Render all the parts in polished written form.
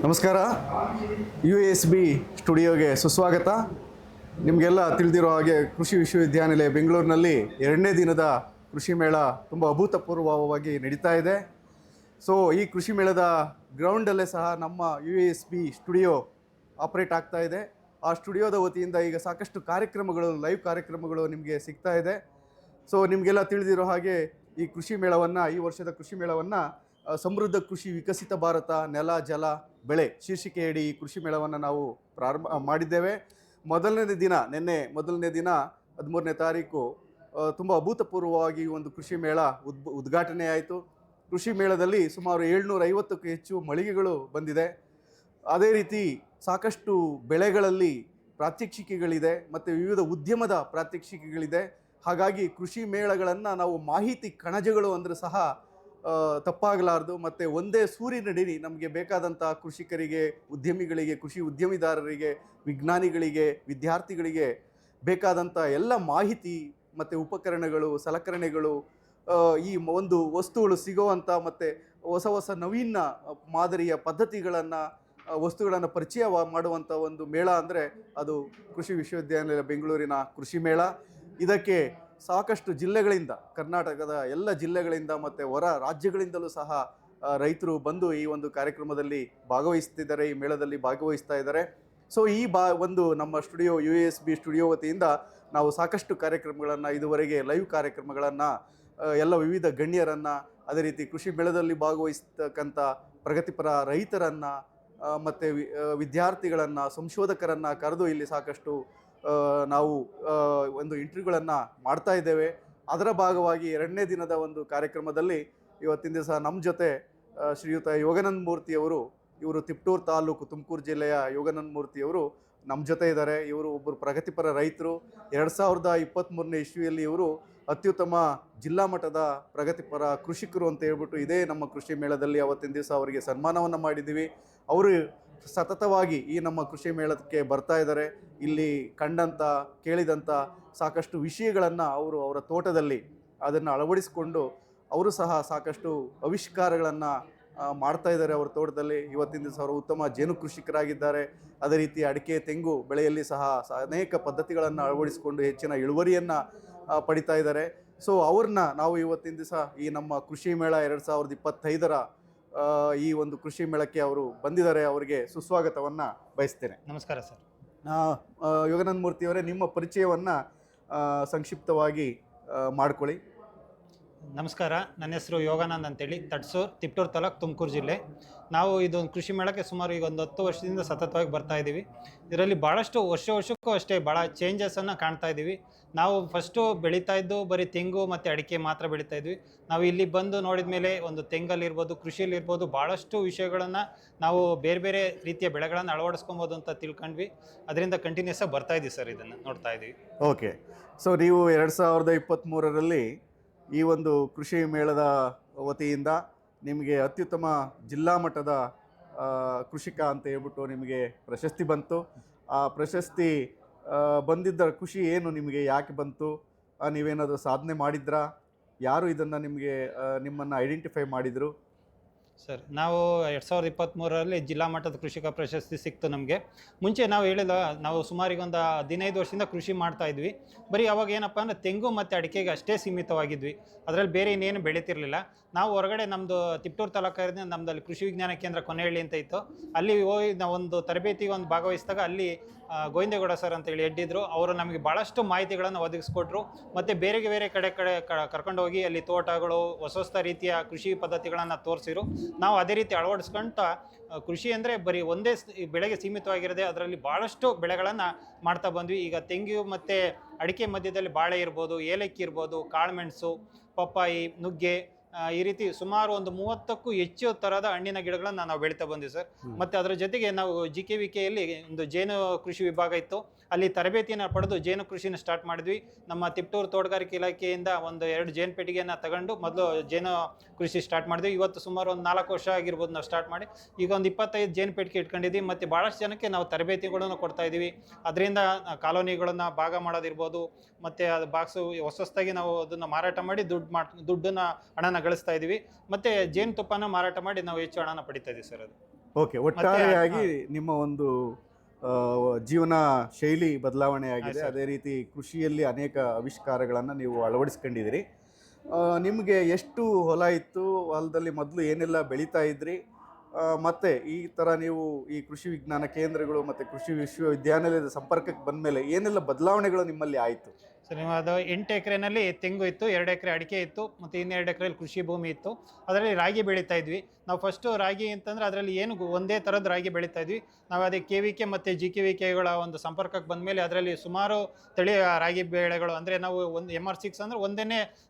ನಮಸ್ಕಾರ. You S B ಸ್ಟುಡಿಯೋಗೆ ಸುಸ್ವಾಗತ. ನಿಮಗೆಲ್ಲ ತಿಳಿದಿರೋ ಹಾಗೆ ಕೃಷಿ ವಿಶ್ವವಿದ್ಯಾನಿಲಯ ಬೆಂಗಳೂರಿನಲ್ಲಿ 2ನೇ ದಿನದ ಕೃಷಿ ಮೇಳ ತುಂಬ ಅಭೂತಪೂರ್ವವಾಗಿ ನಡೀತಾ ಇದೆ. ಸೊ ಈ ಕೃಷಿ ಮೇಳದ ಗ್ರೌಂಡಲ್ಲೇ ಸಹ ನಮ್ಮ U S B studio operate ಆಗ್ತಾ ಇದೆ. ಆ ಸ್ಟುಡಿಯೋದ ವತಿಯಿಂದ ಈಗ ಸಾಕಷ್ಟು ಕಾರ್ಯಕ್ರಮಗಳು, ಲೈವ್ ಕಾರ್ಯಕ್ರಮಗಳು ನಿಮಗೆ ಸಿಗ್ತಾ ಇದೆ. ಸೊ ನಿಮಗೆಲ್ಲ ತಿಳಿದಿರೋ ಹಾಗೆ ಈ ವರ್ಷದ ಕೃಷಿ ಮೇಳವನ್ನು ಸಮೃದ್ಧ ಕೃಷಿ ವಿಕಸಿತ ಭಾರತ ನೆಲ ಜಲ ಬೆಳೆ ಶೀರ್ಷಿಕೆಯಡಿ ಈ ಕೃಷಿ ಮೇಳವನ್ನು ನಾವು ಪ್ರಾರಂಭ ಮಾಡಿದ್ದೇವೆ. ನಿನ್ನೆ ಮೊದಲನೇ ದಿನ 13ನೇ ತಾರೀಕು ತುಂಬ ಅಭೂತಪೂರ್ವವಾಗಿ ಒಂದು ಕೃಷಿ ಮೇಳ ಉದ್ಘಾಟನೆ ಆಯಿತು. ಕೃಷಿ ಮೇಳದಲ್ಲಿ ಸುಮಾರು 750ಕ್ಕೂ ಹೆಚ್ಚು ಮಳಿಗೆಗಳು ಬಂದಿದೆ. ಅದೇ ರೀತಿ ಸಾಕಷ್ಟು ಬೆಳೆಗಳಲ್ಲಿ ಪ್ರಾತ್ಯಕ್ಷಿಕೆಗಳಿದೆ ಮತ್ತು ವಿವಿಧ ಉದ್ಯಮದ ಪ್ರಾತ್ಯಕ್ಷಿಕೆಗಳಿದೆ. ಹಾಗಾಗಿ ಕೃಷಿ ಮೇಳಗಳನ್ನು ನಾವು ಮಾಹಿತಿ ಕಣಜಗಳು ಅಂದರೆ ಸಹ ತಪ್ಪಾಗಲಾರದು. ಮತ್ತು ಒಂದೇ ಸೂರಿನಡಿ ನಮಗೆ ಬೇಕಾದಂಥ ಕೃಷಿಕರಿಗೆ, ಉದ್ಯಮಿಗಳಿಗೆ, ಕೃಷಿ ಉದ್ಯಮಿದಾರರಿಗೆ, ವಿಜ್ಞಾನಿಗಳಿಗೆ, ವಿದ್ಯಾರ್ಥಿಗಳಿಗೆ ಬೇಕಾದಂಥ ಎಲ್ಲ ಮಾಹಿತಿ ಮತ್ತು ಉಪಕರಣಗಳು, ಸಲಕರಣೆಗಳು, ಈ ಒಂದು ವಸ್ತುಗಳು ಸಿಗುವಂಥ ಮತ್ತು ಹೊಸ ನವೀನ ಮಾದರಿಯ ವಸ್ತುಗಳನ್ನು ಪರಿಚಯ ಮಾಡುವಂಥ ಒಂದು ಮೇಳ ಅಂದರೆ ಅದು ಕೃಷಿ ವಿಶ್ವವಿದ್ಯಾನಿಲಯ ಬೆಂಗಳೂರಿನ ಕೃಷಿ ಮೇಳ. ಇದಕ್ಕೆ ಸಾಕಷ್ಟು ಜಿಲ್ಲೆಗಳಿಂದ, ಕರ್ನಾಟಕದ ಎಲ್ಲ ಜಿಲ್ಲೆಗಳಿಂದ ಮತ್ತು ಹೊರ ರಾಜ್ಯಗಳಿಂದಲೂ ಸಹ ರೈತರು ಬಂದು ಈ ಒಂದು ಕಾರ್ಯಕ್ರಮದಲ್ಲಿ ಭಾಗವಹಿಸ್ತಿದ್ದಾರೆ, ಈ ಮೇಳದಲ್ಲಿ ಭಾಗವಹಿಸ್ತಾ ಇದ್ದಾರೆ. ಸೊ ನಮ್ಮ studio U S B studio ವತಿಯಿಂದ ನಾವು ಸಾಕಷ್ಟು ಕಾರ್ಯಕ್ರಮಗಳನ್ನು, ಇದುವರೆಗೆ ಲೈವ್ ಕಾರ್ಯಕ್ರಮಗಳನ್ನು, ಎಲ್ಲ ವಿವಿಧ ಗಣ್ಯರನ್ನು, ಅದೇ ರೀತಿ ಕೃಷಿ ಮೇಳದಲ್ಲಿ ಭಾಗವಹಿಸ್ತಕ್ಕಂಥ ಪ್ರಗತಿಪರ ರೈತರನ್ನು ಮತ್ತು ವಿದ್ಯಾರ್ಥಿಗಳನ್ನು, ಸಂಶೋಧಕರನ್ನು ಕರೆದು ಇಲ್ಲಿ ಸಾಕಷ್ಟು ನಾವು ಒಂದು ಇಂಟರ್ವ್ಯೂಗಳನ್ನು ಮಾಡ್ತಾ ಇದ್ದೇವೆ. ಅದರ ಭಾಗವಾಗಿ 2ನೇ ದಿನದ ಒಂದು ಕಾರ್ಯಕ್ರಮದಲ್ಲಿ ಇವತ್ತಿನ ದಿವಸ ನಮ್ಮ ಜೊತೆ ಶ್ರೀಯುತ ಯೋಗಾನಂದ ಮೂರ್ತಿಯವರು, ಇವರು ತಿಪ್ಟೂರು ತಾಲೂಕು, ತುಮಕೂರು ಜಿಲ್ಲೆಯ ಯೋಗಾನಂದ ಮೂರ್ತಿಯವರು ನಮ್ಮ ಜೊತೆ ಇದ್ದಾರೆ. ಇವರು ಒಬ್ಬರು ಪ್ರಗತಿಪರ ರೈತರು. 2023ನೇ ಇಸ್ವಿಯಲ್ಲಿ ಇವರು ಅತ್ಯುತ್ತಮ ಜಿಲ್ಲಾ ಮಟ್ಟದ ಪ್ರಗತಿಪರ ಕೃಷಿಕರು ಅಂತ ಹೇಳ್ಬಿಟ್ಟು ಇದೇ ನಮ್ಮ ಕೃಷಿ ಮೇಳದಲ್ಲಿ ಅವತ್ತಿನ ದಿವಸ ಅವರಿಗೆ ಸನ್ಮಾನವನ್ನು ಮಾಡಿದ್ದೀವಿ. ಅವರು ಸತತವಾಗಿ ಈ ನಮ್ಮ ಕೃಷಿ ಮೇಳಕ್ಕೆ ಬರ್ತಾ ಇದ್ದಾರೆ. ಇಲ್ಲಿ ಕಂಡಂಥ, ಕೇಳಿದಂಥ ಸಾಕಷ್ಟು ವಿಷಯಗಳನ್ನು ಅವರ ತೋಟದಲ್ಲಿ ಅದನ್ನು ಅಳವಡಿಸಿಕೊಂಡು ಅವರು ಸಹ ಸಾಕಷ್ಟು ಆವಿಷ್ಕಾರಗಳನ್ನು ಮಾಡ್ತಾ ಇದ್ದಾರೆ ಅವರ ತೋಟದಲ್ಲಿ. ಇವತ್ತಿನ ದಿವಸ ಅವರು ಉತ್ತಮ ಜೇನು ಕೃಷಿಕರಾಗಿದ್ದಾರೆ. ಅದೇ ರೀತಿ ಅಡಿಕೆ, ತೆಂಗು ಬೆಳೆಯಲ್ಲಿ ಸಹ ಅನೇಕ ಪದ್ಧತಿಗಳನ್ನು ಅಳವಡಿಸಿಕೊಂಡು ಹೆಚ್ಚಿನ ಇಳುವರಿಯನ್ನು ಪಡಿತಾ ಇದ್ದಾರೆ. ಸೊ ಅವ್ರನ್ನ ನಾವು ಇವತ್ತಿನ ದಿವಸ ಈ ನಮ್ಮ ಕೃಷಿ ಮೇಳ 2025ರ ಈ ಒಂದು ಕೃಷಿ ಮೇಳಕ್ಕೆ ಅವರು ಬಂದಿದ್ದಾರೆ. ಅವರಿಗೆ ಸುಸ್ವಾಗತವನ್ನು ಬಯಸ್ತೇನೆ. ನಮಸ್ಕಾರ ಸರ್. ಯೋಗಾನಂದ ಮೂರ್ತಿಯವರೇ, ನಿಮ್ಮ ಪರಿಚಯವನ್ನು ಸಂಕ್ಷಿಪ್ತವಾಗಿ ಮಾಡಿಕೊಳ್ಳಿ. ನಮಸ್ಕಾರ, ನನ್ನ ಹೆಸರು ಯೋಗಾನಂದ್ ಅಂತೇಳಿ, ತಡ್ಸೂರು, ತಿಪ್ಟೂರು ತಾಲೂಕು, ತುಮಕೂರು ಜಿಲ್ಲೆ. ನಾವು ಇದೊಂದು ಕೃಷಿ ಮೇಳಕ್ಕೆ ಸುಮಾರು ಈಗ ಒಂದು 10 ವರ್ಷದಿಂದ ಸತತವಾಗಿ ಬರ್ತಾ ಇದ್ದೀವಿ. ಇದರಲ್ಲಿ ಭಾಳಷ್ಟು ವರ್ಷಕ್ಕೂ ಅಷ್ಟೇ ಭಾಳ ಚೇಂಜಸನ್ನು ಕಾಣ್ತಾ ಇದ್ದೀವಿ. ನಾವು ಫಸ್ಟು ಬೆಳೀತಾ ಇದ್ದು ಬರೀ ತೆಂಗು ಮತ್ತು ಅಡಿಕೆ ಮಾತ್ರ ಬೆಳೀತಾ ಇದ್ವಿ. ನಾವು ಇಲ್ಲಿ ಬಂದು ನೋಡಿದ ಮೇಲೆ ಒಂದು ತೆಂಗಲ್ಲಿರ್ಬೋದು, ಕೃಷಿಯಲ್ಲಿರ್ಬೋದು ಭಾಳಷ್ಟು ವಿಷಯಗಳನ್ನು ನಾವು ಬೇರೆ ಬೇರೆ ರೀತಿಯ ಬೆಳೆಗಳನ್ನು ಅಳವಡಿಸ್ಕೊಬೋದು ಅಂತ ತಿಳ್ಕೊಂಡ್ವಿ. ಅದರಿಂದ ಕಂಟಿನ್ಯೂಸ್ ಆಗಿ ಬರ್ತಾ ಇದ್ದೀವಿ ಸರ್, ಇದನ್ನು ನೋಡ್ತಾ ಇದ್ದೀವಿ. ಓಕೆ. ಸೊ ನೀವು 2023ರಲ್ಲಿ ಈ ಒಂದು ಕೃಷಿ ಮೇಳದ ವತಿಯಿಂದ ನಿಮಗೆ ಅತ್ಯುತ್ತಮ ಜಿಲ್ಲಾ ಮಟ್ಟದ ಕೃಷಿಕ ಅಂತ ಹೇಳ್ಬಿಟ್ಟು ನಿಮಗೆ ಪ್ರಶಸ್ತಿ ಬಂತು. ಆ ಪ್ರಶಸ್ತಿ ಬಂದಿದ್ದ ಖುಷಿ ಏನು ನಿಮಗೆ? ಯಾಕೆ ಬಂತು? ನೀವೇನಾದರೂ ಸಾಧನೆ ಮಾಡಿದ್ರಾ? ಯಾರು ಇದನ್ನು ನಿಮ್ಮನ್ನು ಐಡೆಂಟಿಫೈ ಮಾಡಿದರು? ಸರ್, ನಾವು 2023ರಲ್ಲಿ ಜಿಲ್ಲಾ ಮಟ್ಟದ ಕೃಷಿಕ ಪ್ರಶಸ್ತಿ ಸಿಕ್ತು ನಮಗೆ. ಮುಂಚೆ ನಾವು ಹೇಳಿದ, ನಾವು ಸುಮಾರಿಗೆ ಒಂದು 15 ವರ್ಷದಿಂದ ಕೃಷಿ ಮಾಡ್ತಾ ಇದ್ವಿ. ಬರೀ ಅವಾಗ ಏನಪ್ಪ ಅಂದರೆ ತೆಂಗು ಮತ್ತು ಅಡಿಕೆಗೆ ಅಷ್ಟೇ ಸೀಮಿತವಾಗಿದ್ವಿ. ಅದರಲ್ಲಿ ಬೇರೆ ಇನ್ನೇನು ಬೆಳೀತಿರ್ಲಿಲ್ಲ. ನಾವು ಹೊರಗಡೆ ನಮ್ಮದು ತಿಪ್ಟೂರು ತಾಲೂಕಿನ ನಮ್ಮದಲ್ಲಿ ಕೃಷಿ ವಿಜ್ಞಾನ ಕೇಂದ್ರ ಕೊನೆಹಳ್ಳಿ ಅಂತ ಇತ್ತು. ಅಲ್ಲಿ ಹೋಗಿ ನಾವು ಒಂದು ತರಬೇತಿಗೆ ಭಾಗವಹಿಸಿದಾಗ ಅಲ್ಲಿ ಗೋವಿಂದೇಗೌಡ ಸರ್ ಅಂತೇಳಿ ಹೆಡ್ಡಿದ್ರು. ಅವರು ನಮಗೆ ಭಾಳಷ್ಟು ಮಾಹಿತಿಗಳನ್ನು ಒದಗಿಸ್ಕೊಟ್ರು. ಮತ್ತು ಬೇರೆ ಕಡೆ ಕರ್ಕೊಂಡು ಹೋಗಿ ಅಲ್ಲಿ ತೋಟಗಳು, ಹೊಸ ರೀತಿಯ ಕೃಷಿ ಪದ್ಧತಿಗಳನ್ನು ತೋರಿಸಿರು. ನಾವು ಅದೇ ರೀತಿ ಅಳವಡಿಸ್ಕೊಂತ ಕೃಷಿ ಅಂದರೆ ಬರೀ ಒಂದೇ ಬೆಳೆಗೆ ಸೀಮಿತವಾಗಿರದೆ ಅದರಲ್ಲಿ ಭಾಳಷ್ಟು ಬೆಳೆಗಳನ್ನು ಮಾಡ್ತಾ ಬಂದ್ವಿ. ಈಗ ತೆಂಗು ಮತ್ತು ಅಡಿಕೆ ಮಧ್ಯದಲ್ಲಿ ಬಾಳೆ ಇರ್ಬೋದು, ಏಲಕ್ಕಿ ಇರ್ಬೋದು, ಕಾಳುಮೆಣಸು, ಪಪ್ಪಾಯಿ, ನುಗ್ಗೆ, ಈ ರೀತಿ ಸುಮಾರು ಒಂದು 30ಕ್ಕೂ ಹೆಚ್ಚು ಥರದ ಹಣ್ಣಿನ ಗಿಡಗಳನ್ನು ನಾವು ಬೆಳೀತಾ ಬಂದ್ವಿ ಸರ್. ಮತ್ತು ಅದರ ಜೊತೆಗೆ ನಾವು JKVKಯಲ್ಲಿ ಒಂದು ಜೇನು ಕೃಷಿ ವಿಭಾಗ ಇತ್ತು. ಅಲ್ಲಿ ತರಬೇತಿಯನ್ನು ಪಡೆದು ಜೇನು ಕೃಷಿನ ಸ್ಟಾರ್ಟ್ ಮಾಡಿದ್ವಿ. ನಮ್ಮ ತಿಪ್ಟೂರು ತೋಟಗಾರಿಕೆ ಇಲಾಖೆಯಿಂದ ಒಂದು 2 ಜೇನು ಪೆಟ್ಟಿಗೆಯನ್ನು ತಗೊಂಡು ಮೊದಲು ಜೇನು ಕೃಷಿ ಸ್ಟಾರ್ಟ್ ಮಾಡಿದ್ವಿ. ಇವತ್ತು ಸುಮಾರು ಒಂದು 4 ವರ್ಷ ಆಗಿರ್ಬೋದು ನಾವು ಸ್ಟಾರ್ಟ್ ಮಾಡಿ. ಈಗ ಒಂದು 25 ಜೇನು ಪೆಟ್ಟಿಗೆ ಇಟ್ಕೊಂಡಿದ್ವಿ. ಮತ್ತು ಭಾಳಷ್ಟು ಜನಕ್ಕೆ ನಾವು ತರಬೇತಿಗಳನ್ನು ಕೊಡ್ತಾ ಇದ್ದೀವಿ. ಅದರಿಂದ ಕಾಲೋನಿಗಳನ್ನು ಭಾಗ ಮಾಡೋದಿರ್ಬೋದು, ಮತ್ತು ಅದು ಬಾಕ್ಸು ಹೊಸದಾಗಿ ನಾವು ಅದನ್ನು ಮಾರಾಟ ಮಾಡಿ ಹಣನ ಗಳಿಸ್ತಾ ಇದ್ದೀವಿ. ಮತ್ತು ಜೇನುತುಪ್ಪನ ಮಾರಾಟ ಮಾಡಿ ನಾವು ಹೆಚ್ಚು ಹಣನ ಪಡಿತಾ ಇದ್ದೀವಿ ಸರ್. ಅದು ಓಕೆ, ಒಟ್ಟಾರೆಯಾಗಿ ನಿಮ್ಮ ಒಂದು ಆ, ಜೀವನ ಶೈಲಿ ಬದಲಾವಣೆ ಆಗಿದೆ. ಅದೇ ರೀತಿ ಕೃಷಿಯಲ್ಲಿ ಅನೇಕ ಆವಿಷ್ಕಾರಗಳನ್ನು ನೀವು ಅಳವಡಿಸ್ಕೊಂಡಿದ್ದೀರಿ. ನಿಮಗೆ ಎಷ್ಟು ಹೊಲ ಇತ್ತು, ಹೊಲದಲ್ಲಿ ಮೊದಲು ಏನೆಲ್ಲ ಬೆಳೀತಾ ಇದ್ರಿ, ಮತ್ತು ಈ ಥರ ನೀವು ಈ ಕೃಷಿ ವಿಜ್ಞಾನ ಕೇಂದ್ರಗಳು ಮತ್ತು ಕೃಷಿ ವಿಶ್ವವಿದ್ಯಾನಿಲಯದ ಸಂಪರ್ಕಕ್ಕೆ ಬಂದ ಮೇಲೆ ಏನೆಲ್ಲ ಬದಲಾವಣೆಗಳು ನಿಮ್ಮಲ್ಲಿ ಆಯಿತು? ಸರ್, ನೀವು ಅದು 8 ಎಕರೆನಲ್ಲಿ ತೆಂಗು ಇತ್ತು, 2 ಎಕರೆ ಅಡಿಕೆ ಇತ್ತು, ಮತ್ತು 2 ಎಕರೆಯಲ್ಲಿ ಕೃಷಿ ಭೂಮಿ ಇತ್ತು. ಅದರಲ್ಲಿ ರಾಗಿ ಬೆಳೀತಾ ಇದ್ವಿ. ನಾವು ಫಸ್ಟು ರಾಗಿ ಅಂತಂದರೆ ಅದರಲ್ಲಿ ಏನು ಒಂದೇ ಥರದ ರಾಗಿ ಬೆಳೀತಾ ಇದ್ವಿ. ನಾವು ಅದೇ KVK ಮತ್ತು GKVKಗಳ ಒಂದು ಸಂಪರ್ಕಕ್ಕೆ ಬಂದಮೇಲೆ ಅದರಲ್ಲಿ ಸುಮಾರು ತಳಿ ರಾಗಿ ಬೆಳೆಗಳು, ಅಂದರೆ ನಾವು ಒಂದು MR6 ಅಂದರೆ ಒಂದೇ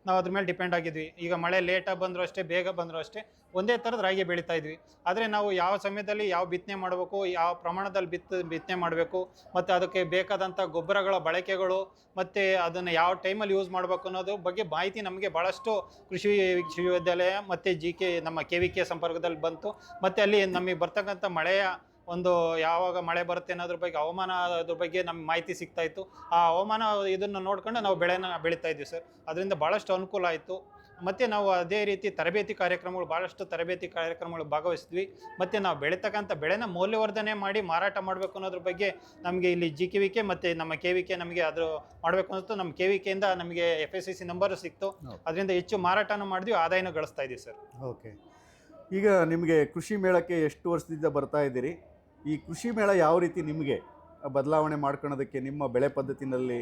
ನಾವು ಅದ್ರ ಮೇಲೆ ಡಿಪೆಂಡ್ ಆಗಿದ್ವಿ. ಈಗ ಮಳೆ ಲೇಟಾಗಿ ಬಂದರೂ ಅಷ್ಟೇ, ಬೇಗ ಬಂದರೂ ಅಷ್ಟೇ, ಒಂದೇ ಥರದ ರಾಗಿ ಬೆಳೀತಾ ಇದ್ವಿ. ಆದರೆ ನಾವು ಯಾವ ಸಮಯದಲ್ಲಿ ಯಾವ ಬಿತ್ತನೆ ಮಾಡಬೇಕು, ಯಾವ ಪ್ರಮಾಣದಲ್ಲಿ ಬಿತ್ತನೆ ಮಾಡಬೇಕು, ಮತ್ತು ಅದಕ್ಕೆ ಬೇಕಾದಂಥ ಗೊಬ್ಬರಗಳ ಬಳಕೆಗಳು, ಮತ್ತು ಅದನ್ನು ಯಾವ ಟೈಮಲ್ಲಿ ಯೂಸ್ ಮಾಡಬೇಕು ಅನ್ನೋದು ಬಗ್ಗೆ ಮಾಹಿತಿ ನಮಗೆ ಭಾಳಷ್ಟು ಕೃಷಿ ವಿಶ್ವವಿದ್ಯಾಲಯ ಮತ್ತು ನಮ್ಮ KVK ಸಂಪರ್ಕದಲ್ಲಿ ಬಂತು. ಮತ್ತು ಅಲ್ಲಿ ನಮಗೆ ಬರ್ತಕ್ಕಂಥ ಮಳೆಯ ಒಂದು ಯಾವಾಗ ಮಳೆ ಬರುತ್ತೆ ಅನ್ನೋದ್ರ ಬಗ್ಗೆ, ಹವಾಮಾನ ಅದ್ರ ಬಗ್ಗೆ ನಮ್ಗೆ ಮಾಹಿತಿ ಸಿಗ್ತಾ ಇತ್ತು. ಆ ಹವಾಮಾನ ಇದನ್ನು ನೋಡ್ಕೊಂಡು ನಾವು ಬೆಳೀತಾ ಇದ್ವಿ ಸರ್. ಅದರಿಂದ ಭಾಳಷ್ಟು ಅನುಕೂಲ ಆಯಿತು. ಮತ್ತು ನಾವು ಅದೇ ರೀತಿ ಭಾಳಷ್ಟು ತರಬೇತಿ ಕಾರ್ಯಕ್ರಮಗಳು ಭಾಗವಹಿಸಿದ್ವಿ. ಮತ್ತು ನಾವು ಬೆಳೀತಕ್ಕಂಥ ಬೆಳೆನ ಮೌಲ್ಯವರ್ಧನೆ ಮಾಡಿ ಮಾರಾಟ ಮಾಡಬೇಕು ಅನ್ನೋದ್ರ ಬಗ್ಗೆ ನಮಗೆ ಇಲ್ಲಿ GKVK ಮತ್ತು ನಮ್ಮ KVK ನಮಗೆ ಅದು ಮಾಡಬೇಕು ಅನ್ನಿಸ್ತು. ನಮ್ಮ KVKಯಿಂದ ನಮಗೆ FSCC ನಂಬರು ಸಿಕ್ತು. ಅದರಿಂದ ಹೆಚ್ಚು ಮಾರಾಟನೂ ಮಾಡಿದ್ವಿ, ಆದಾಯನೂ ಗಳಿಸ್ತಾ ಇದ್ದೀವಿ ಸರ್. ಓಕೆ, ಈಗ ನಿಮಗೆ ಕೃಷಿ ಮೇಳಕ್ಕೆ ಎಷ್ಟು ವರ್ಷದಿಂದ ಬರ್ತಾ ಇದ್ದೀರಿ? ಈ ಕೃಷಿ ಮೇಳ ಯಾವ ರೀತಿ ನಿಮಗೆ ಬದಲಾವಣೆ ಮಾಡ್ಕೊಳ್ಳೋದಕ್ಕೆ, ನಿಮ್ಮ ಬೆಳೆ ಪದ್ಧತಿನಲ್ಲಿ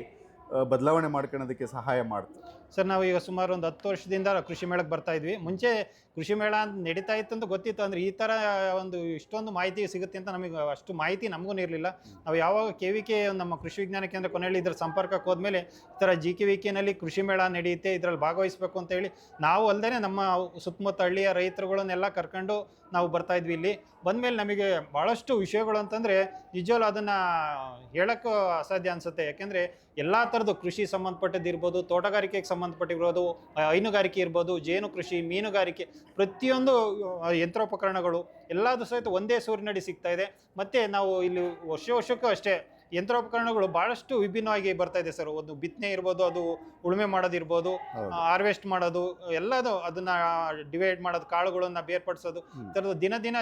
ಬದಲಾವಣೆ ಮಾಡ್ಕೊಳ್ಳೋದಕ್ಕೆ ಸಹಾಯ ಮಾಡ್ತದೆ? ಸರ್, ನಾವು ಈಗ ಸುಮಾರು ಒಂದು 10 ವರ್ಷದಿಂದ ಕೃಷಿ ಮೇಳಕ್ಕೆ ಬರ್ತಾ ಇದ್ವಿ. ಮುಂಚೆ ಕೃಷಿ ಮೇಳ ನಡೀತಾ ಇತ್ತು ಅಂತ ಗೊತ್ತಿತ್ತು, ಅಂದರೆ ಈ ಥರ ಒಂದು ಇಷ್ಟೊಂದು ಮಾಹಿತಿ ಸಿಗುತ್ತೆ ಅಂತ ನಮಗೆ ಅಷ್ಟು ಮಾಹಿತಿ ನಮಗೂ ಇರಲಿಲ್ಲ. ನಾವು ಯಾವಾಗ KVK ನಮ್ಮ ಕೃಷಿ ವಿಜ್ಞಾನ ಕೇಂದ್ರ ಕೊನೆಯಲ್ಲಿ ಇದ್ರ ಸಂಪರ್ಕಕ್ಕೆ ಹೋದ್ಮೇಲೆ ಈ ಥರ GKVKನಲ್ಲಿ ಕೃಷಿ ಮೇಳ ನಡೆಯುತ್ತೆ, ಇದರಲ್ಲಿ ಭಾಗವಹಿಸಬೇಕು ಅಂತೇಳಿ ನಾವು ಅಲ್ಲದೆ ನಮ್ಮ ಸುತ್ತಮುತ್ತ ಹಳ್ಳಿಯ ರೈತರುಗಳನ್ನೆಲ್ಲ ಕರ್ಕೊಂಡು ನಾವು ಬರ್ತಾ ಇದ್ವಿ. ಇಲ್ಲಿ ಬಂದಮೇಲೆ ನಮಗೆ ಭಾಳಷ್ಟು ವಿಷಯಗಳು ಅಂತಂದರೆ ನಿಜವಲ್ಲೂ ಅದನ್ನು ಹೇಳೋಕ್ಕೂ ಅಸಾಧ್ಯ ಅನಿಸುತ್ತೆ. ಯಾಕೆಂದರೆ ಎಲ್ಲ ಥರದ್ದು ಕೃಷಿ ಸಂಬಂಧಪಟ್ಟದ್ದಿರ್ಬೋದು, ತೋಟಗಾರಿಕೆಗೆ ಸಂಬಂಧಪಟ್ಟಿರ್ಬೋದು, ಹೈನುಗಾರಿಕೆ ಇರ್ಬೋದು, ಜೇನು ಕೃಷಿ, ಮೀನುಗಾರಿಕೆ, ಪ್ರತಿಯೊಂದು ಯಂತ್ರೋಪಕರಣಗಳು ಎಲ್ಲದೂ ಸಹಿತ ಒಂದೇ ಸೂರಿನಡಿ ಸಿಗ್ತಾ ಇದೆ. ಮತ್ತು ನಾವು ಇಲ್ಲಿ ವರ್ಷಕ್ಕೂ ಅಷ್ಟೇ ಯಂತ್ರೋಪಕರಣಗಳು ಭಾಳಷ್ಟು ವಿಭಿನ್ನವಾಗಿ ಬರ್ತಾ ಇದೆ ಸರ್. ಒಂದು ಬಿತ್ತನೆ ಇರ್ಬೋದು, ಅದು ಉಳುಮೆ ಮಾಡೋದಿರ್ಬೋದು, ಹಾರ್ವೆಸ್ಟ್ ಮಾಡೋದು, ಎಲ್ಲದು ಅದನ್ನು ಡಿವೈಡ್ ಮಾಡೋದು, ಕಾಳುಗಳನ್ನು ಬೇರ್ಪಡಿಸೋದು, ಈ ಥರದ್ದು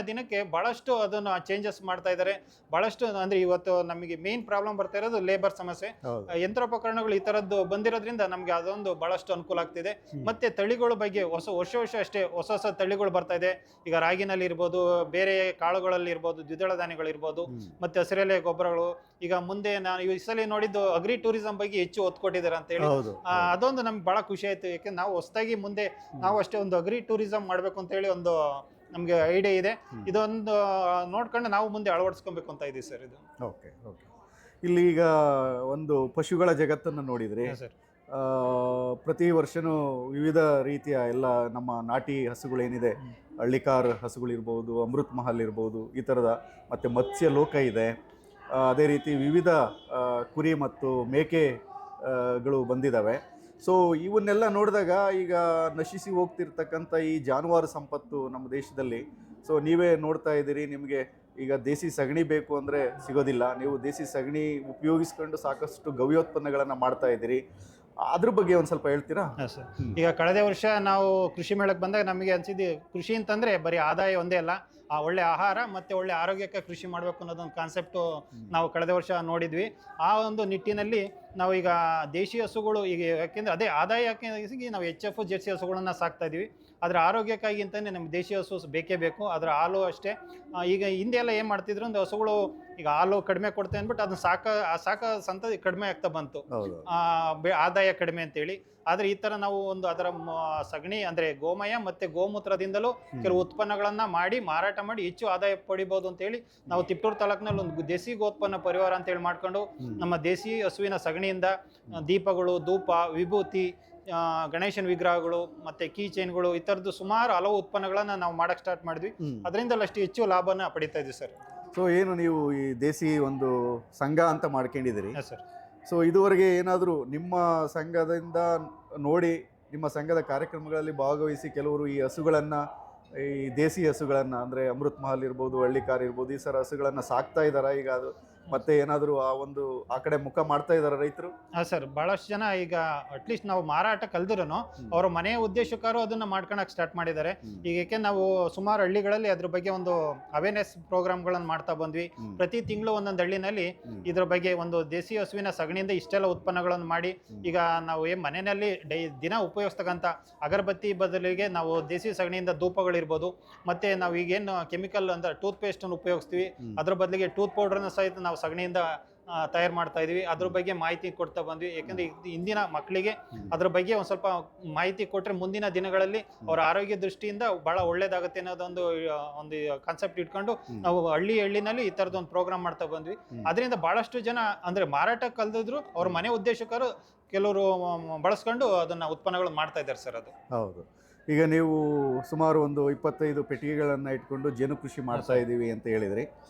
ದಿನಕ್ಕೆ ಭಾಳಷ್ಟು ಅದನ್ನು ಚೇಂಜಸ್ ಮಾಡ್ತಾ ಇದ್ದಾರೆ. ಭಾಳಷ್ಟು ಅಂದರೆ ಇವತ್ತು ನಮಗೆ ಮೇನ್ ಪ್ರಾಬ್ಲಮ್ ಬರ್ತಾ ಇರೋದು ಲೇಬರ್ ಸಮಸ್ಯೆ. ಯಂತ್ರೋಪಕರಣಗಳು ಈ ಥರದ್ದು ಬಂದಿರೋದ್ರಿಂದ ನಮಗೆ ಅದೊಂದು ಭಾಳಷ್ಟು ಅನುಕೂಲ ಆಗ್ತಿದೆ. ಮತ್ತು ತಳಿಗಳ ಬಗ್ಗೆ ವರ್ಷ ಅಷ್ಟೇ ಹೊಸ ತಳಿಗಳು ಬರ್ತಾ ಇದೆ. ಈಗ ರಾಗಿನಲ್ಲಿ ಇರ್ಬೋದು, ಬೇರೆ ಕಾಳುಗಳಲ್ಲಿ ಇರ್ಬೋದು, ದ್ವಿದಳ ಧಾನ್ಯಗಳಿರ್ಬೋದು, ಮತ್ತು ಹಸಿರೆಲೆ ಗೊಬ್ಬರಗಳು. ಈಗ ಮುಂದೆ ನಾನು ಈ ಸಲ ನೋಡಿದ್ದು ಅಗ್ರಿ ಟೂರಿಸಂ ಬಗ್ಗೆ ಹೆಚ್ಚು ಒತ್ತು ಕೊಟ್ಟಿದ್ದಾರೆ ಅಂತ ಹೇಳಿ, ಅದೊಂದು ನಮ್ಗೆ ಬಹಳ ಖುಷಿ ಆಯ್ತು. ಯಾಕೆ ನಾವು ಹೊಸದಾಗಿ ಮುಂದೆ ನಾವು ಅಷ್ಟೇ ಒಂದು ಅಗ್ರಿ ಟೂರಿಸಂ ಮಾಡಬೇಕು ಅಂತ ಹೇಳಿ ಒಂದು ನಮಗೆ ಐಡಿಯಾ ಇದೆ. ಇದೊಂದು ನೋಡ್ಕೊಂಡು ನಾವು ಮುಂದೆ ಅಳವಡಿಸ್ಕೊಬೇಕು ಅಂತ ಇದೀವಿ ಸರ್. ಇದು ಓಕೆ. ಇಲ್ಲಿ ಈಗ ಒಂದು ಪಶುಗಳ ಜಗತ್ತನ್ನು ನೋಡಿದ್ರಿ ಸರ್. ಪ್ರತಿ ವರ್ಷನೂ ವಿವಿಧ ರೀತಿಯ ಎಲ್ಲ ನಮ್ಮ ನಾಟಿ ಹಸುಗಳೇನಿದೆ, ಹಳ್ಳಿಕಾರ್ ಹಸುಗಳಿರ್ಬೋದು, ಅಮೃತ್ ಮಹಲ್ ಇರ್ಬೋದು, ಈ ಥರದ, ಮತ್ತು ಮತ್ಸ್ಯ ಲೋಕ ಇದೆ. ಅದೇ ರೀತಿ ವಿವಿಧ ಕುರಿ ಮತ್ತು ಮೇಕೆಗಳು ಬಂದಿದ್ದಾವೆ. ಸೊ ಇವನ್ನೆಲ್ಲ ನೋಡಿದಾಗ ಈಗ ನಶಿಸಿ ಹೋಗ್ತಿರ್ತಕ್ಕಂಥ ಈ ಜಾನುವಾರು ಸಂಪತ್ತು ನಮ್ಮ ದೇಶದಲ್ಲಿ, ಸೊ ನೀವೇ ನೋಡ್ತಾ ಇದ್ದೀರಿ, ನಿಮಗೆ ಈಗ ದೇಸಿ ಸಗಣಿ ಬೇಕು ಅಂದರೆ ಸಿಗೋದಿಲ್ಲ. ನೀವು ದೇಸಿ ಸಗಣಿ ಉಪಯೋಗಿಸ್ಕೊಂಡು ಸಾಕಷ್ಟು ಗವ್ಯೋತ್ಪನ್ನಗಳನ್ನು ಮಾಡ್ತಾ ಇದ್ದೀರಿ. ಅದ್ರ ಬಗ್ಗೆ ಒಂದು ಸ್ವಲ್ಪ ಹೇಳ್ತೀರಾ? ಹಾಂ ಸರ್. ಈಗ ಕಳೆದ ವರ್ಷ ನಾವು ಕೃಷಿ ಮೇಳಕ್ಕೆ ಬಂದಾಗ ನಮಗೆ ಅನಿಸಿದ್ದು, ಕೃಷಿ ಅಂತಂದರೆ ಬರೀ ಆದಾಯ ಒಂದೇ ಅಲ್ಲ, ಒಳ್ಳೆ ಆಹಾರ ಮತ್ತು ಒಳ್ಳೆ ಆರೋಗ್ಯಕ್ಕೆ ಕೃಷಿ ಮಾಡಬೇಕು ಅನ್ನೋದೊಂದು ಕಾನ್ಸೆಪ್ಟು ನಾವು ಕಳೆದ ವರ್ಷ ನೋಡಿದ್ವಿ. ಆ ಒಂದು ನಿಟ್ಟಿನಲ್ಲಿ ನಾವು ಈಗ ದೇಶಿ ಹಸುಗಳು, ಈಗ ಯಾಕೆಂದರೆ ಅದೇ ಆದಾಯಕ್ಕೆ ನಾವು HF ಜೆರ್ಸಿ ಹಸುಗಳನ್ನು ಸಾಕ್ತಾ ಇದ್ವಿ. ಅದರ ಆರೋಗ್ಯಕ್ಕಾಗಿ ಅಂತಲೇ ನಮ್ಗೆ ದೇಶಿ ಹಸು ಬೇಕೇ ಬೇಕು. ಅದರ ಹಾಲು ಅಷ್ಟೇ. ಈಗ ಹಿಂದೆ ಎಲ್ಲ ಏನು ಮಾಡ್ತಿದ್ರು ಅಂದರೆ ಹಸುಗಳು ಈಗ ಹಾಲು ಕಡಿಮೆ ಕೊಡ್ತೇವೆ ಅಂದ್ಬಿಟ್ಟು ಅದನ್ನ ಸಾಕ ಸಂತತಿ ಕಡಿಮೆ ಆಗ್ತಾ ಬಂತು, ಆದಾಯ ಕಡಿಮೆ ಅಂತೇಳಿ. ಆದರೆ ಈ ಥರ ನಾವು ಒಂದು ಅದರ ಸಗಣಿ ಅಂದರೆ ಗೋಮಯ ಮತ್ತು ಗೋಮೂತ್ರದಿಂದಲೂ ಕೆಲವು ಉತ್ಪನ್ನಗಳನ್ನು ಮಾಡಿ ಮಾರಾಟ ಮಾಡಿ ಹೆಚ್ಚು ಆದಾಯ ಪಡಿಬೋದು ಅಂತೇಳಿ ನಾವು ತಿಪ್ಟೂರು ತಾಲೂಕಿನಲ್ಲಿ ಒಂದು ದೇಸಿ ಗೋತ್ಪನ್ನ ಪರಿವಾರ ಅಂತೇಳಿ ಮಾಡ್ಕೊಂಡು ನಮ್ಮ ದೇಸಿ ಹಸುವಿನ ಸಗಣಿಯಿಂದ ದೀಪಗಳು, ಧೂಪ, ವಿಭೂತಿ, ಗಣೇಶನ ವಿಗ್ರಹಗಳು ಮತ್ತು ಕೀ ಚೈನ್ಗಳು, ಈ ಥರದ್ದು ಸುಮಾರು ಹಲವು ಉತ್ಪನ್ನಗಳನ್ನು ನಾವು ಮಾಡೋಕ್ಕೆ ಸ್ಟಾರ್ಟ್ ಮಾಡಿದ್ವಿ. ಅದರಿಂದಲೂ ಅಷ್ಟು ಹೆಚ್ಚು ಲಾಭನ ಪಡಿತಾ ಇದ್ವಿ ಸರ್. ಸೊ ಏನು ನೀವು ಈ ದೇಸಿ ಒಂದು ಸಂಘ ಅಂತ ಮಾಡ್ಕೊಂಡಿದ್ದೀರಿ ಸರ್. ಸೊ ಇದುವರೆಗೆ ಏನಾದರೂ ನಿಮ್ಮ ಸಂಘದಿಂದ ನೋಡಿ, ನಿಮ್ಮ ಸಂಘದ ಕಾರ್ಯಕ್ರಮಗಳಲ್ಲಿ ಭಾಗವಹಿಸಿ ಕೆಲವರು ಈ ಹಸುಗಳನ್ನು, ಈ ದೇಸಿ ಹಸುಗಳನ್ನು ಅಂದರೆ ಅಮೃತ್ ಮಹಲ್ ಇರ್ಬೋದು, ಹಳ್ಳಿಕಾರ್ ಇರ್ಬೋದು, ಈ ಥರ ಹಸುಗಳನ್ನು ಸಾಕ್ತಾ ಇದ್ದಾರಾ? ಈಗ ಅದು ಮತ್ತೆ ಏನಾದರೂ ಆ ಕಡೆ ಮುಖ ಮಾಡ್ತಾ ಇದಾರೆ ರೈತರು? ಸರ್ ಬಹಳಷ್ಟು ಜನ ಈಗ ಅಟ್ಲೀಸ್ಟ್ ನಾವು ಮಾರಾಟ ಕಲ್ದಿರೂ ಅವ್ರ ಮನೆಯ ಉದ್ದೇಶಕ್ಕಾರು ಅದನ್ನ ಮಾಡ್ಕೊಳಕ್ ಸ್ಟಾರ್ಟ್ ಮಾಡಿದ್ದಾರೆ. ಈಗ ಏಕೆ ನಾವು ಸುಮಾರು ಹಳ್ಳಿಗಳಲ್ಲಿ ಅದ್ರ ಬಗ್ಗೆ ಒಂದು ಅವೇರ್ನೆಸ್ ಪ್ರೋಗ್ರಾಮ್ಗಳನ್ನು ಮಾಡ್ತಾ ಬಂದ್ವಿ. ಪ್ರತಿ ತಿಂಗಳು ಒಂದೊಂದು ಹಳ್ಳಿನಲ್ಲಿ ಇದ್ರ ಬಗ್ಗೆ ಒಂದು ದೇಸಿ ಹಸುವಿನ ಸಗಣಿಯಿಂದ ಇಷ್ಟೆಲ್ಲ ಉತ್ಪನ್ನಗಳನ್ನು ಮಾಡಿ ಈಗ ನಾವು ಮನೆಯಲ್ಲಿ ದಿನ ಉಪಯೋಗಿಸ್ತಕ್ಕಂಥ ಅಗರಬತ್ತಿ ಬದಲಿಗೆ ನಾವು ದೇಸಿ ಸಗಣಿಯಿಂದ ಧೂಪಗಳಿರ್ಬೋದು, ಮತ್ತೆ ನಾವು ಈಗೇನು ಕೆಮಿಕಲ್ ಅಂದ್ರೆ ಟೂತ್ ಪೇಸ್ಟ್ ಅನ್ನು ಉಪಯೋಗಿಸ್ತೀವಿ, ಅದ್ರ ಬದಲಿಗೆ ಟೂತ್ ಪೌಡರ್ನ ಸಹಿತ ನಾವು ಸಗಣಿಯಿಂದ ತಯಾರು ಮಾಡ್ತಾ ಇದೀವಿ. ಅದ್ರ ಬಗ್ಗೆ ಮಾಹಿತಿ ಕೊಡ್ತಾ ಬಂದ್ವಿ. ಯಾಕಂದ್ರೆ ಇಂದಿನ ಮಕ್ಕಳಿಗೆ ಅದ್ರ ಬಗ್ಗೆ ಒಂದ್ ಸ್ವಲ್ಪ ಮಾಹಿತಿ ಕೊಟ್ರೆ ಮುಂದಿನ ದಿನಗಳಲ್ಲಿ ಅವರ ಆರೋಗ್ಯ ದೃಷ್ಟಿಯಿಂದ ಬಹಳ ಒಳ್ಳೇದಾಗುತ್ತೆ ಅನ್ನೋದೊಂದು ಒಂದು ಕಾನ್ಸೆಪ್ಟ್ ಇಟ್ಕೊಂಡು ನಾವು ಹಳ್ಳಿನಲ್ಲಿ ಈ ತರದ ಒಂದು ಪ್ರೋಗ್ರಾಮ್ ಮಾಡ್ತಾ ಬಂದ್ವಿ. ಅದರಿಂದ ಬಹಳಷ್ಟು ಜನ ಅಂದ್ರೆ ಮಾರಾಟ ಕಲ್ದಿದ್ರು ಅವ್ರ ಮನೆ ಉದ್ದೇಶಕ್ಕಾರು ಕೆಲವರು ಬಳಸ್ಕೊಂಡು ಅದನ್ನ ಉತ್ಪನ್ನಗಳು ಮಾಡ್ತಾ ಇದ್ದಾರೆ ಸರ್. ಅದು ಹೌದು. ಈಗ ನೀವು ಸುಮಾರು ಒಂದು 25 ಪೆಟ್ಟಿಗೆಗಳನ್ನು ಇಟ್ಕೊಂಡು ಜೇನು ಕೃಷಿ ಮಾಡ್ತಾ ಇದ್ದೀವಿ ಅಂತ ಹೇಳಿದ್ರಿ.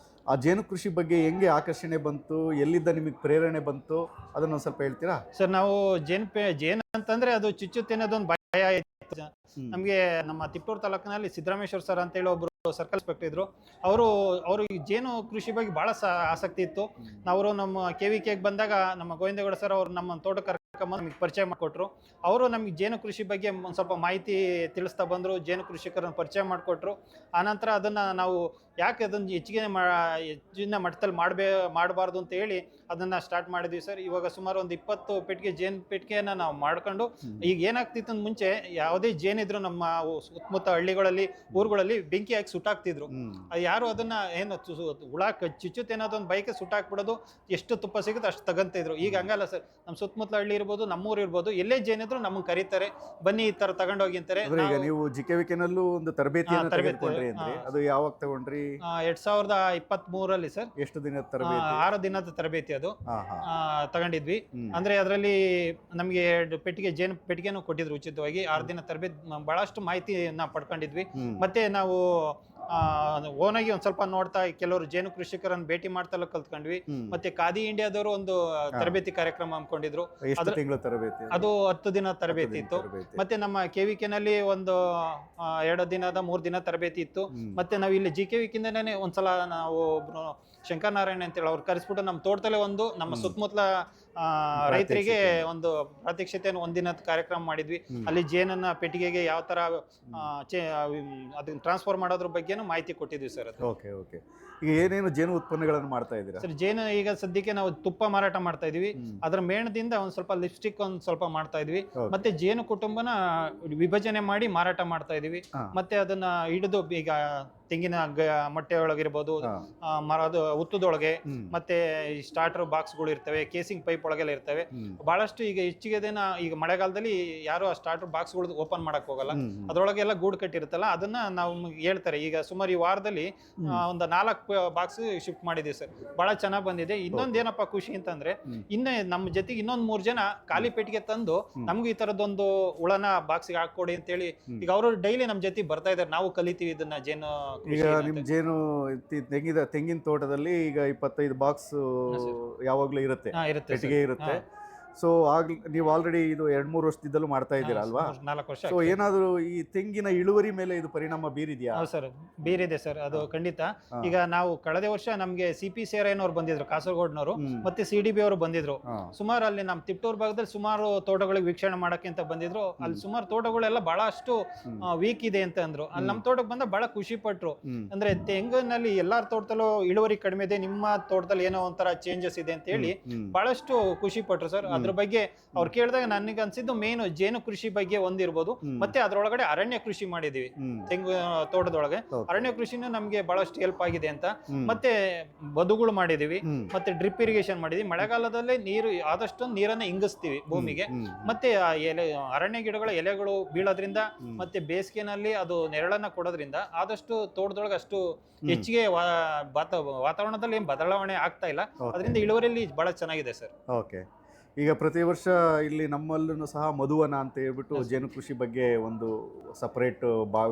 ಆ ಜೇನು ಕೃಷಿ ಬಗ್ಗೆ ಹೆಂಗೆ ಆಕರ್ಷಣೆ ಬಂತು, ಎಲ್ಲಿಂದ ನಿಮಗೆ ಪ್ರೇರಣೆ ಬಂತು, ಅದನ್ನ ಸ್ವಲ್ಪ ಹೇಳ್ತೀರಾ ಸರ್? ನಾವು ಜೇನು ಅಂತಂದ್ರೆ ಅದು ಚುಚ್ಚುತ್ತೆ ಅನ್ನೋದೊಂದು ಭಯ ಇತ್ತು ನಮ್ಗೆ. ನಮ್ಮ ತಿಪ್ಟೂರು ತಾಲೂಕಿನಲ್ಲಿ ಸಿದ್ದರಾಮೇಶ್ವರ್ ಸರ್ ಅಂತ ಹೇಳಿ ಒಬ್ರು ಸರ್ಕಲ್ ಇನ್ಸ್ಪೆಕ್ಟರ್ ಇದ್ರು. ಅವರು ಈ ಜೇನು ಕೃಷಿ ಬಗ್ಗೆ ಬಹಳ ಆಸಕ್ತಿ ಇತ್ತು. ನಾವು ನಮ್ಮ KVKಗೆ ಬಂದಾಗ ನಮ್ಮ ಗೋವಿಂದೇಗೌಡ ಸರ್ ಅವರು ನಮ್ಮ ತೋಟಕ್ಕೆ ನಮಗೆ ಪರಿಚಯ ಮಾಡಿಕೊಟ್ರು. ಅವರು ನಮಗೆ ಜೇನು ಕೃಷಿ ಬಗ್ಗೆ ಒಂದು ಸ್ವಲ್ಪ ಮಾಹಿತಿ ತಿಳಿಸ್ತಾ ಬಂದರು. ಜೇನು ಕೃಷಿಕರನ್ನು ಪರಿಚಯ ಮಾಡಿಕೊಟ್ರು. ಆನಂತರ ಅದನ್ನು ನಾವು ಯಾಕೆ ಅದನ್ನು ಹೆಚ್ಚಿನ ಮಟ್ಟದಲ್ಲಿ ಮಾಡಬಾರ್ದು ಅಂತ ಹೇಳಿ ಅದನ್ನು ಸ್ಟಾರ್ಟ್ ಮಾಡಿದ್ವಿ ಸರ್. ಇವಾಗ ಸುಮಾರು ಒಂದು 20 ಪೆಟ್ಟಿಗೆ ಜೇನು ಪೆಟ್ಟಿಗೆಯನ್ನು ನಾವು ಮಾಡ್ಕೊಂಡು, ಈಗ ಏನಾಗ್ತಿತ್ತು ಅಂತ ಮುಂಚೆ ಯಾವುದೇ ಜೇನಿದ್ರು ನಮ್ಮ ಸುತ್ತಮುತ್ತ ಹಳ್ಳಿಗಳಲ್ಲಿ ಊರುಗಳಲ್ಲಿ ಬೆಂಕಿ ಹಾಕಿ ಸುಟ್ಟಾಕ್ತಿದ್ರು. ಯಾರು ಅದನ್ನ ಏನು ಹುಳ ಚುಚ್ಚುತ್ತೆ ಅನ್ನೋದೊಂದು ಬೈಕೆ ಸುಟ್ಟಾಕ್ಬಿಡೋದು, ಎಷ್ಟು ತುಪ್ಪ ಸಿಗುತ್ತೆ ಅಷ್ಟು ತಗಂತಿದ್ರು. ಈಗ ಹಂಗಲ್ಲ ಸರ್, ನಮ್ಮ ಸುತ್ತಮುತ್ತ ಹಳ್ಳಿ ಇರ್ಬೋದು, ನಮ್ಮೂರು ಇರ್ಬೋದು, ಎಲ್ಲೇ ಜೇನಿದ್ರು ನಮಗೆ ಕರೀತಾರೆ, ಬನ್ನಿ ಈ ತರ ತಗೊಂಡೋಗಿ ಅಂತಾರೆ. ಈಗ ನೀವು JKVKನಲ್ಲೂ ಒಂದು ತರಬೇತಿಯನ್ನು ತೆಗೆದುಕೊಂಡ್ರಿ ಅಂದ್ರೆ ಅದು ಯಾವಾಗ ತಗೊಂಡ್ರಿ? 2023 ಸರ್. ಎಷ್ಟು ದಿನದ ತರಬೇತಿ? 6 ದಿನದ ತರಬೇತಿ ಅದು ತಗೊಂಡಿದ್ವಿ. ಅಂದ್ರೆ ಅದರಲ್ಲಿ ನಮ್ಗೆ ಜೇನು ಪೆಟ್ಟಿಗೆನೂ ಕೊಟ್ಟಿದ್ರು ಉಚಿತವಾಗಿ. 6 ದಿನ ತರಬೇತಿ ಬಹಳಷ್ಟು ಮಾಹಿತಿಯನ್ನ ಪಡ್ಕೊಂಡಿದ್ವಿ. ಮತ್ತೆ ನಾವು ಓನಾಗಿ ಒಂದ್ ಸ್ವಲ್ಪ ನೋಡ್ತಾ ಕೆಲವರು ಜೇನು ಕೃಷಿಕರನ್ನು ಭೇಟಿ ಮಾಡ್ತಾ ಕಲ್ತ್ಕೊಂಡ್ವಿ. ಮತ್ತೆ ಖಾದಿ ಇಂಡಿಯಾದವರು ಒಂದು ತರಬೇತಿ ಕಾರ್ಯಕ್ರಮ ಹಮ್ಮಿಕೊಂಡಿದ್ರು. ಅದು 10 ದಿನ ತರಬೇತಿ ಇತ್ತು. ಮತ್ತೆ ನಮ್ಮ KVKನಲ್ಲಿ ಒಂದು 2 ದಿನದ 3 ದಿನ ತರಬೇತಿ ಇತ್ತು. ಮತ್ತೆ ನಾವು ಇಲ್ಲಿ JKVKಯಿಂದನೇ ಒಂದ್ಸಲ ನಾವು ಶಂಕರನಾರಾಯಣ ಅಂತ ಹೇಳಿ ಅವ್ರು ಕರೆಸ್ಬಿಟ್ಟು ನಮ್ಮ ತೋಟದಲ್ಲೇ ನಮ್ಮ ಸುತ್ತಮುತ್ತಲ ರೈತರಿಗೆ ಒಂದು ಪ್ರಾತ್ಯಕ್ಷತೆಯನ್ನು ಒಂದಿನದ ಕಾರ್ಯಕ್ರಮ ಮಾಡಿದ್ವಿ. ಅಲ್ಲಿ ಜೇನನ್ನ ಪೆಟ್ಟಿಗೆಗೆ ಯಾವ ತರ ಅದನ್ನ ಟ್ರಾನ್ಸ್ಫರ್ ಮಾಡೋದ್ರ ಬಗ್ಗೆನೂ ಮಾಹಿತಿ ಕೊಟ್ಟಿದ್ವಿ ಸರ್. ಅದು ಓಕೆ. ಈಗ ಏನೇನು ಜೇನು ಉತ್ಪನ್ನಗಳನ್ನು ಮಾಡ್ತಾ ಇದ್ದೀರಾ ಸರ್? ಜೇನು ಈಗ ಸದ್ಯಕ್ಕೆ ನಾವು ತುಪ್ಪ ಮಾರಾಟ ಮಾಡ್ತಾ ಇದೀವಿ. ಅದರ ಮೇಣದಿಂದ ಒಂದ್ ಸ್ವಲ್ಪ ಲಿಪ್ಸ್ಟಿಕ್ ಒಂದ್ ಸ್ವಲ್ಪ ಮಾಡ್ತಾ ಇದೀವಿ. ಮತ್ತೆ ಜೇನು ಕುಟುಂಬನ ವಿಭಜನೆ ಮಾಡಿ ಮಾರಾಟ ಮಾಡ್ತಾ ಇದೀವಿ. ಮತ್ತೆ ಅದನ್ನ ಹಿಡಿದು ಈಗ ತೆಂಗಿನ ಮೊಟ್ಟೆ ಒಳಗಿರ್ಬೋದು, ಮರದ ಹುತ್ತದೊಳಗೆ, ಮತ್ತೆ ಸ್ಟಾರ್ಟರ್ ಬಾಕ್ಸ್ಗಳು ಇರ್ತವೆ, ಕೇಸಿಂಗ್ ಪೈಪ್ ಒಳಗೆಲ್ಲ ಇರ್ತವೆ. ಬಹಳಷ್ಟು ಈಗ ಹೆಚ್ಚಿಗೆ ದಿನ ಈಗ ಮಳೆಗಾಲದಲ್ಲಿ ಯಾರು ಆ ಸ್ಟಾರ್ಟರ್ ಬಾಕ್ಸ್ಗಳು ಓಪನ್ ಮಾಡಕ್ ಹೋಗಲ್ಲ, ಅದ್ರೊಳಗೆಲ್ಲ ಗೂಡು ಕಟ್ಟಿರುತ್ತಲ್ಲ, ಅದನ್ನ ನಾವು ಹೇಳ್ತಾರೆ. ಈಗ ಸುಮಾರು ಈ ವಾರದಲ್ಲಿ ಒಂದು 4 ಬಾಕ್ಸ್ ಶಿಫ್ಟ್ ಮಾಡಿದೀವಿ ಸರ್. ಬಹಳ ಚೆನ್ನಾಗಿ ಬಂದಿದೆ. ಇನ್ನೊಂದೇನಪ್ಪ ಖುಷಿ ಅಂತಂದ್ರೆ, ಇನ್ನು ನಮ್ಮ ಜೊತೆಗೆ ಇನ್ನೊಂದು 3 ಜನ ಖಾಲಿ ಪೆಟ್ಟಿಗೆ ತಂದು ನಮ್ಗೂ ಈ ತರದೊಂದು ಉಳನ ಬಾಕ್ಸ್ಗೆ ಹಾಕೊಡಿ ಅಂತ ಹೇಳಿ ಈಗ ಅವರು ಡೈಲಿ ನಮ್ ಜೊತೆ ಬರ್ತಾ ಇದಾರೆ. ನಾವು ಕಲಿತೀವಿ ಇದನ್ನ ಜೇನು. ಈಗ ನಿಮ್ ಜೇನು ತೆಂಗಿನ ತೋಟದಲ್ಲಿ ಈಗ 25 ಬಾಕ್ಸ್ ಯಾವಾಗ್ಲೂ ಇರುತ್ತೆ, ಪೆಟ್ಟಿಗೆ ಇರುತ್ತೆ. ಸೊ ನೀವು ಆಲ್ರೆಡಿ ಇದು 2-3 ವರ್ಷದಿಂದಲೂ ಮಾಡ್ತಾ ಇದ್ದೀರಾ ಅಲ್ವಾ? 4 ವರ್ಷ. ಸೊ ಏನಾದರೂ ಈ ತೆಂಗಿನ ಇಳುವರಿ ಮೇಲೆ ಇದು ಪರಿಣಾಮ ಬೀರಿದ್ಯಾ? ಸರ್ ಬೀರಿದೆ ಸರ್, ಅದು ಖಂಡಿತ. ಈಗ ನಾವು ಕಳೆದ ವರ್ಷ ನಮ್ಗೆ CP ಸೇರಯ್ಯನವ್ರು ಬಂದಿದ್ರು, ಕಾಸರಗೋಡ್ನವರು, ಮತ್ತೆ CDB ಅವರು ಬಂದಿದ್ರು. ಸುಮಾರು ಅಲ್ಲಿ ನಮ್ಮ ತಿಪ್ಟೂರು ಭಾಗದಲ್ಲಿ ಸುಮಾರು ತೋಟಗಳಿಗೆ ವೀಕ್ಷಣೆ ಮಾಡಕ್ಕೆ ಅಂತ ಬಂದಿದ್ರು. ಅಲ್ಲಿ ಸುಮಾರು ತೋಟಗಳೆಲ್ಲ ಬಹಳಷ್ಟು ವೀಕ್ ಇದೆ ಅಂತ ಅಂದ್ರು. ಅಲ್ಲಿ ನಮ್ಮ ತೋಟಕ್ಕೆ ಬಂದ ಬಹಳ ಖುಷಿ ಪಟ್ರು. ಅಂದ್ರೆ ತೆಂಗಿನಲ್ಲಿ ಎಲ್ಲಾರ ತೋಟದಲ್ಲೂ ಇಳುವರಿ ಕಡಿಮೆ ಇದೆ, ನಿಮ್ಮ ತೋಟದಲ್ಲಿ ಏನೋ ಒಂಥರ ಚೇಂಜಸ್ ಇದೆ ಅಂತ ಹೇಳಿ ಬಹಳಷ್ಟು ಖುಷಿ ಪಟ್ರು ಸರ್. ಅದ್ರ ಬಗ್ಗೆ ಅವ್ರು ಕೇಳಿದಾಗ ನನಗೆ ಅನ್ಸಿದ್ದು ಮೇನ್ ಜೇನು ಕೃಷಿ ಬಗ್ಗೆ ಒಂದಿರ್ಬೋದು, ಮತ್ತೆ ಅದ್ರೊಳಗಡೆ ಅರಣ್ಯ ಕೃಷಿ ಮಾಡಿದೀವಿ. ತೆಂಗು ತೋಟದೊಳಗೆ ಅರಣ್ಯ ಕೃಷಿನೂ ನಮ್ಗೆ ಬಹಳಷ್ಟು ಹೆಲ್ಪ್ ಆಗಿದೆ ಅಂತ. ಮತ್ತೆ ಬದುಗಳು ಮಾಡಿದೀವಿ, ಮತ್ತೆ ಡ್ರಿಪ್ ಇರಿಗೇಷನ್ ಮಾಡಿದೀವಿ. ಮಳೆಗಾಲದಲ್ಲೇ ಆದಷ್ಟು ನೀರನ್ನ ಇಂಗಿಸ್ತೀವಿ ಭೂಮಿಗೆ. ಮತ್ತೆ ಅರಣ್ಯ ಗಿಡಗಳ ಎಲೆಗಳು ಬೀಳೋದ್ರಿಂದ, ಮತ್ತೆ ಬೇಸಿಗೆನಲ್ಲಿ ಅದು ನೆರಳನ್ನ ಕೊಡೋದ್ರಿಂದ ಆದಷ್ಟು ತೋಟದೊಳಗೆ ಅಷ್ಟು ಹೆಚ್ಚಿಗೆ ವಾತಾವರಣದಲ್ಲಿ ಏನ್ ಬದಲಾವಣೆ ಆಗ್ತಾ ಇಲ್ಲ. ಅದರಿಂದ ಇಳುವರಿಯಲ್ಲಿ ಬಹಳ ಚೆನ್ನಾಗಿದೆ ಸರ್. ಓಕೆ. ಈಗ ಪ್ರತಿ ವರ್ಷ ಇಲ್ಲಿ ನಮ್ಮಲ್ಲೂ ಸಹ ಮಧುವನ ಅಂತ ಹೇಳ್ಬಿಟ್ಟು ಜೇನು ಕೃಷಿ ಬಗ್ಗೆ ಒಂದು ಸಪರೇಟ್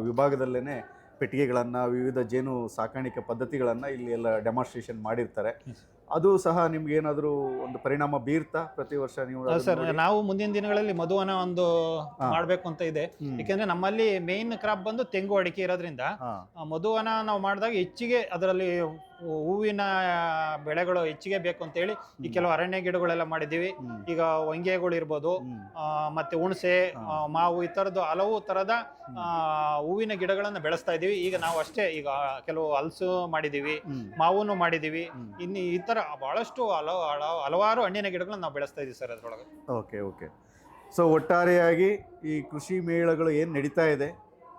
ವಿಭಾಗದಲ್ಲೇ ಪೆಟ್ಟಿಗೆಗಳನ್ನು, ವಿವಿಧ ಜೇನು ಸಾಕಾಣಿಕೆ ಪದ್ಧತಿಗಳನ್ನು ಇಲ್ಲಿ ಎಲ್ಲ ಡೆಮಾನ್ಸ್ಟ್ರೇಷನ್ ಮಾಡಿರ್ತಾರೆ. ಅದು ಸಹ ನಿಮ್ಗೆ ಏನಾದರೂ ಒಂದು ಪರಿಣಾಮ ಬೀರ್ತಾ ಪ್ರತಿ ವರ್ಷ ನೀವು? ಸರ್, ನಾವು ಮುಂದಿನ ದಿನಗಳಲ್ಲಿ ಮಧುವನ ಒಂದು ಮಾಡ್ಬೇಕು ಅಂತ ಇದೆ. ಯಾಕಂದ್ರೆ ನಮ್ಮಲ್ಲಿ ಮೇನ್ ಕ್ರಾಪ್ ಬಂದು ತೆಂಗು ಅಡಿಕೆ ಇರೋದ್ರಿಂದ ಮಧುವನ ನಾವು ಮಾಡಿದಾಗ ಹೆಚ್ಚಿಗೆ ಅದರಲ್ಲಿ ಹೂವಿನ ಬೆಳೆಗಳು ಹೆಚ್ಚಿಗೆ ಬೇಕು ಅಂತೇಳಿ ಈ ಕೆಲವು ಅರಣ್ಯ ಗಿಡಗಳೆಲ್ಲ ಮಾಡಿದ್ದೀವಿ. ಈಗ ಹೊಂಗೆಗಳು ಇರ್ಬೋದು, ಮತ್ತೆ ಹುಣಸೆ, ಮಾವು, ಈ ಥರದ್ದು ಹಲವು ಥರದ ಹೂವಿನ ಗಿಡಗಳನ್ನು ಬೆಳೆಸ್ತಾ ಇದ್ದೀವಿ. ಈಗ ನಾವು ಅಷ್ಟೇ ಈಗ ಕೆಲವು ಹಲಸು ಮಾಡಿದ್ದೀವಿ, ಮಾವನ್ನು ಮಾಡಿದ್ದೀವಿ. ಇನ್ನು ಈ ಥರ ಬಹಳಷ್ಟು ಹಲವಾರು ಹಣ್ಣಿನ ಗಿಡಗಳನ್ನ ನಾವು ಬೆಳೆಸ್ತಾ ಇದ್ದೀವಿ ಸರ್ ಅದರೊಳಗೆ. Okay okay. ಸೊ ಒಟ್ಟಾರೆಯಾಗಿ ಈ ಕೃಷಿ ಮೇಳಗಳು ಏನು ನಡೀತಾ ಇದೆ,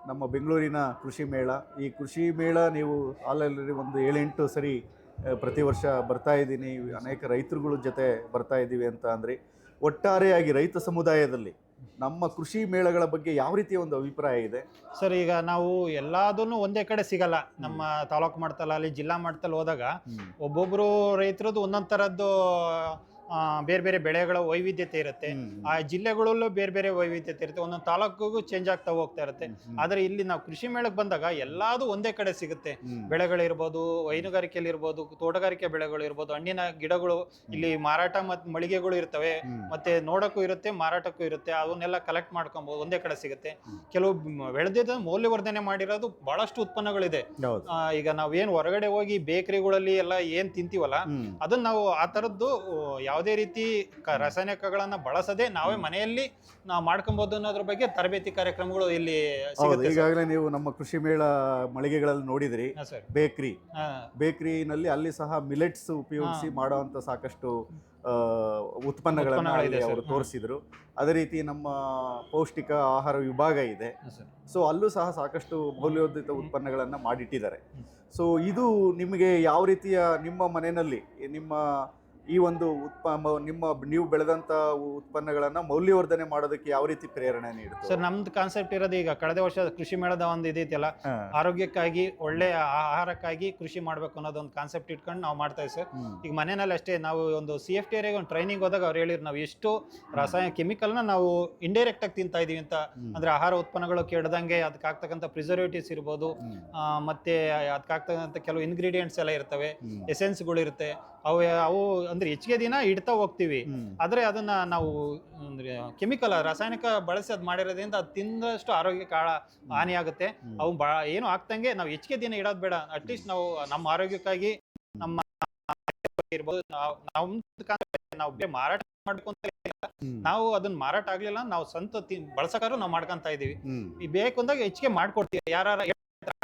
ನಮ್ಮ ಬೆಂಗಳೂರಿನ ಕೃಷಿ ಮೇಳ, ಈ ಕೃಷಿ ಮೇಳ ನೀವು ಆಲ್ರೆಡಿ ಒಂದು 7-8 ಸರಿ ಪ್ರತಿ ವರ್ಷ ಬರ್ತಾ ಇದ್ದೀನಿ, ಅನೇಕ ರೈತರುಗಳ ಜೊತೆ ಬರ್ತಾ ಇದ್ದೀವಿ ಅಂತ ಅಂದರೆ, ಒಟ್ಟಾರೆಯಾಗಿ ರೈತ ಸಮುದಾಯದಲ್ಲಿ ನಮ್ಮ ಕೃಷಿ ಮೇಳಗಳ ಬಗ್ಗೆ ಯಾವ ರೀತಿಯ ಒಂದು ಅಭಿಪ್ರಾಯ ಇದೆ ಸರ್? ಈಗ ನಾವು ಎಲ್ಲದನ್ನು ಒಂದೇ ಕಡೆ ಸಿಗಲ್ಲ. ನಮ್ಮ ತಾಲೂಕು ಮಟ್ಟದಲ್ಲಿ, ಜಿಲ್ಲಾ ಮಟ್ಟದಲ್ಲಿ ಹೋದಾಗ ಒಬ್ಬೊಬ್ರು ರೈತರದ್ದು ಒಂದೊಂದು ಥರದ್ದು ಬೇರೆ ಬೇರೆ ಬೆಳೆಗಳ ವೈವಿಧ್ಯತೆ ಇರುತ್ತೆ. ಆ ಜಿಲ್ಲೆಗಳಲ್ಲೂ ಬೇರೆ ಬೇರೆ ವೈವಿಧ್ಯತೆ ಇರುತ್ತೆ, ಒಂದೊಂದು ತಾಲೂಕಿಗೂ ಚೇಂಜ್ ಆಗ್ತಾ ಹೋಗ್ತಾ ಇರುತ್ತೆ. ಆದರೆ ಇಲ್ಲಿ ನಾವು ಕೃಷಿ ಮೇಳಕ್ಕೆ ಬಂದಾಗ ಎಲ್ಲಾದು ಒಂದೇ ಕಡೆ ಸಿಗುತ್ತೆ. ಬೆಳೆಗಳಿರ್ಬೋದು, ಹೈನುಗಾರಿಕೆಯಲ್ಲಿ ಇರ್ಬೋದು, ತೋಟಗಾರಿಕೆ ಬೆಳೆಗಳು ಇರ್ಬೋದು, ಹಣ್ಣಿನ ಗಿಡಗಳು, ಇಲ್ಲಿ ಮಾರಾಟ ಮತ್ತು ಮಳಿಗೆಗಳು ಇರ್ತವೆ, ಮತ್ತೆ ನೋಡಕ್ಕೂ ಇರುತ್ತೆ, ಮಾರಾಟಕ್ಕೂ ಇರುತ್ತೆ. ಅವನ್ನೆಲ್ಲ ಕಲೆಕ್ಟ್ ಮಾಡ್ಕೊಬಹುದು, ಒಂದೇ ಕಡೆ ಸಿಗುತ್ತೆ. ಕೆಲವು ಬೆಳೆದಿದ್ದ ಮೌಲ್ಯವರ್ಧನೆ ಮಾಡಿರೋದು ಬಹಳಷ್ಟು ಉತ್ಪನ್ನಗಳಿದೆ. ಈಗ ನಾವೇನು ಹೊರಗಡೆ ಹೋಗಿ ಬೇಕರಿಗಳಲ್ಲಿ ಎಲ್ಲ ಏನ್ ತಿಂತೀವಲ್ಲ, ಅದನ್ನ ನಾವು ಆ ತರದ್ದು ಯಾವುದೇ ರೀತಿ ರಾಸಾಯನಿಕಗಳನ್ನ ಬಳಸದೆ ನಾವೇ ಮನೆಯಲ್ಲಿ ನಾವು ಮಾಡ್ಕೊಬಹುದು ಅನ್ನೋದ್ರ ಬಗ್ಗೆ ತರಬೇತಿ ಕಾರ್ಯಕ್ರಮಗಳು ಇಲ್ಲಿ ಸಿಗುತ್ತೆ. ಈಗಾಗಲೇ ನೀವು ನಮ್ಮ ಕೃಷಿ ಮೇಳ ಮಳಿಗೆಗಳಲ್ಲಿ ನೋಡಿದ್ರಿ, ಬೇಕರಿನಲ್ಲಿ ಅಲ್ಲಿ ಸಹ ಮಿಲೆಟ್ಸ್ ಉಪಯೋಗಿಸಿ ಮಾಡುವಂತ ಸಾಕಷ್ಟು ಉತ್ಪನ್ನಗಳನ್ನ ಅವರು ತೋರಿಸಿದ್ರು. ಅದೇ ರೀತಿ ನಮ್ಮ ಪೌಷ್ಟಿಕ ಆಹಾರ ವಿಭಾಗ ಇದೆ, ಸೊ ಅಲ್ಲೂ ಸಹ ಸಾಕಷ್ಟು ಮೌಲ್ಯವರ್ಧಿತ ಉತ್ಪನ್ನಗಳನ್ನ ಮಾಡಿಟ್ಟಿದ್ದಾರೆ. ಸೊ ಇದು ನಿಮಗೆ ಯಾವ ರೀತಿಯ, ನಿಮ್ಮ ಮನೆಯಲ್ಲಿ ನಿಮ್ಮ ಈ ಒಂದು ನೀವು ಬೆಳೆದಂತ ಉತ್ಪನ್ನಗಳನ್ನ ಮೌಲ್ಯವರ್ಧನೆ ಮಾಡೋದಕ್ಕೆ ಯಾವ ರೀತಿ ಪ್ರೇರಣೆ ನೀಡುತ್ತೆ ಸರ್? ನಮ್ದು ಕಾನ್ಸೆಪ್ಟ್ ಇರೋದು, ಈಗ ಕಳೆದ ವರ್ಷ ಕೃಷಿ ಮೇಳದ ಒಂದು ಇದೈತಲ್ಲ, ಆರೋಗ್ಯಕ್ಕಾಗಿ ಒಳ್ಳೆ ಆಹಾರಕ್ಕಾಗಿ ಕೃಷಿ ಮಾಡ್ಬೇಕು ಅನ್ನೋದೊಂದು ಕಾನ್ಸೆಪ್ಟ್ ಇಟ್ಕೊಂಡು ನಾವು ಮಾಡ್ತಾ ಇದ್ದೀವಿ ಸರ್. ಈಗ ಮನೆಯಲ್ಲಿ ಅಷ್ಟೇ ನಾವು ಒಂದು CFT ಒಂದು ಟ್ರೈನಿಂಗ್ ಹೋದಾಗ ಅವ್ರು ಹೇಳಿದ್ರು, ನಾವು ಎಷ್ಟು ರಾಸಾಯನಿಕ ಕೆಮಿಕಲ್ನ ನಾವು ಇಂಡೈರೆಕ್ಟ್ ಆಗಿ ತಿಂತಾ ಇದೀವಿ ಅಂತ. ಅಂದ್ರೆ ಆಹಾರ ಉತ್ಪನ್ನಗಳು ಕೆಡದಂಗೆ ಅದಕ್ಕಾಗ್ತಕ್ಕಂಥ ಪ್ರಿಸರ್ವೇಟಿವ್ಸ್ ಇರ್ಬೋದು, ಮತ್ತೆ ಅದಕ್ಕಾಗ್ತಕ್ಕಂಥ ಕೆಲವು ಇಂಗ್ರೀಡಿಯೆಂಟ್ಸ್ ಎಲ್ಲ ಇರ್ತವೆ, ಎಸೆನ್ಸ್ಗಳು ಇರುತ್ತೆ. ಅವು ಅಂದ್ರೆ ಹೆಚ್ಚಿಗೆ ದಿನ ಇಡ್ತಾ ಹೋಗ್ತೀವಿ, ಆದ್ರೆ ಅದನ್ನ ನಾವು ಅಂದ್ರೆ ಕೆಮಿಕಲ್ ರಾಸಾಯನಿಕ ಬಳಸಿ ಅದ್ ಮಾಡಿರೋದ್ರಿಂದ ಅದು ತಿಂದಷ್ಟು ಆರೋಗ್ಯಕ್ಕೆ ಹಾನಿ ಆಗುತ್ತೆ. ಅವು ಏನು ಆಗ್ತಂಗೆ ನಾವು ಹೆಚ್ಚಿಗೆ ದಿನ ಇಡೋದು ಬೇಡ. ಅಟ್ಲೀಸ್ಟ್ ನಾವು ನಮ್ಮ ಆರೋಗ್ಯಕ್ಕಾಗಿ ನಮ್ಮ ಇರ್ಬೋದು, ನಾವು ಮಾರಾಟ ಮಾಡ್ಕೊಂತ ನಾವು ಅದನ್ನ ಮಾರಾಟ ಆಗ್ಲಿಲ್ಲ, ನಾವು ಸ್ವಂತ ಬಳಸಕಾರು ನಾವು ಮಾಡ್ಕೊಂತ ಇದೀವಿ. ಬೇಕು ಅಂದಾಗ ಹೆಚ್ಚಿಗೆ ಮಾಡ್ಕೊಡ್ತೀವಿ. ಯಾರು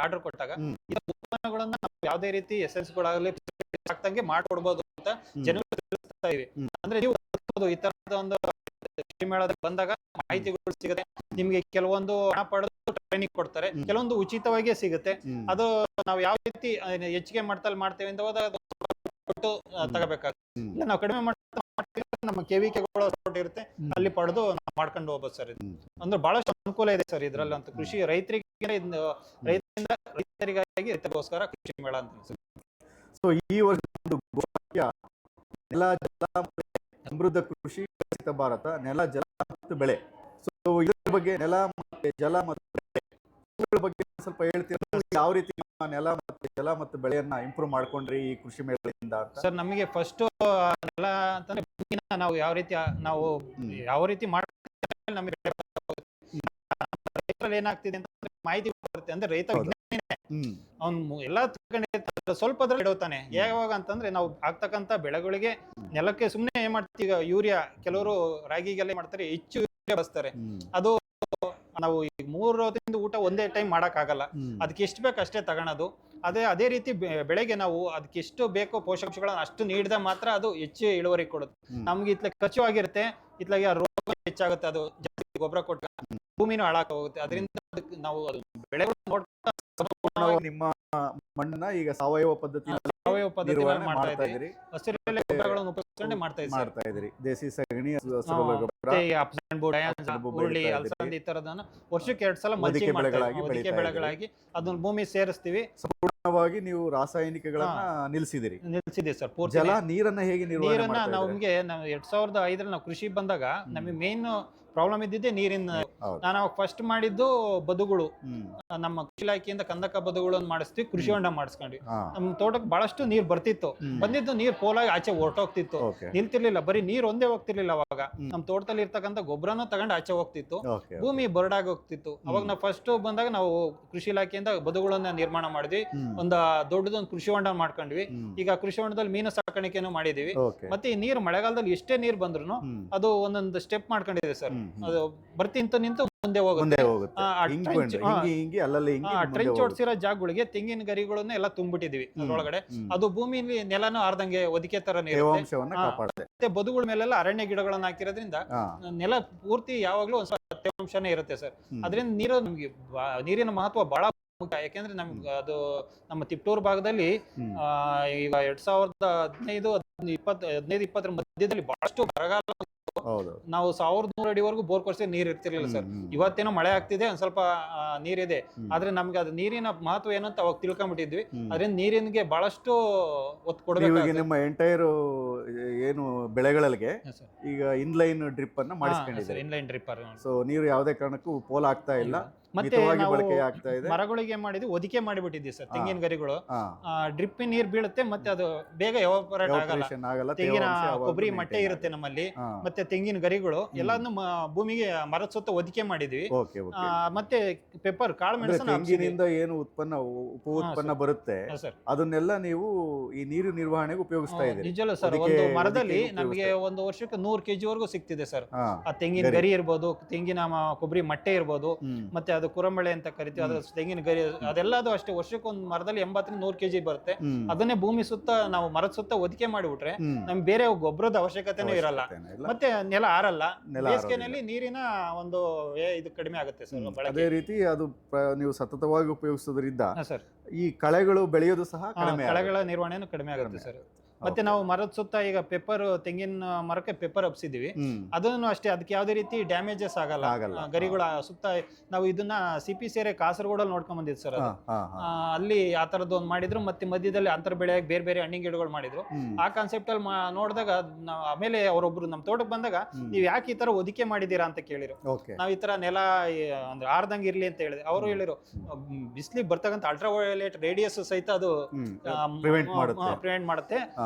ಆರ್ಡರ್ ಕೊಟ್ಟಾಗ ಉತ್ಪನ್ನಗಳನ್ನ ನಾವು ಯಾವುದೇ ರೀತಿ ಎಸೆನ್ಸ್ಗಳಾಗಲಿ ಆಗ್ತಂಗೆ ಮಾಡ್ಕೊಡ್ಬೋದು ಅಂತ ಜನಗಳು ತಿಳಿಸ್ತಾ ಇವಿ. ಅಂದ್ರೆ ನೀವು ಈ ತರದ ಒಂದು ಮೇಳದಲ್ಲಿ ಬಂದಾಗ ಮಾಹಿತಿಗಳು ಸಿಗುತ್ತೆ ನಿಮ್ಗೆ. ಕೆಲವೊಂದು ಹಣ ಪಡೆದು ಟ್ರೈನಿಂಗ್ ಕೊಡ್ತಾರೆ, ಕೆಲವೊಂದು ಉಚಿತವಾಗಿ ಸಿಗುತ್ತೆ. ಅದು ನಾವು ಯಾವ ರೀತಿ ಹೆಚ್ಚಿಗೆ ಮಾಡ್ತೇವೆ ಅಂತ ಹೋದಾಗ ಕೊಟ್ಟು ತಗೋಬೇಕಾಗುತ್ತೆ. ಇಲ್ಲ ನಾವು ಕಡಿಮೆ ನಮ್ಮ ಕೆವಿಕೆಗಳು ಇರುತ್ತೆ, ಅಲ್ಲಿ ಪಡೆದು ಮಾಡ್ಕೊಂಡು ಹೋಗ್ಬೋದು ಸರ್. ಇದು ಅಂದ್ರೆ ಬಹಳಷ್ಟು ಅನುಕೂಲ ಇದೆ ಸರ್ ಇದ್ರಲ್ಲಿ ಅಂತ. ಕೃಷಿ ರೈತರಿಗಾಗಿ ರೈತರಿಗೋಸ್ಕರ ಕೃಷಿ ಮೇಳ ಅಂತ. ಸೊ ಈ ವರ್ಷ ನೆಲ, ಜಲ, ಸಮೃದ್ಧ ಕೃಷಿ, ವಿಕಸಿತ ಭಾರತ, ನೆಲ, ಜಲ ಮತ್ತು ಬೆಳೆ. ಸೊ ಇದರ ಬಗ್ಗೆ, ನೆಲ ಮತ್ತೆ ಜಲ ಮತ್ತು ಬೆಳೆ ಬಗ್ಗೆ ಸ್ವಲ್ಪ ಹೇಳ್ತೀರಾ? ಯಾವ ರೀತಿ ನೆಲ ಮತ್ತೆ ಜಲ ಮತ್ತು ಬೆಳೆಯನ್ನ ಇಂಪ್ರೂವ್ ಮಾಡ್ಕೊಂಡ್ರಿ ಈ ಕೃಷಿ ಮೇಳದಿಂದ ಅಂತ? ಸರ್, ನಮಗೆ ಫಸ್ಟ್ ನೆಲ ಅಂತಂದ್ರೆ ನಾವು ಯಾವ ರೀತಿ ಮಾಡ್ತೀವಿ ನಮಗೆ ರೈತರಲ್ಲಿ ಏನಾಗ್ತಿದೆ ಅಂತಂದ್ರೆ ಮಾಹಿತಿ ಬರುತ್ತೆ. ಅಂದ್ರೆ ರೈತ ಅವ್ನು ಎಲ್ಲ ಸ್ವಲ್ಪದ್ರಲ್ಲಿ ಇಡುತ್ತಾನೆ. ಯಾವಾಗ ಅಂತಂದ್ರೆ ನಾವು ಆಗ್ತಕ್ಕಂಥ ಬೆಳೆಗಳಿಗೆ ನೆಲಕ್ಕೆ ಸುಮ್ನೆ ಏನ್ ಮಾಡ್ತೀವಿ, ಈಗ ಯೂರಿಯಾ, ಕೆಲವರು ರಾಗಿಗೆಲ್ಲ ಮಾಡ್ತಾರೆ, ಹೆಚ್ಚು ಯೂರಿಯಾ ಬಳಸ್ತಾರೆ. ಅದು ನಾವು ಈಗ 3 ಹೊತ್ತಿಂದ ಊಟ ಒಂದೇ ಟೈಮ್ ಮಾಡಕ್ ಆಗಲ್ಲ. ಅದಕ್ಕೆ ಎಷ್ಟು ಬೇಕು ಅಷ್ಟೇ ತಗೊಳೋದು. ಅದೇ ರೀತಿ ಬೆಳೆಗೆ ನಾವು ಅದಕ್ಕೆ ಎಷ್ಟು ಬೇಕೋ ಪೋಷಕಾಂಶಗಳನ್ನ ಅಷ್ಟು ನೀಡಿದ ಮಾತ್ರ ಅದು ಹೆಚ್ಚು ಇಳುವರಿ ಕೊಡುತ್ತೆ. ನಮ್ಗೆ ಇತ್ಲ ಖರ್ಚು ಆಗಿರುತ್ತೆ, ಇತ್ಲಾಗ ರೋಗ ಹೆಚ್ಚಾಗುತ್ತೆ, ಅದು ಜಾಸ್ತಿ ಗೊಬ್ಬರ ಕೊಟ್ಟ ಭೂಮಿನೂ ಹಾಳಾಗ ಹೋಗುತ್ತೆ. ಅದರಿಂದ ನಾವು ಬೆಳೆಗಳು ನೋಡ್ತಾ ನಿಮ್ಮ ಮಣ್ಣನ್ನ ಈಗ ಸಾವಯವ ಪದ್ಧತಿ ಮಾಡ್ತಾ ಇದ್ದೀರಿ. ಹಸಿರೆಲೆ ಗೊಬ್ಬರಗಳನ್ನು ಉಪಯೋಗಿಸಿಕೊಂಡು ಮಾಡ್ತಾ ಇದ್ದೀರಿ. ದೇಸಿ ಸಗಣಿ, ಈ ತರದನ್ನ ವರ್ಷಕ್ಕೆ 2 ಸಲ ಮಲ್ಚಿಂಗ್ ಬೆಳೆಗಳಾಗಿ ಅದನ್ನ ಭೂಮಿ ಸೇರಿಸ್ತೀವಿ. ಸಂಪೂರ್ಣವಾಗಿ ನೀವು ರಾಸಾಯನಿಕಗಳನ್ನ ನಿಲ್ಲಿಸಿದೆ ಸರ್. ಜಲ, ನೀರನ್ನ ಹೇಗೆ ನೀರನ್ನ ನಮ್ಗೆ 2005 ನಾವು ಕೃಷಿ ಬಂದಾಗ ನಮಗೆ ಮೇನ್ ಪ್ರಾಬ್ಲಮ್ ಇದ್ದಿದ್ದೆ ನೀರಿನ. ನಾನು ಫಸ್ಟ್ ಮಾಡಿದ್ದು ಬದುಗಳು, ನಮ್ಮ ಕೃಷಿ ಇಲಾಖೆಯಿಂದ ಕಂದಕ ಬದುಗಳನ್ನು ಮಾಡಿಸ್ತೀವಿ, ಕೃಷಿ ಹೊಂಡ ಮಾಡಿಸ್ಕೊಂಡ್ವಿ. ನಮ್ಮ ತೋಟಕ್ಕೆ ಬಹಳಷ್ಟು ನೀರು ಬರ್ತಿತ್ತು. ಬಂದಿದ್ದು ನೀರು ಪೋಲಾಗಿ ಆಚೆ ಹೊರಟೋಗ್ತಿತ್ತು, ಓಕೆ ನಿಲ್ತಿರ್ಲಿಲ್ಲ. ಬರೀ ನೀರ್ ಒಂದೇ ಹೋಗ್ತಿರ್ಲಿಲ್ಲ ಅವಾಗ. ನಮ್ ತೋಟದಲ್ಲಿ ಇರ್ತಕ್ಕಂಥ ಗೊಬ್ಬರನೂ ತಗೊಂಡು ಆಚೆ ಹೋಗ್ತಿತ್ತು, ಓಕೆ ಭೂಮಿ ಬರಡಾಗಿ ಹೋಗ್ತಿತ್ತು. ಅವಾಗ ನಾವು ಫಸ್ಟ್ ಬಂದಾಗ ನಾವು ಕೃಷಿ ಇಲಾಖೆಯಿಂದ ಬದುಗಳನ್ನ ನಿರ್ಮಾಣ ಮಾಡಿದ್ವಿ, ಒಂದು ದೊಡ್ಡದೊಂದು ಕೃಷಿ ಹೊಂಡ ಮಾಡ್ಕೊಂಡ್ವಿ. ಈಗ ಕೃಷಿ ಹೊಂಡದಲ್ಲಿ ಮೀನು ಸಾಕಾಣಿಕೆನೂ ಮಾಡಿದೀವಿ. ಓಕೆ ಮತ್ತೆ ಈ ನೀರು ಮಳೆಗಾಲದಲ್ಲಿ ಎಷ್ಟೇ ನೀರ್ ಬಂದ್ರು ಅದು ಒಂದೊಂದು ಸ್ಟೆಪ್ ಮಾಡ್ಕೊಂಡಿದೆ ಸರ್. ಅದು ಬರ್ತಿಂತ ನಿಂತು ಮುಂದೆ ಮುಂದೆ ಹೋಗುತ್ತೆ. ಹೋಗುತ್ತೆ ಹಿಂಗ್ trench, ಬಂದು ಹಿಂಗಿ ಅಲ್ಲಲ್ಲಿ ಹಿಂಗಿ ಮುಂದೆ ಟ್ರೆಂಚ್ ಹೋಗುತ್ತೆ. ಹೊಡ್ಸಿರೋ ಜಾಗಗಳಿಗೆ ತೆಂಗಿನ ಗರಿಗಳನ್ನ ಎಲ್ಲ ತುಂಬಿಟ್ಟಿದೀವಿ ಅದ್ರೊಳಗಡೆ. ಅದು ಭೂಮಿಲಿ ನೆಲನೂ ಆರ್ದಂಗೆ ಒದಿಕೆ ತರ ಇರುತ್ತೆ. ತೇವಾಂಶವನ್ನ ಕಾಪಾಡುತ್ತೆ. ಮತ್ತೆ ಬದುಗಳ ಮೇಲೆಲ್ಲ ಅರಣ್ಯ ಗಿಡಗಳನ್ನ ಹಾಕಿರೋದ್ರಿಂದ ಹಾ ನೆಲ ಪೂರ್ತಿ ಯಾವಾಗ್ಲೂ ಒಂದ್ ಸ್ವಲ್ಪ ತೇವಾಂಶನೇ ಇರುತ್ತೆ ಸರ್. ಅದರಿಂದ ನೀರು ನಮ್ಗೆ ನೀರಿನ ಮಹತ್ವ ಬಹಳ ಮುಖ್ಯ. ಯಾಕೆಂದ್ರೆ ನಮ್ಗೆ ಅದು ನಮ್ಮ ತಿಪ್ಟೂರು ಭಾಗದಲ್ಲಿ ಈಗ 2015 15-20 ಮಧ್ಯದಲ್ಲಿ ಬಹಳಷ್ಟು ಬರಗಾಲ. ಹೌದು ನಾವು 1100 ಅಡಿವರೆಗೂ ಬೋರ್ ಕೊರ್ಸಿ ನೀರ್ ಇರ್ತಿರ್ಲಿಲ್ಲ ಸರ್. ಇವತ್ತೇನೋ ಮಳೆ ಆಗ್ತಿದೆ, ಒಂದ್ ಸ್ವಲ್ಪ ನೀರಿದೆ. ಆದ್ರೆ ನಮ್ಗೆ ಅದು ನೀರಿನ ಮಹತ್ವ ಏನು ಅಂತ ಅವಾಗ ತಿಳ್ಕೊಂಡ್ಬಿಟ್ಟಿದ್ವಿ. ಅದರಿಂದ ನೀರಿನಿಗೆ ಬಹಳಷ್ಟು ಒತ್ತು ಕೊಡ್ಬೇಕು. ನಿಮ್ಮ ಎಂಟೈರ್ ಏನು ಬೆಳೆಗಳಿಗೆ ಈಗ ಇನ್ಲೈನ್ ಡ್ರಿಪ್ ಅನ್ನ ಮಾಡಿಸ್ಕೊಂಡಿದ್ದಾರೆ. Inline dripper. ಸೊ ನೀರು ಯಾವುದೇ ಕಾರಣಕ್ಕೂ ಪೋಲ್ ಆಗ್ತಾ ಇಲ್ಲ, ಮತ್ತೆ ಮಿತವಾಗಿ ಬಳಕೆ ಆಗ್ತಾ ಇದೆ. ಮರಗಳಿಗೆ ಮಾಡಿದ್ವಿ, ಒದಿಕೆ ಮಾಡಿಬಿಟ್ಟಿದ್ವಿ ಸರ್. ತೆಂಗಿನ ಗರಿಗಳು ಹಾ ಡ್ರಿಪ್ ನೀರ್ ಬೀಳುತ್ತೆ, ಮತ್ತೆ ಅದು ಬೇಗ ಎವಾಪರೇಟ್ ಆಗಲ್ಲ. evaporation ಆಗಲ್ಲ, ತೆಂಗಿನ ತೇವಾಂಶ ಯಾವಾಗ್ಲೂ ಕೊಬ್ಬರಿ maintain ಮಟ್ಟೆ ಇರುತ್ತೆ ನಮ್ಮಲ್ಲಿ. ಹಾ. ಮತ್ತೆ ತೆಂಗಿನ ಗರಿಗಳು ಎಲ್ಲಾನು ಭೂಮಿಗೆ ಮರದ ಸುತ್ತ ಒದಿಕೆ ಮಾಡಿದ್ವಿ. Okay okay. ಮತ್ತೆ ಪೆಪ್ಪರ್ ಕಾಳು ಅಂದ್ರೆ ಮೆಣಸನ್ನ ತೆಂಗಿನಿಂದ ಏನು ಉಪ ಉತ್ಪನ್ನ ಬರುತ್ತೆ ಸರ್. ಅದನ್ನೆಲ್ಲ ನೀವು ಈ ನೀರು ನಿರ್ವಹಣೆಗೆ ಉಪಯೋಗಿಸ್ತಾ ಇದ್ದೀರಿ. ನಿಜವಲ್ಲ ಸರ್. ಒದಿಕೆ- ಒಂದು ಮರದಲ್ಲಿ ಒದಿಕೆಗೆ ನಮಗೆ ಒಂದು ವರ್ಷಕ್ಕೆ 100 kg ವರೆಗೂ ಸಿಗ್ತಿದೆ ಸರ್. ಹಾ ಆ ತೆಂಗಿನ ಗರಿ ಇರ್ಬೋದು, ತೆಂಗಿನ ಕೊಬ್ಬರಿ ಮಟ್ಟೆ ಇರ್ಬೋದು, ಮತ್ತೆ ಅದು ಕುರಂಬಳೆ ಅಂತ ಕರಿತೀವಿ, ಅದು ತೆಂಗಿನ ಗರಿ, ಅದೆಲ್ಲದು ಅಷ್ಟೇ. ವರ್ಷಕ್ಕೆ ಒಂದು ಮರದಲ್ಲಿ 80-100 kg ಬರುತ್ತೆ. ಅದನ್ನೇ ಭೂಮಿ ಸುತ್ತ ನಾವು ಮರದ ಸುತ್ತ ಒದಿಕೆ ಮಾಡಿಬಿಟ್ರೆ ನಮ್ಗೆ ಬೇರೆ ಗೊಬ್ಬರದ ಅವಶ್ಯಕತೆನೂ ಇರಲ್ಲ, ಮತ್ತೆ ನೆಲ ಆರಲ್ಲ. ಬೇಸಿಗೆನಲ್ಲಿ ನೀರಿನ ಒಂದು ಇದು ಕಡಿಮೆ ಆಗುತ್ತೆ ಸರ್ ಬಳಕೆ. ಅದೇ ರೀತಿ ಅದು ನೀವು ಸತತವಾಗಿ ಉಪಯೋಗಿಸೋದ್ರಿಂದ ಸರ್ ಈ ಕಳೆಗಳು ಬೆಳೆಯೋದು ಸಹ ಕಡಿಮೆ ಕಳೆಗಳ ನಿರ್ವಹಣೆನೂ ಕಡಿಮೆ ಆಗುತ್ತೆ ಸರ್. ಮತ್ತೆ ನಾವು ಮರದ ಸುತ್ತ ಈಗ ಪೆಪ್ಪರ್, ತೆಂಗಿನ ಮರಕ್ಕೆ ಪೆಪ್ಪರ್ ಹಬ್ಸಿದೀವಿ. ಅದನ್ನು ಅಷ್ಟೇ, ಅದಕ್ಕೆ ಯಾವುದೇ ರೀತಿ ಡ್ಯಾಮೇಜಸ್ ಆಗಲ್ಲ. ಗರಿಗಳ ಸುತ್ತ ನಾವು ಇದನ್ನ CPCRA ಕಾಸರಗೋಡಲ್ಲಿ ನೋಡ್ಕೊಂಡ್ ಬಂದಿದ್ದು ಸರ್. ಅದು ಅಲ್ಲಿ ಆ ತರದ್ದು ಒಂದು ಮಾಡಿದ್ರು, ಮತ್ತೆ ಮಧ್ಯದಲ್ಲಿ ಅಂತರ ಬೆಳೆಯಾಗಿ ಬೇರೆ ಬೇರೆ ಹಣ್ಣಿನ ಗಿಡಗಳು ಮಾಡಿದ್ರು. ಆ ಕಾನ್ಸೆಪ್ಟ್ ಅಲ್ಲಿ ನೋಡಿದಾಗ ಆಮೇಲೆ ಅವರೊಬ್ರು ನಮ್ ತೋಟಕ್ಕೆ ಬಂದಾಗ ನೀವ್ ಯಾಕೆ ಈ ತರ ಒದಿಕೆ ಮಾಡಿದೀರಾ ಅಂತ ಕೇಳಿರು. ನಾವ್ ಈ ತರ ನೆಲ ಅಂದ್ರೆ ಆರ್ದಂಗ್ ಇರ್ಲಿ ಅಂತ ಹೇಳಿದೆ. ಅವರು ಹೇಳಿರು ಬಿಸ್ಲಿಗೆ ಬರ್ತಕ್ಕಂಥ ಅಲ್ಟ್ರಾವಯೋಲೆಟ್ ರೇಡಿಯಸ್ ಸಹಿತ ಅದು ಪ್ರಿವೆಂಟ್ ಮಾಡುತ್ತೆ,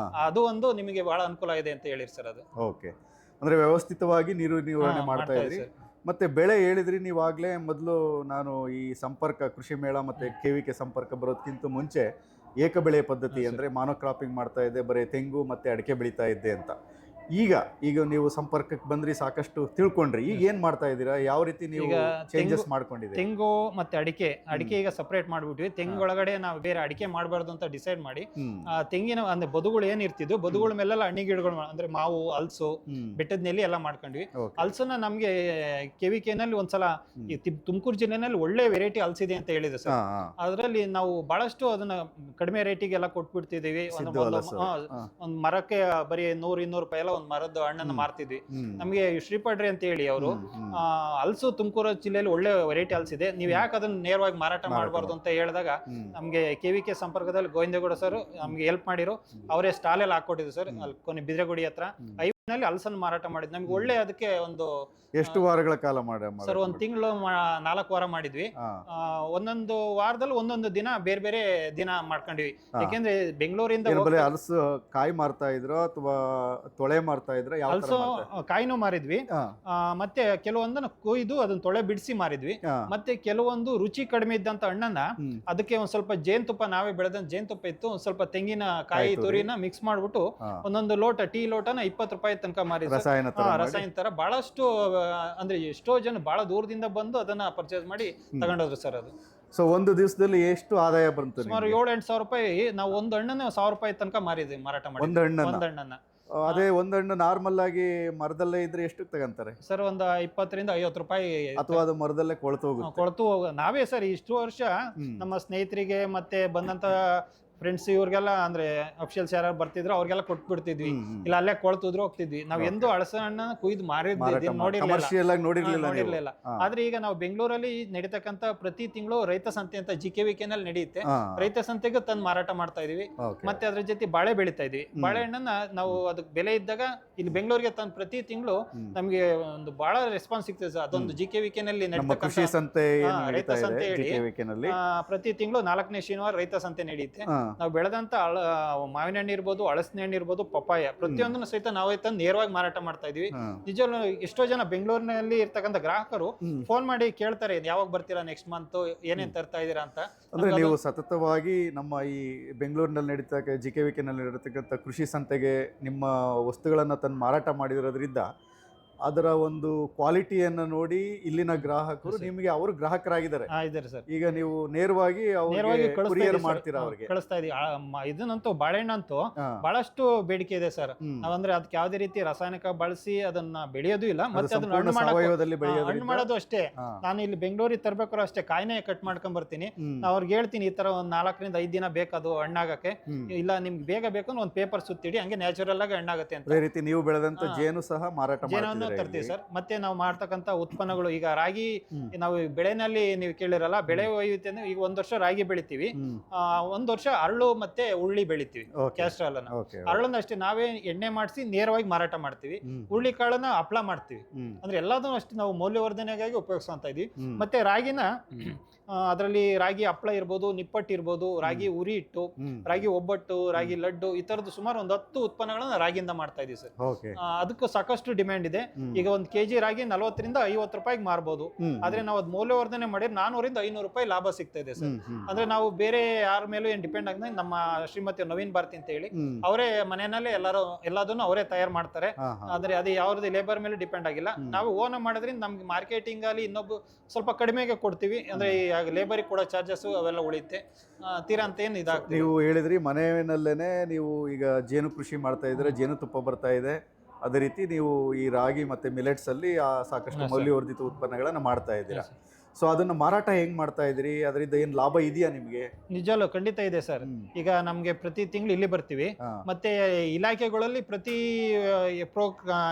ಅದು ಒಂದು ನಿಮಗೆ ಬಹಳ ಅನುಕೂಲ ಇದೆ ಅಂತ ಹೇಳಿರಿ ಸರ್. ಅದು ಓಕೆ. ಅಂದ್ರೆ ವ್ಯವಸ್ಥಿತವಾಗಿ ನೀರು ನಿರ್ವಹಣೆ ಮಾಡ್ತಾ ಇದ್ರಿ. ಮತ್ತೆ ಬೆಳೆ ಹೇಳಿದ್ರಿ ನೀವಾಗ್ಲೇ. ಮೊದಲು ನಾನು ಈ ಸಂಪರ್ಕ ಕೃಷಿ ಮೇಳ ಮತ್ತೆ KVK ಸಂಪರ್ಕ ಬರೋದಕ್ಕಿಂತ ಮುಂಚೆ ಏಕ ಬೆಳೆ ಪದ್ಧತಿ ಅಂದ್ರೆ ಮಾನೋಕ್ರಾಪಿಂಗ್ ಮಾಡ್ತಾ ಇದ್ದೆ, ಬರೀ ತೆಂಗು ಮತ್ತೆ ಅಡಿಕೆ ಬೆಳೀತಾ ಇದ್ದೆ ಅಂತ. ಈಗ ನೀವು ಸಂಪರ್ಕಕ್ಕೆ ಬಂದ್ರಿ, ಸಾಕಷ್ಟು ತಿಳ್ಕೊಂಡ್ರಿ. ಈಗ ಏನ್ ಮಾಡ್ತಾ ಇದ್ದೀರಾ? ಯಾವ ರೀತಿ ನೀವು ಚೇಂಜಸ್ ಮಾಡ್ಕೊಂಡಿದ್ದೀರಿ? ತೆಂಗು ಮತ್ತೆ ಅಡಿಕೆ ಈಗ ಸಪರೇಟ್ ಮಾಡ್ಬಿಟ್ವಿ. ತೆಂಗೊಳಗಡೆ ನಾವು ಬೇರೆ ಅಡಿಕೆ ಮಾಡಬಾರ್ದು ಅಂತ ಡಿಸೈಡ್ ಮಾಡಿ ತೆಂಗಿನ ಅಂದ್ರೆ ಬದುಗಳು ಏನ್ ಇರ್ತಿದ್ವು, ಬದುಗಳ ಮೇಲೆಲ್ಲ ಹಣ್ಣಿ ಗಿಡಗಳು ಅಂದ್ರೆ ಮಾವು, ಹಲ್ಸು, ಬೆಟ್ಟದ ನೆಲ್ಲಿ ಎಲ್ಲ ಮಾಡ್ಕೊಂಡ್ವಿ. ಹಲ್ಸನ್ನ ನಮ್ಗೆ KVK ನಲ್ಲಿ ಒಂದ್ಸಲ ತುಮಕೂರು ಜಿಲ್ಲೆನಲ್ಲಿ ಒಳ್ಳೆ ವೆರೈಟಿ ಹಲ್ಸಿದೆ ಅಂತ ಹೇಳಿದೆ ಸರ್. ಅದರಲ್ಲಿ ನಾವು ಬಹಳಷ್ಟು ಅದನ್ನ ಕಡಿಮೆ ರೇಟಿಗೆಲ್ಲ ಕೊಟ್ಬಿಡ್ತಿದೀವಿ. ಒಂದ್ ಮರಕ್ಕೆ ಬರೀ 100-200 ರೂಪಾಯಿ ಎಲ್ಲ ಒಂದ್ ಮರದ ಹಣ್ಣನ್ನು ಮಾರ್ತಿದ್ವಿ. ನಮ್ಗೆ ಶ್ರೀಪಾಡ್ರಿ ಅಂತ ಹೇಳಿ ಅವರು ಹಲ್ಸು ತುಮಕೂರು ಜಿಲ್ಲೆಯಲ್ಲಿ ಒಳ್ಳೆ ವೆರೈಟಿ ಹಲ್ಸಿದೆ, ನೀವ್ ಯಾಕೆ ಅದನ್ನ ನೇರವಾಗಿ ಮಾರಾಟ ಮಾಡಬಾರ್ದು ಅಂತ ಹೇಳಿದಾಗ ನಮ್ಗೆ KVK ಸಂಪರ್ಕದಲ್ಲಿ ಗೋವಿಂದೇಗೌಡ ಸರ್ ನಮ್ಗೆ ಹೆಲ್ಪ್ ಮಾಡಿರು. ಅವರೇ ಸ್ಟಾಲ್ ಎಲ್ಲ ಹಾಕೊಟ್ಟಿದ್ರು ಸರ್. ಅಲ್ಲಿ ಕೊನೆ ಬಿದ್ರೆಗುಡಿ ಹತ್ರ ನಲ್ಲಿ ಹಲ್ಸನ್ ಮಾರಾಟ ಮಾಡಿದ್ ನಮ್ಗೆ ಒಳ್ಳೆ. ಅದಕ್ಕೆ ಒಂದು ಎಷ್ಟು ವಾರಗಳ ಕಾಲ ಸರ್, 1 ತಿಂಗಳು 4 ವಾರ ಮಾಡಿದ್ವಿ. ಒಂದೊಂದು ವಾರದಲ್ಲಿ ಒಂದೊಂದು ದಿನ ಬೇರೆ ಬೇರೆ ದಿನ ಮಾಡ್ಕೊಂಡಿವಿ. ಯಾಕೆಂದ್ರೆ ಬೆಂಗಳೂರಿಂದ ಹಲಸು ಕಾಯಿ ಮಾರ್ತಾ ಇದ್ರು ಅಥವಾ ತೊಳೆ ಮಾರ್ತಾ ಇದ್ರ? ಹಲಸು ಕಾಯಿನೂ ಮಾರಿದ್ವಿ, ಮತ್ತೆ ಕೆಲವೊಂದನ್ನ ಕೊಯ್ದು ಅದನ್ನ ತೊಳೆ ಬಿಡಿಸಿ ಮಾರಿದ್ವಿ. ಮತ್ತೆ ಕೆಲವೊಂದು ರುಚಿ ಕಡಿಮೆ ಇದ್ದಂತ ಹಣ್ಣನ್ನ ಅದಕ್ಕೆ ಒಂದ್ ಸ್ವಲ್ಪ ಜೇನುತುಪ್ಪ, ನಾವೇ ಬೆಳೆದ ಜೇನುತುಪ್ಪ ಇತ್ತು, ಒಂದ್ ಸ್ವಲ್ಪ ತೆಂಗಿನ ಕಾಯಿ ತುರಿನ ಮಿಕ್ಸ್ ಮಾಡ್ಬಿಟ್ಟು ಒಂದೊಂದು ಲೋಟ ಟೀ ಲೋಟನ 20 ರೂಪಾಯಿ ತನಕ ಮಾರಿದ್ವಿ. ರಸಾಯನ ತರ ಬಹಳಷ್ಟು, ಅಂದ್ರೆ ಎಷ್ಟೋ ಜನ ಬಹಳ ದೂರದಿಂದ ಬಂದು ಅದನ್ನ ಪರ್ಚೇಸ್ ಮಾಡಿ ತಗೊಂಡೋದ್ರು ಸರ್. ಅದು ಸೊ ಒಂದು ದಿವಸದಲ್ಲಿ ಎಷ್ಟು ಆದಾಯ ಬಂತು? ಸುಮಾರು 7-8 ಸಾವಿರ ರೂಪಾಯಿ. ನಾವು ಒಂದು ಹಣ್ಣನ್ನ 1000 ರೂಪಾಯಿ ತನಕ ಮಾರಿದ್ವಿ, ಮಾರಾಟ ಮಾಡಿ. ಒಂದು ಹಣ್ಣನ್ನ ಅದೇ ಒಂದು ಹಣ್ಣು ನಾರ್ಮಲ್ ಆಗಿ ಮರದಲ್ಲೇ ಇದ್ರೆ ಎಷ್ಟು ತಗೊಂತಾರೆ ಸರ್? ಒಂದು 20-50 ರೂಪಾಯಿ. ಅಥವಾ ಅದು ಮರದಲ್ಲೇ ಕೊಳ್ತು ಹೋಗುತ್ತೆ? ನಾವೇ ಸರ್ ಇಷ್ಟು ವರ್ಷ ನಮ್ಮ ಸ್ನೇಹಿತರಿಗೆ ಮತ್ತೆ ಬಂದಂತ ಫ್ರೆಂಡ್ಸ್ ಇವ್ರಿಗೆಲ್ಲ ಅಂದ್ರೆ ಅಫಿಷಿಯಲ್ಸ್ ಯಾರು ಬರ್ತಿದ್ರು ಅವ್ರಿಗೆಲ್ಲ ಕೊಟ್ಬಿಡ್ತಿದ್ವಿ, ಇಲ್ಲ ಅಲ್ಲೇ ಕೊಳ್ತಿದ್ರು ಹೋಗ್ತಿದ್ವಿ. ನಾವ್ ಎಂದು ಹಳಸ ಹಣ್ಣ ಕುಯ್ದು ನೋಡಿರ್ಲಿಲ್ಲ. ಆದ್ರೆ ಈಗ ನಾವು ಬೆಂಗಳೂರಲ್ಲಿ ನಡೀತಕ್ಕಂತ ಪ್ರತಿ ತಿಂಗಳು ರೈತ ಸಂತೆ ಅಂತ GKVK ನಲ್ಲಿ ನಡೆಯುತ್ತೆ. ರೈತ ಸಂತೆಗೆ ತಂದು ಮಾರಾಟ ಮಾಡ್ತಾ ಇದೀವಿ. ಮತ್ತೆ ಅದ್ರ ಜೊತೆ ಬಾಳೆ ಬೆಳಿತಾ ಇದೀವಿ. ಬಾಳೆಹಣ್ಣನ್ನ ನಾವು ಅದಕ್ಕೆ ಬೆಲೆ ಇದ್ದಾಗ ಇಲ್ಲಿ ಬೆಂಗಳೂರಿಗೆ ತಂದು ಪ್ರತಿ ತಿಂಗಳು ನಮ್ಗೆ ಒಂದು ಬಹಳ ರೆಸ್ಪಾನ್ಸ್ ಸಿಗ್ತದೆ ಸರ್. ಅದೊಂದು GKVK ನಲ್ಲಿ ನಡೀತಕ್ಕಂತ ರೈತ ಸಂತೆ ಹೇಳಿ ಪ್ರತಿ ತಿಂಗಳು 4ನೇ ಶನಿವಾರ ರೈತ ಸಂತೆ ನಡೆಯುತ್ತೆ. ನಾವು ಬೆಳೆದಂತ ಮಾವಿನ ಹಣ್ಣು ಇರ್ಬೋದು, ಹಳಸಿನ ಹಣ್ಣು ಇರ್ಬೋದು, ಪಪ್ಪಾಯ ಪ್ರತಿಯೊಂದನ್ನು ಸಹಿತ ನಾವೇ ತಂದು ನೇರವಾಗಿ ಮಾರಾಟ ಮಾಡ್ತಾ ಇದೀವಿ. ನಿಜವಾಗ್ಲೂ ಎಷ್ಟೋ ಜನ ಬೆಂಗಳೂರಿನಲ್ಲಿ ಇರ್ತಕ್ಕಂಥ ಗ್ರಾಹಕರು ಫೋನ್ ಮಾಡಿ ಕೇಳ್ತಾರೆ, ಯಾವಾಗ ಬರ್ತೀರಾ ನೆಕ್ಸ್ಟ್ ಮಂತ್, ಏನೇನ್ ತರ್ತಾ ಇದೀರಾ ಅಂತ. ಅಂದ್ರೆ ನೀವು ಸತತವಾಗಿ ನಮ್ಮ ಈ ಬೆಂಗಳೂರಿನಲ್ಲಿ ನಡೀತಕ್ಕ GKVK ನಲ್ಲಿ ನಡೀತಕ್ಕಂಥ ಕೃಷಿ ಸಂತೆಗೆ ನಿಮ್ಮ ವಸ್ತುಗಳನ್ನ ತಂದು ಮಾರಾಟ ಮಾಡಿರೋದ್ರಿಂದ ಅದರ ಒಂದು ಕ್ವಾಲಿಟಿಯನ್ನು ನೋಡಿ ಇಲ್ಲಿನ ಗ್ರಾಹಕರು ನಿಮಗೆ ಅವರು ಗ್ರಾಹಕರಾಗಿದ್ದಾರೆ. ಇದ್ದಾರೆ ಸರ್. ಈಗ ನೀವು ನೇರವಾಗಿ ಕೊರಿಯರ್ ಮಾಡ್ತೀರಾ ಅವ್ರಿಗೆ? ಕಳಿಸ್ತಾ ಇದೀವಿ. ಇದನ್ನಂತೂ ಬಾಳೆಹಣ್ಣಂತೂ ಬಹಳಷ್ಟು ಬೇಡಿಕೆ ಇದೆ ಸರ್. ನಾವಂದ್ರೆ ಅದಕ್ಕೆ ಯಾವುದೇ ರೀತಿ ರಾಸಾಯನಿಕ ಬಳಸಿ ಅದನ್ನ ಬೆಳೆಯೋದು ಇಲ್ಲ, ಮತ್ತೆ ಅದನ್ನ ಹಣ್ಣು ಮಾಡೋದು ಅಷ್ಟೇ. ನಾನು ಇಲ್ಲಿ ಬೆಂಗಳೂರಿಗೆ ತರ್ಬೇಕಾದ್ರೂ ಅಷ್ಟೇ ಕಾಯಿನೇ ಕಟ್ ಮಾಡ್ಕೊಂಡ್ ಬರ್ತೀನಿ. ಅವ್ರಿಗೆ ಹೇಳ್ತೀನಿ ಈ ತರ ಒಂದ್ 4 ರಿಂದ 5 ದಿನ ಬೇಕದು ಹಣ್ಣಾಗಕ್ಕೆ. ಇಲ್ಲ ನಿಮ್ಗೆ ಬೇಗ ಬೇಕು ಒಂದ್ ಪೇಪರ್ ಸುತ್ತಿಡಿ, ಹಂಗೆ ನ್ಯಾಚುರಲ್ ಆಗಿ ಹಣ್ಣಾಗತ್ತೆ ಅಂತ. ಅದೇ ರೀತಿ ನೀವು ಬೆಳೆದಂತ ಜೇನು ಸಹ ಮಾರಾಟ ಮಾಡ್ತೀರಾ? ತರ್ತೀವಿ ಸರ್. ಮತ್ತೆ ನಾವು ಮಾಡ್ತಕ್ಕಂತ ಉತ್ಪನ್ನಗಳು, ಈಗ ರಾಗಿ ನಾವು ಬೆಳೆನಲ್ಲಿ ನೀವು ಕೇಳಿರಲ್ಲ, ಬೆಳೆ ವೈವಿಧ್ಯ. ಈಗ 1 ವರ್ಷ ರಾಗಿ ಬೆಳಿತೀವಿ, 1 ವರ್ಷ ಅರಳು ಮತ್ತೆ ಉಳ್ಳಿ ಬೆಳಿತೀವಿ. ಕ್ಯಾಸ್ಟ್ರಾಲ್ ಅನ್ನ, ಅರಳನ್ನ ಅಷ್ಟೇ ನಾವೇ ಎಣ್ಣೆ ಮಾಡಿಸಿ ನೇರವಾಗಿ ಮಾರಾಟ ಮಾಡ್ತೀವಿ. ಉಳ್ಳಿ ಕಾಳನ್ನ ಹಪ್ಳ ಮಾಡ್ತೀವಿ. ಅಂದ್ರೆ ಎಲ್ಲದೂ ಅಷ್ಟೇ ನಾವು ಮೌಲ್ಯವರ್ಧನೆಗಾಗಿ ಉಪಯೋಗಿಸ್ತಾ ಇದೀವಿ. ಮತ್ತೆ ರಾಗಿನ ಅದರಲ್ಲಿ ರಾಗಿ ಹಪ್ಪಳ ಇರ್ಬೋದು, ನಿಪ್ಪಟ್ಟು ಇರ್ಬೋದು, ರಾಗಿ ಉರಿ ಹಿಟ್ಟು, ರಾಗಿ ಒಬ್ಬಟ್ಟು, ರಾಗಿ ಲಡ್ಡು, ಈ ತರದ್ದು ಸುಮಾರು ಒಂದು 10 ಉತ್ಪನ್ನಗಳನ್ನ ರಾಗಿಯಿಂದ ಮಾಡ್ತಾ ಇದೀವಿ ಸರ್. ಅದಕ್ಕೂ ಸಾಕಷ್ಟು ಡಿಮ್ಯಾಂಡ್ ಇದೆ. ಈಗ 1 kg ರಾಗಿ 40 ರಿಂದ 50 ರೂಪಾಯಿಗೆ ಮಾರ್ಬೋದು. ಆದ್ರೆ ನಾವು ಅದ್ ಮೌಲ್ಯವರ್ಧನೆ ಮಾಡಿದ್ರೆ 400 ರಿಂದ 500 ರೂಪಾಯಿ ಲಾಭ ಸಿಗ್ತಾ ಇದೆ ಸರ್. ಅಂದ್ರೆ ನಾವು ಬೇರೆ ಯಾರ ಮೇಲೂ ಏನ್ ಡಿಪೆಂಡ್ ಆಗದೆ, ನಮ್ಮ ಶ್ರೀಮತಿ ನವೀನ್ ಭಾರತಿ ಅಂತ ಹೇಳಿ ಅವರೇ ಮನೆಯಲ್ಲೇ ಎಲ್ಲದನ್ನು ಅವರೇ ತಯಾರು ಮಾಡ್ತಾರೆ. ಆದ್ರೆ ಅದು ಯಾವ್ದು ಲೇಬರ್ ಮೇಲೆ ಡಿಪೆಂಡ್ ಆಗಿಲ್ಲ. ನಾವು ಓನ್ ಮಾಡೋದ್ರಿಂದ ನಮ್ಗೆ ಮಾರ್ಕೆಟಿಂಗ್ ಅಲ್ಲಿ ಇನ್ನೊಬ್ಬ ಸ್ವಲ್ಪ ಕಡಿಮೆಗೆ ಕೊಡ್ತೀವಿ. ಅಂದ್ರೆ ಲೇಬರಿಗೆ ಕೊಡೋ ಚಾರ್ಜಸ್ ಅವೆಲ್ಲ ಉಳಿಯುತ್ತೆ. ತೀರಾ ಅಂತ ಏನು ಇದಾಗ್ತದೆ. ನೀವು ಹೇಳಿದ್ರಿ ಮನೆಯಲ್ಲೇನೆ ನೀವು ಈಗ ಜೇನು ಕೃಷಿ ಮಾಡ್ತಾ ಇದ್ರೆ, ಜೇನುತುಪ್ಪ ಬರ್ತಾ ಇದೆ. ಅದೇ ರೀತಿ ನೀವು ಈ ರಾಗಿ ಮತ್ತೆ ಮಿಲೆಟ್ಸ್ ಅಲ್ಲಿ ಸಾಕಷ್ಟು ಮೌಲ್ಯವರ್ಧಿತ ಉತ್ಪನ್ನಗಳನ್ನ ಮಾಡ್ತಾ ಇದ್ದೀರಾ. ಸೊ ಅದನ್ನ ಮಾರಾಟ ಹೆಂಗ್ ಮಾಡ್ತಾ ಇದ್ರಿ? ಅದರಿಂದ ಏನ್ ಲಾಭ ಇದೆಯಾ ನಿಮ್ಗೆ? ನಿಜವೂ ಖಂಡಿತ ಇದೆ ಸರ್. ಈಗ ನಮ್ಗೆ ಪ್ರತಿ ತಿಂಗಳು ಇಲ್ಲಿ ಬರ್ತೀವಿ, ಮತ್ತೆ ಇಲಾಖೆಗಳಲ್ಲಿ ಪ್ರತಿ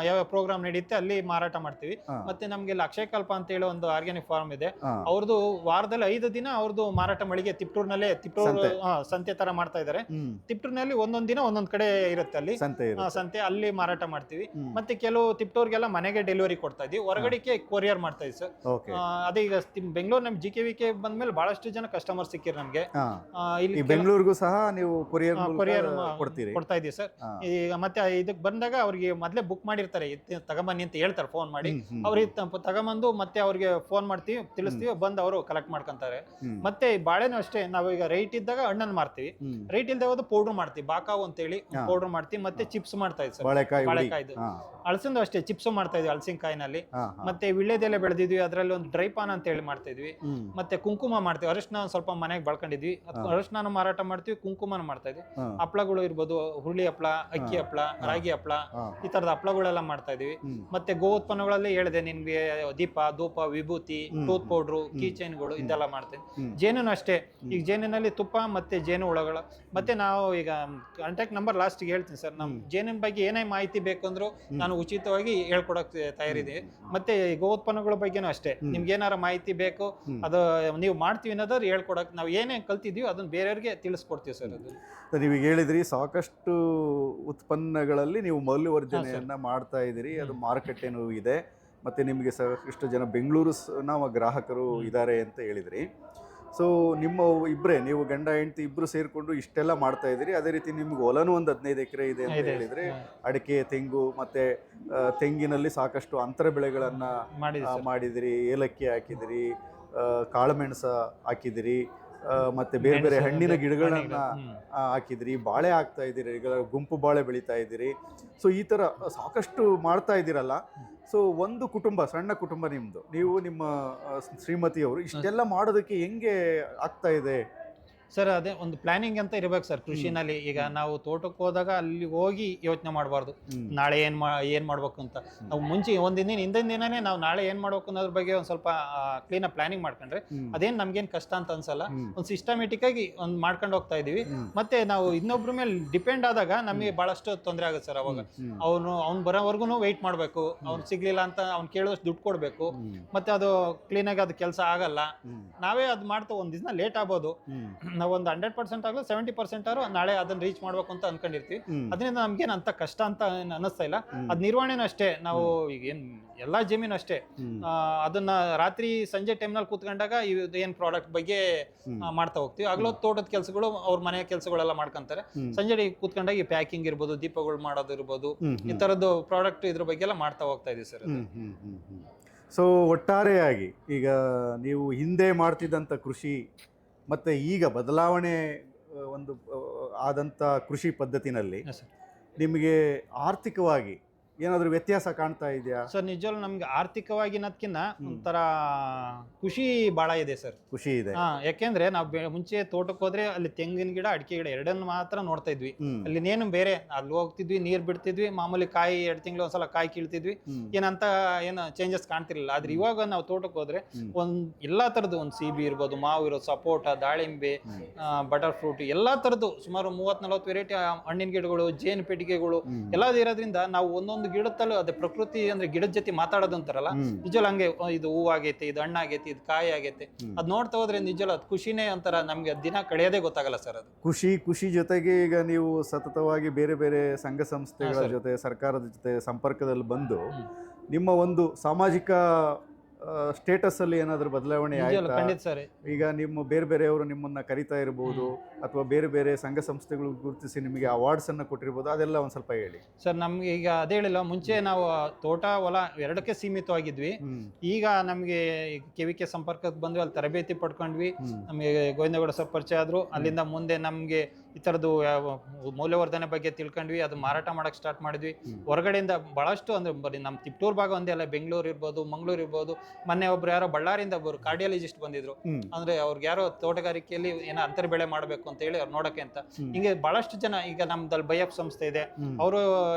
ಯಾವ ಪ್ರೋಗ್ರಾಮ್ ನಡೆಯುತ್ತೆ ಅಲ್ಲಿ ಮಾರಾಟ ಮಾಡ್ತೀವಿ. ಮತ್ತೆ ನಮ್ಗೆ ಇಲ್ಲಿ ಅಕ್ಷಯಕಲ್ಪ ಅಂತ ಹೇಳಿ ಒಂದು ಆರ್ಗ್ಯಾನಿಕ್ ಫಾರ್ಮ್ ಇದೆ. ಅವ್ರದ್ದು ವಾರದಲ್ಲಿ 5 ದಿನ ಅವ್ರದ್ದು ಮಾರಾಟ ಮಳಿಗೆ ತಿಪ್ಟೂರ್ನಲ್ಲೇ, ಸಂತೆ ತರ ಮಾಡ್ತಾ ಇದಾರೆ. ತಿಪ್ಟೂರ್ನಲ್ಲಿ ಒಂದೊಂದ್ ದಿನ ಒಂದೊಂದ್ ಕಡೆ ಇರುತ್ತೆ ಅಲ್ಲಿ ಸಂತೆ, ಅಲ್ಲಿ ಮಾರಾಟ ಮಾಡ್ತೀವಿ. ಮತ್ತೆ ಕೆಲವು ತಿಪ್ಟೂರ್ಗೆಲ್ಲ ಮನೆಗೆ ಡೆಲಿವರಿ ಕೊಡ್ತಾ ಇದೀವಿ, ಹೊರಗಡೆಗೆ ಕೊರಿಯರ್ ಮಾಡ್ತಾ ಇದೀವಿ ಸರ್. ಅದೇ ಈಗ ಬೆಂಗಳೂರು ನಮ್ GKVK ಬಂದ್ಮೇಲೆ ಬಹಳಷ್ಟು ಜನ ಕಸ್ಟಮರ್ಸ್ ಸಿಕ್ಕಿರ್ ನಮ್ಗೆ. ಇಲ್ಲಿ ಬೆಂಗಳೂರಿಗೂ ಸಹ ನೀವು ಕೊರಿಯರ್ ಕೊಡ್ತಾ ಇದೀವಿ ಸರ್. ಈಗ ಮತ್ತೆ ಇದಕ್ ಬಂದಾಗ ಅವ್ರಿಗೆ ಮೊದ್ಲೇ ಬುಕ್ ಮಾಡಿರ್ತಾರೆ, ತಗೊಂಬನ್ನಿ ಅಂತ ಹೇಳ್ತಾರೆ ಫೋನ್ ಮಾಡಿ. ಅವ್ರಿಗೆ ತಗೊಂಬಂದು ಮತ್ತೆ ಅವ್ರಿಗೆ ಫೋನ್ ಮಾಡ್ತೀವಿ, ತಿಳಿಸ್ತೀವಿ, ಬಂದು ಅವರು ಕಲೆಕ್ಟ್ ಮಾಡ್ಕೊಂತಾರೆ. ಮತ್ತೆ ಬಾಳೆನೂ ಅಷ್ಟೇ, ನಾವು ಈಗ ರೈಟ್ ಇದ್ದಾಗ ಹಣ್ಣನ್ನು ಮಾರ್ತೀವಿ, ರೈಟ್ ಇಲ್ದೇ ಹೋದ ಪೌಡರ್ ಮಾಡ್ತೀವಿ, ಬಾಕಾವು ಅಂತ ಹೇಳಿ ಪೌಡರ್ ಮಾಡ್ತೀವಿ. ಮತ್ತೆ ಚಿಪ್ಸ್ ಮಾಡ್ತಾ ಇದ್ವಿ ಸರ್, ಬಾಳೆಕಾಯ್ದು. ಹಳಸಿಂದು ಅಷ್ಟೇ ಚಿಪ್ಸ್ ಮಾಡ್ತಾ ಇದ್ವಿ ಹಳಸಿನಕಾಯಿನಲ್ಲಿ. ಮತ್ತೆ ವಿಳ್ಳೆದೆಲೆ ಬೆಳೆದಿದ್ವಿ, ಅದ್ರಲ್ಲಿ ಒಂದು ಡ್ರೈ ಪಾನ್ ಅಂತ ಹೇಳಿ ಮಾಡ್ತಾ ಇದ್ವಿ. ಮತ್ತೆ ಕುಂಕುಮ ಮಾಡ್ತೀವಿ, ಅರಿಶಿನ ಸ್ವಲ್ಪ ಮನೆಗೆ ಬಳಕೊಂಡಿದ್ವಿ, ಅರಿಶಿನ ಮಾರಾಟ ಮಾಡ್ತೀವಿ, ಕುಂಕುಮನ ಮಾಡ್ತಾ ಇದ್ವಿ. ಹಪ್ಳಗಳು ಇರ್ಬೋದು, ಹುರುಳಿ ಹಪ್ಳ, ಅಕ್ಕಿ ಹಪ್ಳ, ರಾಗಿ ಹಪ್ಳ, ಈ ತರದ ಹಪ್ಳಗಳೆಲ್ಲ ಮಾಡ್ತಾ ಇದೀವಿ. ಮತ್ತೆ ಗೋ ಉತ್ಪನ್ನಗಳಲ್ಲಿ ಹೇಳಿದೆ ನಿಮ್ಗೆ, ದೀಪ, ಧೂಪ, ವಿಭೂತಿ, ಟೂತ್ ಪೌಡ್ರು, ಕೀ ಚೈನ್ಗಳು, ಇದೆಲ್ಲ ಮಾಡ್ತೇವೆ. ಜೇನುನು ಅಷ್ಟೇ, ಈಗ ಜೇನಿನಲ್ಲಿ ತುಪ್ಪ ಮತ್ತೆ ಜೇನು ಹುಳಗಳು. ಮತ್ತೆ ನಾವು ಈಗ ಕಾಂಟ್ಯಾಕ್ಟ್ ನಂಬರ್ ಲಾಸ್ಟ್ಗೆ ಹೇಳ್ತೀನಿ ಸರ್. ನಮ್ ಜೇನಿನ ಬಗ್ಗೆ ಏನೇ ಮಾಹಿತಿ ಬೇಕಂದ್ರು ನಾನು ಉಚಿತವಾಗಿ ಹೇಳ್ಕೊಡಕ್ ತಯಾರಿದೆ. ಮತ್ತೆ ಗೋ ಉತ್ಪನ್ನಗಳ ಬಗ್ಗೆನೂ ಅಷ್ಟೇ, ನಿಮ್ಗೆ ಏನಾರ ಮಾಹಿತಿ ಬೇಕು, ಅದು ನೀವು ಮಾಡ್ತೀವಿ ಅನ್ನೋದಾದ್ರು ಹೇಳ್ಕೊಡಕ್, ನಾವು ಏನೇ ಕಲ್ತಿದೀವಿ ಅದನ್ನ ಬೇರೆಯವ್ರಿಗೆ ತಿಳಿಸ್ಕೊಡ್ತೀವಿ ಸರ್. ಅದು ನೀವೀಗ ಹೇಳಿದ್ರಿ ಸಾಕಷ್ಟು ಉತ್ಪನ್ನಗಳಲ್ಲಿ ನೀವು ಮೌಲ್ಯವರ್ಧನೆಯನ್ನ ಮಾಡ್ತಾ ಇದ್ದೀರಿ, ಅದು ಮಾರುಕಟ್ಟೆನೂ ಇದೆ, ಮತ್ತೆ ನಿಮಗೆ ಸಾಕಷ್ಟು ಜನ ಬೆಂಗಳೂರು ಗ್ರಾಹಕರು ಇದ್ದಾರೆ ಅಂತ ಹೇಳಿದ್ರಿ. ಸೊ ನಿಮ್ಮ ಇಬ್ಬರೇ, ನೀವು ಗಂಡ ಹೆಂಡತಿ ಇಬ್ರು ಸೇರ್ಕೊಂಡು ಇಷ್ಟೆಲ್ಲ ಮಾಡ್ತಾ ಇದ್ದೀರಿ. ಅದೇ ರೀತಿ ನಿಮ್ಗೆ ಹೊಲನೂ ಒಂದು 15 ಎಕರೆ ಇದೆ ಅಂತ ಹೇಳಿದ್ರೆ, ಅಡಿಕೆ, ತೆಂಗು, ಮತ್ತೆ ತೆಂಗಿನಲ್ಲಿ ಸಾಕಷ್ಟು ಅಂತರ ಬೆಳೆಗಳನ್ನ ಮಾಡಿದಿರಿ, ಏಲಕ್ಕಿ ಹಾಕಿದಿರಿ, ಕಾಳುಮೆಣಸ ಹಾಕಿದಿರಿ, ಮತ್ತೆ ಬೇರೆ ಬೇರೆ ಹಣ್ಣಿನ ಗಿಡಗಳನ್ನ ಹಾಕಿದ್ರಿ, ಬಾಳೆ ಹಾಕ್ತಾ ಇದ್ದೀರಿ, ಈಗ ಗುಂಪು ಬಾಳೆ ಬೆಳೀತಾ ಇದ್ದೀರಿ. ಸೊ ಈ ತರ ಸಾಕಷ್ಟು ಮಾಡ್ತಾ ಇದ್ದೀರಲ್ಲ. ಸೊ ಒಂದು ಕುಟುಂಬ, ಸಣ್ಣ ಕುಟುಂಬ ನಿಮ್ದು, ನೀವು ನಿಮ್ಮ ಶ್ರೀಮತಿಯವರು ಇಷ್ಟೆಲ್ಲ ಮಾಡೋದಕ್ಕೆ ಹೆಂಗೆ ಆಗ್ತಾ ಇದೆ ಸರ್? ಅದೇ ಒಂದು ಪ್ಲಾನಿಂಗ್ ಅಂತ ಇರ್ಬೇಕು ಸರ್ ಕೃಷಿನಲ್ಲಿ. ಈಗ ನಾವು ತೋಟಕ್ಕೆ ಹೋದಾಗ ಅಲ್ಲಿ ಹೋಗಿ ಯೋಚನೆ ಮಾಡಬಾರ್ದು, ನಾಳೆ ಏನ್ ಮಾಡ್ಬೇಕು ಅಂತ. ನಾವು ಮುಂಚೆ ಒಂದಿನ ಹಿಂದಿನ ದಿನನೇ ನಾವು ನಾಳೆ ಏನ್ ಮಾಡ್ಬೇಕು ಅನ್ನೋದ್ರ ಬಗ್ಗೆ ಒಂದ್ ಸ್ವಲ್ಪ ಕ್ಲೀನ್ ಪ್ಲಾನಿಂಗ್ ಮಾಡ್ಕೊಂಡ್ರೆ ಅದೇನ್ ನಮ್ಗೇನ್ ಕಷ್ಟ ಅಂತ ಅನ್ಸಲ್ಲ. ಒಂದ್ ಸಿಸ್ಟಮೆಟಿಕ್ ಆಗಿ ಒಂದ್ ಮಾಡ್ಕೊಂಡು ಹೋಗ್ತಾ ಇದೀವಿ. ಮತ್ತೆ ನಾವು ಇನ್ನೊಬ್ರ ಮೇಲೆ ಡಿಪೆಂಡ್ ಆದಾಗ ನಮಗೆ ಬಹಳಷ್ಟು ತೊಂದರೆ ಆಗುತ್ತೆ ಸರ್. ಅವಾಗ ಅವ್ನು ಬರೋವರೆಗೂ ವೆಯ್ಟ್ ಮಾಡ್ಬೇಕು, ಅವ್ನು ಸಿಗ್ಲಿಲ್ಲ ಅಂತ ಅವ್ನು ಕೇಳೋಷ್ಟು ದುಡ್ಡು ಕೊಡ್ಬೇಕು, ಮತ್ತೆ ಅದು ಕ್ಲೀನ್ ಆಗಿ ಅದು ಕೆಲಸ ಆಗಲ್ಲ. ನಾವೇ ಅದ್ ಮಾಡ್ತಾ ಒಂದ್ ದಿನ ಲೇಟ್ ಆಗ್ಬೋದು. ನಾವೊಂದು 100% ಆಗಲಿ 70% ಆದ್ರೂ ನಾಳೆ ಅದನ್ನ ರೀಚ್ ಮಾಡ್ಬೇಕು ಅಂತ ಅನ್ಕೊಂಡಿರ್ತೀವಿ. ಅದರಿಂದ ನಮ್ಗೇನು ಅಂತ ಕಷ್ಟ ಅಂತ ಏನ್ ಅನ್ನಿಸ್ತಾ ಇಲ್ಲ. ಅದ್ ನಿರ್ವಹಣೆನೂ ಅಷ್ಟೇ, ನಾವು ಈಗ ಏನ್ ಎಲ್ಲಾ ಜಮೀನು ಅಷ್ಟೇ, ಅದನ್ನ ರಾತ್ರಿ ಸಂಜೆ ಟೈಮ್ನಲ್ಲಿ ಕೂತ್ಕೊಂಡಾಗ ಏನ್ ಪ್ರಾಡಕ್ಟ್ ಬಗ್ಗೆ ಮಾಡ್ತಾ ಹೋಗ್ತೀವಿ. ಆಗ್ಲೋ ತೋಟದ ಕೆಲಸಗಳು ಅವ್ರ ಮನೆಯ ಕೆಲಸಗಳೆಲ್ಲ ಮಾಡ್ಕೊಂತಾರೆ. ಸಂಜೆ ಕೂತ್ಕೊಂಡಾಗ ಈ ಪ್ಯಾಕಿಂಗ್ ಇರ್ಬೋದು, ದೀಪಗಳು ಮಾಡೋದು ಇರ್ಬೋದು, ಈ ತರದ್ದು ಪ್ರಾಡಕ್ಟ್ ಇದ್ರ ಬಗ್ಗೆ ಎಲ್ಲ ಮಾಡ್ತಾ ಹೋಗ್ತಾ ಇದೀವಿ ಸರ್. ಸೊ ಒಟ್ಟಾರೆಯಾಗಿ ಈಗ ನೀವು ಹಿಂದೆ ಮಾಡ್ತಿದ್ದಂಥ ಕೃಷಿ ಮತ್ತು ಈಗ ಬದಲಾವಣೆ ಒಂದು ಆದಂಥ ಕೃಷಿ ಪದ್ಧತಿನಲ್ಲಿ ನಿಮಗೆ ಆರ್ಥಿಕವಾಗಿ ಏನಾದರೂ ವ್ಯತ್ಯಾಸ ಕಾಣ್ತಾ ಇದೆಯಾ ಸರ್? ನಿಜವೂ ನಮ್ಗೆ ಆರ್ಥಿಕವಾಗಿನದ್ಕಿಂತ ಒಂಥರ ಖುಷಿ ಭಾಳ ಇದೆ ಸರ್. ಖುಷಿ ಇದೆ. ಯಾಕೆಂದ್ರೆ ನಾವು ಮುಂಚೆ ತೋಟಕ್ಕೆ ಹೋದ್ರೆ ಅಲ್ಲಿ ತೆಂಗಿನ ಗಿಡ, ಅಡಿಕೆ ಗಿಡ ಎರಡನ್ನು ಮಾತ್ರ ನೋಡ್ತಾ ಇದ್ವಿ. ಅಲ್ಲಿ ನೇನು ಬೇರೆ, ಅಲ್ಲಿ ಹೋಗ್ತಿದ್ವಿ, ನೀರ್ ಬಿಡ್ತಿದ್ವಿ, ಮಾಮೂಲಿ ಕಾಯಿ 2 ತಿಂಗಳು ಒಂದ್ಸಲ ಕಾಯಿ ಕೀಳ್ತಿದ್ವಿ, ಏನಂತ ಏನು ಚೇಂಜಸ್ ಕಾಣ್ತಿರ್ಲಿಲ್ಲ. ಆದ್ರೆ ಇವಾಗ ನಾವು ತೋಟಕ್ಕೆ ಹೋದ್ರೆ ಎಲ್ಲಾ ತರದ್ದು, ಒಂದು ಸಿಬಿ ಇರ್ಬೋದು, ಮಾವು ಇರೋದು, ಸಪೋಟ, ದಾಳಿಂಬೆ, ಬಟರ್ ಫ್ರೂಟ್, ಎಲ್ಲಾ ತರದ್ದು ಸುಮಾರು 30-40 ವೆರೈಟಿ ಹಣ್ಣಿನ ಗಿಡಗಳು, ಜೇನು ಪೆಟ್ಟಿಗೆಗಳು ಎಲ್ಲ ಇರೋದ್ರಿಂದ ನಾವು ಒಂದೊಂದು ಗಿಡದಲ್ಲೂ ಅದೇ ಪ್ರಕೃತಿ ಅಂದ್ರೆ ಗಿಡದ ಜೊತೆ ಮಾತಾಡೋದು ಅಂತಾರಲ್ಲ, ನಿಜವಲ್ಲ ಹಂಗೆ ಇದು ಹೂವಾಗೈತೆ, ಇದು ಹಣ್ಣಾಗೈತೆ, ಇದು ಕಾಯಿ ಆಗೈತೆ, ಅದ್ ನೋಡ್ತಾ ಹೋದ್ರೆ ನಿಜವಲ್ಲ ಅದು ಖುಷಿನೇ ಒಂಥರ, ನಮ್ಗೆ ದಿನ ಕಳೆಯೋದೇ ಗೊತ್ತಾಗಲ್ಲ ಸರ್. ಅದು ಖುಷಿ ಜೊತೆಗೆ ಈಗ ನೀವು ಸತತವಾಗಿ ಬೇರೆ ಬೇರೆ ಸಂಘ ಸಂಸ್ಥೆಗಳ ಜೊತೆ, ಸರ್ಕಾರದ ಜೊತೆ ಸಂಪರ್ಕದಲ್ಲಿ ಬಂದು ನಿಮ್ಮ ಒಂದು ಸಾಮಾಜಿಕ ಸ್ಟೇಟಸ್ ಅಲ್ಲಿ ಏನಾದರೂ ಬದಲಾವಣೆ ಆಯ್ತಾ? ಖಂಡಿತ ಸರ್. ಈಗ ನಿಮ್ಮ ಬೇರೆ ಬೇರೆಯವರು ನಿಮ್ಮನ್ನ ಕರಿತಾ ಇರಬಹುದು, ಅಥವಾ ಬೇರೆ ಬೇರೆ ಸಂಘ ಸಂಸ್ಥೆಗಳು ಗುರುತಿಸಿ ನಿಮಗೆ ಅವಾರ್ಡ್ಸ್ ಅನ್ನ ಕೊಟ್ಟಿರ್ಬೋದು, ಅದೆಲ್ಲ ಒಂದ್ ಸ್ವಲ್ಪ ಹೇಳಿ ಸರ್. ನಮ್ಗೆ ಈಗ ಅದೇ ಹೇಳಿಲ್ಲ, ಮುಂಚೆ ನಾವು ತೋಟ ಹೊಲ ಎರಡಕ್ಕೆ ಸೀಮಿತವಾಗಿದ್ವಿ. ಈಗ ನಮ್ಗೆ ಕೆವಿಕೆ ಸಂಪರ್ಕಕ್ಕೆ ಬಂದ್ವಿ, ಅಲ್ಲಿ ತರಬೇತಿ ಪಡ್ಕೊಂಡ್ವಿ, ನಮ್ಗೆ ಗೋವಿಂದಗೌಡ ಸರ್ ಪರಿಚಯ ಆದ್ರು. ಅಲ್ಲಿಂದ ಮುಂದೆ ನಮ್ಗೆ ಈ ತರದ್ದು ಮೌಲ್ಯವರ್ಧನೆ ಬಗ್ಗೆ ತಿಳ್ಕೊಂಡ್ವಿ, ಅದು ಮಾರಾಟ ಮಾಡಕ್ ಸ್ಟಾರ್ಟ್ ಮಾಡಿದ್ವಿ. ಹೊರಗಡೆಯಿಂದ ಬಹಳಷ್ಟು ಅಂದ್ರೆ ಬರೀ ನಮ್ಮ ತಿಪ್ಟೂರ್ ಭಾಗ ಒಂದೇ ಅಲ್ಲ, ಬೆಂಗಳೂರು ಇರ್ಬೋದು, ಮಂಗಳೂರು ಇರ್ಬೋದು. ಮೊನ್ನೆ ಒಬ್ರು ಯಾರೋ ಬಳ್ಳಾರಿಯಿಂದ ಒಬ್ರು ಕಾರ್ಡಿಯಾಲಜಿಸ್ಟ್ ಬಂದಿದ್ರು, ಅಂದ್ರೆ ಅವ್ರಿಗೆ ಯಾರೋ ತೋಟಗಾರಿಕೆಯಲ್ಲಿ ಏನೋ ಅಂತರ್ ಬೆಳೆ ಮಾಡ್ಬೇಕು ಅಂತ ಹೇಳಿ ಅವ್ರು ನೋಡಕ್ಕೆ ಅಂತ. ಹಿಂಗೆ ಬಹಳಷ್ಟು ಜನ, ಈಗ ನಮ್ದಲ್ಲಿ ಬೈಅಪ್ ಸಂಸ್ಥೆ ಇದೆ, ಅವರು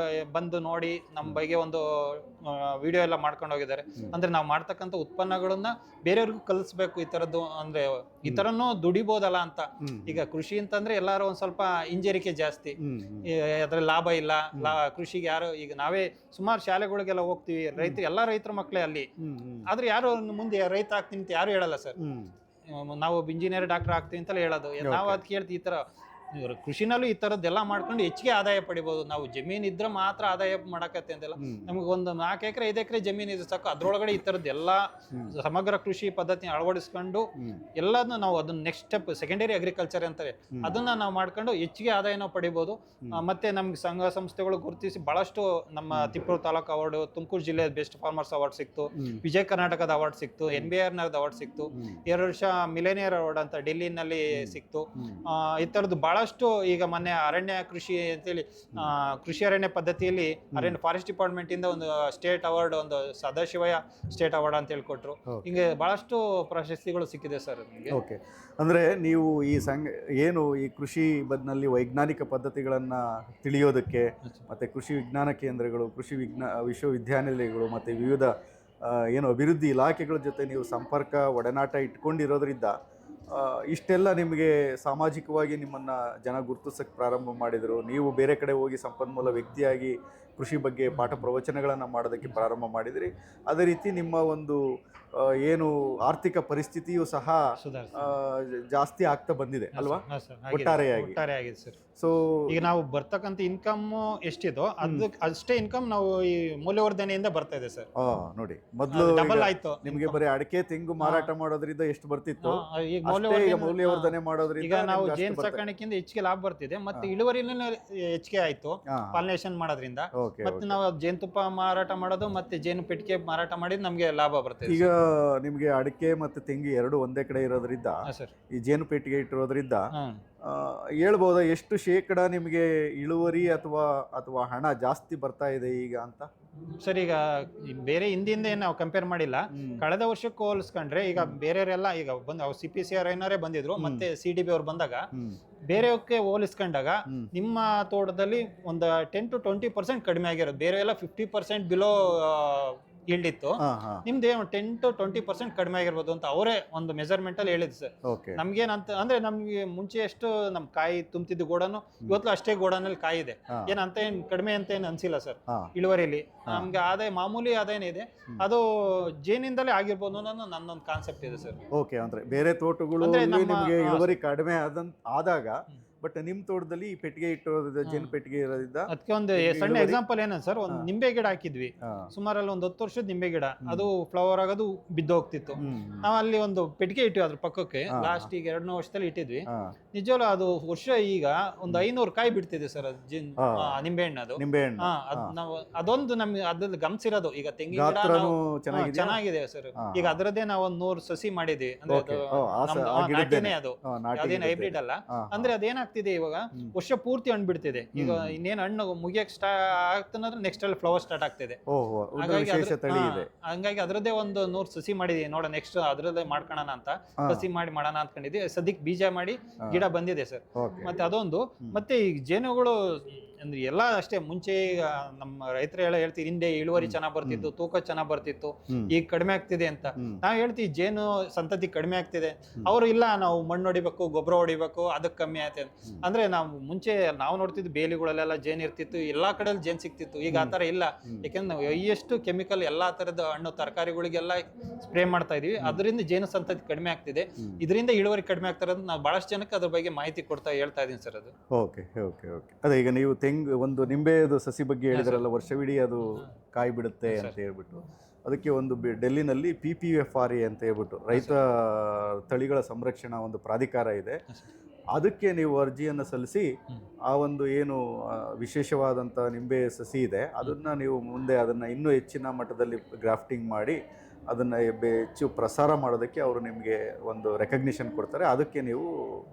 ಬಂದು ನೋಡಿ ನಮ್ಮ ಬಗ್ಗೆ ಒಂದು ವಿಡಿಯೋ ಎಲ್ಲ ಮಾಡ್ಕೊಂಡು ಹೋಗಿದ್ದಾರೆ. ಅಂದ್ರೆ ನಾವು ಮಾಡ್ತಕ್ಕಂಥ ಉತ್ಪನ್ನಗಳನ್ನ ಬೇರೆಯವ್ರಿಗೂ ಕಲಿಸ್ಬೇಕು, ಈ ತರದ್ದು ಅಂದ್ರೆ ಈ ತರನು ದುಡಿಬೋದಲ್ಲ ಅಂತ. ಈಗ ಕೃಷಿ ಅಂತಂದ್ರೆ ಎಲ್ಲಾರು ಒಂದ್ ಸ್ವಲ್ಪ ಹಿಂಜರಿಕೆ ಜಾಸ್ತಿ, ಅದ್ರಲ್ಲಿ ಲಾಭ ಇಲ್ಲ, ಕೃಷಿಗೆ ಯಾರು, ಈಗ ನಾವೇ ಸುಮಾರು ಶಾಲೆಗಳಿಗೆಲ್ಲ ಹೋಗ್ತೀವಿ, ಎಲ್ಲಾ ರೈತರ ಮಕ್ಕಳೇ ಅಲ್ಲಿ, ಆದ್ರೆ ಯಾರು ಮುಂದೆ ರೈತ ಆಗ್ತೀನಿ ಅಂತ ಯಾರು ಹೇಳಲ್ಲ ಸರ್. ನಾವು ಇಂಜಿನಿಯರ್, ಡಾಕ್ಟರ್ ಆಗ್ತೀವಿ ಅಂತಲೇ ಹೇಳೋದು. ನಾವು ಅದ್ ಕೇಳ್ತೀವಿ, ಈ ತರ ಕೃಷಿನಲ್ಲೂ ಈ ತರದ್ದೆಲ್ಲ ಮಾಡ್ಕೊಂಡು ಹೆಚ್ಚಿಗೆ ಆದಾಯ ಪಡಿಬಹುದು. ನಾವು ಜಮೀನ್ ಇದ್ರೆ ಮಾತ್ರ ಆದಾಯ ಮಾಡಕತ್ತೆ ಅಂತೆಲ್ಲ, ನಮ್ಗೆ ಒಂದು 4 ಎಕರೆ 5 ಎಕರೆ ಜಮೀನ್ ಇದೆ ಸಾಕು, ಅದ್ರೊಳಗಡೆ ಈ ತರದ್ದು ಎಲ್ಲಾ ಸಮಗ್ರ ಕೃಷಿ ಪದ್ಧತಿ ಅಳವಡಿಸ್ಕೊಂಡು ಎಲ್ಲದನ್ನ ನಾವು ಅದನ್ನ ನೆಕ್ಸ್ಟ್ ಸ್ಟೆಪ್ ಸೆಕೆಂಡರಿ ಅಗ್ರಿಕಲ್ಚರ್ ಅಂತಾರೆ, ಅದನ್ನ ನಾವು ಮಾಡ್ಕೊಂಡು ಹೆಚ್ಚಿಗೆ ಆದಾಯನ ಪಡಿಬಹುದು. ಮತ್ತೆ ನಮ್ಗೆ ಸಂಘ ಸಂಸ್ಥೆಗಳು ಗುರುತಿಸಿ ಬಹಳಷ್ಟು, ನಮ್ಮ ತಿಪ್ಪೂರು ತಾಲೂಕು ಅವಾರ್ಡ್, ತುಮಕೂರು ಜಿಲ್ಲೆ ಬೆಸ್ಟ್ ಫಾರ್ಮರ್ಸ್ ಅವಾರ್ಡ್ ಸಿಕ್ತು, ವಿಜಯ ಕರ್ನಾಟಕದ ಅವಾರ್ಡ್ ಸಿಕ್ತು, NBR ಅವಾರ್ಡ್ ಸಿಕ್ತು, 2 ವರ್ಷ ಮಿಲೇನಿಯರ್ ಅವಾರ್ಡ್ ಅಂತ ಡೆಲ್ಲಿನಲ್ಲಿ ಸಿಕ್ತು. ಈ ತರದ್ದು ಬಹಳಷ್ಟು, ಈಗ ಮೊನ್ನೆ ಅರಣ್ಯ ಕೃಷಿ ಅಂತೇಳಿ ಕೃಷಿ ಅರಣ್ಯ ಪದ್ಧತಿಯಲ್ಲಿ ಅರಣ್ಯ ಫಾರೆಸ್ಟ್ ಡಿಪಾರ್ಟ್ಮೆಂಟ್ ಇಂದ ಒಂದು ಸ್ಟೇಟ್ ಅವಾರ್ಡ್, ಒಂದು ಸದಾಶಿವಯ್ಯ ಸ್ಟೇಟ್ ಅವಾರ್ಡ್ ಅಂತ ಹೇಳ್ಕೊಟ್ರು. ಹಿಂಗೆ ಬಹಳಷ್ಟು ಪ್ರಶಸ್ತಿಗಳು ಸಿಕ್ಕಿದೆ ಸರ್ ನಿಮಗೆ. ಓಕೆ, ಅಂದ್ರೆ ನೀವು ಈ ಏನು ಈ ಕೃಷಿ ಬದ್ನಲ್ಲಿ ವೈಜ್ಞಾನಿಕ ಪದ್ಧತಿಗಳನ್ನ ತಿಳಿಯೋದಕ್ಕೆ, ಮತ್ತೆ ಕೃಷಿ ವಿಜ್ಞಾನ ಕೇಂದ್ರಗಳು, ಕೃಷಿ ವಿಶ್ವವಿದ್ಯಾನಿಲಯಗಳು, ಮತ್ತೆ ವಿವಿಧ ಏನು ಅಭಿವೃದ್ಧಿ ಇಲಾಖೆಗಳ ಜೊತೆ ನೀವು ಸಂಪರ್ಕ ಒಡನಾಟ ಇಟ್ಕೊಂಡಿರೋದ್ರಿಂದ ಇಷ್ಟೆಲ್ಲ ನಿಮಗೆ ಸಾಮಾಜಿಕವಾಗಿ ನಿಮ್ಮನ್ನು ಜನ ಗುರುತಿಸೋಕ್ಕೆ ಪ್ರಾರಂಭ ಮಾಡಿದರು. ನೀವು ಬೇರೆ ಕಡೆ ಹೋಗಿ ಸಂಪನ್ಮೂಲ ವ್ಯಕ್ತಿಯಾಗಿ ಕೃಷಿ ಬಗ್ಗೆ ಪಾಠ ಪ್ರವಚನಗಳನ್ನು ಮಾಡೋದಕ್ಕೆ ಪ್ರಾರಂಭ ಮಾಡಿದ್ರಿ. ಅದೇ ರೀತಿ ನಿಮ್ಮ ಒಂದು ಏನು ಆರ್ಥಿಕ ಪರಿಸ್ಥಿತಿಯೂ ಸಹ ಜಾಸ್ತಿ ಆಗ್ತಾ ಬಂದಿದೆ ಅಲ್ವಾ, ಒಟ್ಟಾರೆಯಾಗಿ ಸರ್. ಸೊ ಈಗ ನಾವು ಬರ್ತಕ್ಕಂಥ ಇನ್ಕಮ್ ಎಷ್ಟಿದೋ ಅಷ್ಟೇ ಇನ್ಕಮ್ ನಾವು ಈ ಮೌಲ್ಯವರ್ಧನೆಯಿಂದ ಬರ್ತಾ ಇದೆ ಸರ್. ನೋಡಿ, ಮೊದಲು ಡಬಲ್ ಆಯ್ತು. ನಿಮ್ಗೆ ಬರೀ ಅಡಿಕೆ ತೆಂಗು ಮಾರಾಟ ಮಾಡೋದ್ರಿಂದ ಎಷ್ಟು ಬರ್ತಿತ್ತು, ಈಗ ಮೌಲ್ಯವರ್ಧನೆ ಮಾಡೋದ್ರಿಂದ ಈಗ ನಾವು ಜೇನು ಸಾಕಾಣಿಕೆಯಿಂದ ಹೆಚ್ಚಿಗೆ ಲಾಭ ಬರ್ತಿದೆ, ಮತ್ತೆ ಇಳುವರಿನೂ ಹೆಚ್ಚಿಗೆ ಆಯ್ತು ಪಾಲಿನೇಷನ್ ಮಾಡೋದ್ರಿಂದ. ಮತ್ತೆ ನಾವು ಜೇನುತುಪ್ಪ ಮಾರಾಟ ಮಾಡೋದು, ಮತ್ತೆ ಜೇನು ಪೆಟ್ಟಿಗೆ ಮಾರಾಟ ಮಾಡಿದ್ ನಮ್ಗೆ ಲಾಭ ಬರ್ತದೆ. ಈಗ ನಿಮ್ಗೆ ಅಡಿಕೆ ಮತ್ತೆ ತೆಂಗು ಎರಡು ಒಂದೇ ಕಡೆ ಇರೋದ್ರಿಂದ, ಈ ಜೇನು ಪೆಟ್ಟಿಗೆ ಇಟ್ಟಿರೋದ್ರಿಂದ ಹೇಳ್ಬೋದಾ ಎಷ್ಟು ಶೇಕಡ ನಿಮಗೆ ಇಳುವರಿ ಅಥವಾ ಹಣ ಜಾಸ್ತಿ ಬರ್ತಾ ಇದೆ ಈಗ ಅಂತ? ಸರ್, ಈಗ ಬೇರೆ ಹಿಂದಿಂದ ಏನು ನಾವು ಕಂಪೇರ್ ಮಾಡಿಲ್ಲ. ಕಳೆದ ವರ್ಷಕ್ಕೆ ಹೋಲಿಸ್ಕೊಂಡ್ರೆ ಈಗ ಬೇರೆಯವರೆಲ್ಲ ಈಗ ಬಂದು CPCR ಏನಾರೇ ಬಂದಿದ್ರು, ಮತ್ತೆ CDB ಅವ್ರು ಬಂದಾಗ ಬೇರೆಯವಕ್ಕೆ ಹೋಲಿಸ್ಕೊಂಡಾಗ ನಿಮ್ಮ ತೋಟದಲ್ಲಿ ಒಂದು 10 to 20% ಕಡಿಮೆ ಆಗಿರೋದು. ಬೇರೆ ಎಲ್ಲ 50% ಬಿಲೋ ಈಲ್ಡ್ ಇತ್ತು, ಹಾ ಹಾ ನಿಮ್ದು 10-20% ಕಡಿಮೆ ಆಗಿರ್ಬೋದು ಅಂತ ಅವರೇ ಒಂದು ಮೆಜರ್ಮೆಂಟ್ ಅಲ್ಲಿ ಹೇಳಿದ್ರು ಸರ್. ಓಕೆ ನಮ್ಗೇನಂತ ಅಂದ್ರೆ ನಮ್ಗೆ ಮುಂಚೆ ಎಷ್ಟು ನಮ್ ಕಾಯಿ ತುಂಬ್ತಿದ್ದು ಗೋಡನು ಇವತ್ತು ಅಷ್ಟೇ ಗೋಡನಲ್ಲಿ ಕಾಯಿ ಇದೆ. ಹಾ. ಏನಂತ ಏನ್ ಕಡಿಮೆ ಅಂತ ಏನ್ ಅನ್ಸಿಲ್ಲ ಸರ್. ಹಾ ಇಳುವರಿಲಿ ನಮ್ಗೆ ಆದಾಯ ಮಾಮೂಲಿ ಆದಾಯನೇ ಇದೆ, ಅದು ಜೇನಿಂದಲೇ ಆಗಿರ್ಬೋದು ಅನ್ನೋ ನನ್ನೊಂದು ಕಾನ್ಸೆಪ್ಟ್ ಇದೆ ಸರ್. ಓಕೆ, ಅಂದ್ರೆ ಬೇರೆ ತೋಟಗಳು ಅಂದ್ರೆ ನಮ್ಮ- ನಿಮಗೆ ಹಾ, ಇಳುವರಿ ಕಡಿಮೆ ಆದಾಗ ಬಟ್ ನಿಮ್ ತೋಟದಲ್ಲಿ ಈ ಪೆಟ್ಟಿಗೆ ಇಟ್ಟಿರೋದ್ರಿಂದ ಜೇನು ಪೆಟ್ಟಿಗೆ ಇರೋದ್ರಿಂದ ಅದಕ್ಕೆ ಒಂದು ಸಣ್ಣ ಎಕ್ಸಾಂಪಲ್ ಏನ ಸರ್, ಒಂದು ನಿಂಬೆ ಗಿಡ ಹಾಕಿದ್ವಿ ಹಾ. ಸುಮಾರಲ್ಲಿ ಒಂದು 10 ವರ್ಷದ ನಿಂಬೆ ಗಿಡ, ಅದು ಫ್ಲವರ್ ಆಗೋದು ಬಿದ್ದು ಹೋಗ್ತಿತ್ತು. ಹ್ಮ್. ನಾವ್ ಅಲ್ಲಿ ಒಂದು ಪೆಟ್ಟಿಗೆ ಇಟ್ಟಿವಿ ಅದ್ರ ಪಕ್ಕಕ್ಕೆ, ಹಾ. ಲಾಸ್ಟ್ ಈಗ 2 ವರ್ಷದಲ್ಲಿ ಇಟ್ಟಿದ್ವಿ. ಹಾ. ನಿಜವಲ್ಲ ಅದು ವರ್ಷ ಈಗ ಒಂದು 500 ಕಾಯಿ ಬಿಡ್ತಿದೆ ಸರ್ ಅದು ಹಾ. ನಿಂಬೆ ಹಣ್ಣು. ನಿಂಬೆಹಣ್ಣು ನಾವು ಅದೊಂದು ನಮ್ಗೆ ಅದ್ರಲ್ಲಿ ಗಮನಿಸಿರೋದು. ಈಗ ತೆಂಗಿನ ಗಿಡ ಗಾತ್ರನೂ ನಾವು- ಚೆನ್ನಾಗಿದೆಯಾ? ಚೆನ್ನಾಗಿದೆ ಸರ್. ಹಾ. ಈಗ ಅದರದ್ದೇ ನಾವು ಒಂದು 100 ಸಸಿ ಮಾಡಿದ್ವಿ. ಅಂದ್ರೆ Okay. ಅದು ಓ, ಆ ಸ- ನಮ್ದು- ಆ ಗಿಡದ್ದೇನೆ? ನಾಟಿನೇ ಅದು, ಹಾ, ನಾಟಿ ಅದೇನು ಗಿಡದ್ದೇ. ಹೈಬ್ರಿಡ್ ಅಲ್ಲ. ಹಾ, ಹಾ. ಅಂದ್ರೆ ಅದೇನಾಗ್ತಿದೆ ಇವಾಗ ವರ್ಷ ಪೂರ್ತಿ ಹಣ್ಣು ಬಿಡ್ತಿದೆ. ಈಗ ಇನ್ನೇನು ಹಣ್ಣು ಮುಗಿಯಕ್ ಆಗ್ತಂದ್ರೆ ನೆಕ್ಸ್ಟ್ ಅಲ್ಲಿ ಫ್ಲವರ್ ಸ್ಟಾರ್ಟ್ ಆಗ್ತಿದೆ. ಓಹೋ, ಒಂದು ಹಾಗಾಗಿ ವಿಶೇಷ ತಳಿ ಇದೆ. ಹಂಗಾಗಿ ಅದ್ರದ್ದೇ ಒಂದು 100 ಸಸಿ ಮಾಡಿದೀವಿ. ನೋಡ ನೆಕ್ಸ್ಟ್ ಅದ್ರದ್ದೇ ಮಾಡ್ಕೊಳ್ಳೋಣ ಅಂತ, ಸಸಿ ಮಾಡಿ ಮಾಡೋಣ ಅನ್ಕೊಂಡಿದ್ವಿ. ಸದ್ಯಕ್ಕೆ ಬೀಜ ಮಾಡಿ ಗಿಡ ಬಂದಿದೆ ಸರ್. ಓಕೆ. ಮತ್ತೆ ಅದೊಂದು, ಮತ್ತೆ ಈ ಜೇನುಗಳು ಅಂದ್ರೆ ಎಲ್ಲ ಅಷ್ಟೇ. ಮುಂಚೆ ಈಗ ನಮ್ಮ ರೈತರು ಹೇಳ್ತೀವಿ ಹಿಂದೆ ಇಳುವರಿ ಚೆನ್ನಾಗ್ ಬರ್ತಿತ್ತು, ತೂಕ ಚೆನ್ನಾಗ್ ಬರ್ತಿತ್ತು, ಈಗ ಕಡಿಮೆ ಆಗ್ತಿದೆ ಅಂತ. ನಾವ್ ಹೇಳ್ತೀವಿ ಜೇನು ಸಂತತಿ ಕಡಿಮೆ ಆಗ್ತಿದೆ. ಅವರು ಇಲ್ಲ, ನಾವು ಮಣ್ಣು ಹೊಡಿಬೇಕು, ಗೊಬ್ಬರ ಹೊಡಿಬೇಕು, ಅದಕ್ಕೆ ಕಮ್ಮಿ ಆಯ್ತು ಅಂದ್ರೆ. ನಾವು ಮುಂಚೆ ನಾವು ನೋಡ್ತಿದ್ವಿ ಬೇಲಿಗಳಲ್ಲೆಲ್ಲ ಜೇನ್ ಇರ್ತಿತ್ತು, ಎಲ್ಲಾ ಕಡೆಯಲ್ಲಿ ಜೇನ್ ಸಿಕ್ತಿತ್ತು. ಈಗ ಆತರ ಇಲ್ಲ, ಯಾಕಂದ್ರೆ ನಾವು ಎಷ್ಟು ಕೆಮಿಕಲ್ ಎಲ್ಲಾ ತರದ ಹಣ್ಣು ತರಕಾರಿಗಳಿಗೆಲ್ಲ ಸ್ಪ್ರೇ ಮಾಡ್ತಾ ಇದೀವಿ. ಅದರಿಂದ ಜೇನು ಸಂತತಿ ಕಡಿಮೆ ಆಗ್ತಿದೆ, ಇದರಿಂದ ಇಳುವರಿ ಕಡಿಮೆ ಆಗ್ತಾರದು ನಾವು ಬಹಳಷ್ಟು ಜನಕ್ಕೆ ಅದ್ರ ಬಗ್ಗೆ ಮಾಹಿತಿ ಹೇಳ್ತಾ ಇದೀನಿ ಸರ್. ಅದು ಓಕೆ ಓಕೆ ಓಕೆ. ಅದೇ ಈಗ ನೀವು ಒಂದು ನಿಂಬೆದು ಸಸಿ ಬಗ್ಗೆ ಹೇಳಿದ್ರಲ್ಲ, ವರ್ಷವಿಡೀ ಅದು ಕಾಯಿ ಬಿಡುತ್ತೆ ಅಂತ ಹೇಳ್ಬಿಟ್ಟು, ಅದಕ್ಕೆ ಒಂದು ಡೆಲ್ಲಿನಲ್ಲಿ PPFRA ಅಂತ ಹೇಳ್ಬಿಟ್ಟು ರೈತ ತಳಿಗಳ ಸಂರಕ್ಷಣಾ ಒಂದು ಪ್ರಾಧಿಕಾರ ಇದೆ. ಅದಕ್ಕೆ ನೀವು ಅರ್ಜಿಯನ್ನು ಸಲ್ಲಿಸಿ ಆ ಒಂದು ಏನು ವಿಶೇಷವಾದಂಥ ನಿಂಬೆ ಸಸಿ ಇದೆ ಅದನ್ನು ನೀವು ಮುಂದೆ ಅದನ್ನು ಇನ್ನೂ ಹೆಚ್ಚಿನ ಮಟ್ಟದಲ್ಲಿ ಗ್ರಾಫ್ಟಿಂಗ್ ಮಾಡಿ ಅದನ್ನು ಹೆಚ್ಚು ಪ್ರಸಾರ ಮಾಡೋದಕ್ಕೆ ಅವರು ನಿಮಗೆ ಒಂದು ರೆಕಗ್ನಿಷನ್ ಕೊಡ್ತಾರೆ. ಅದಕ್ಕೆ ನೀವು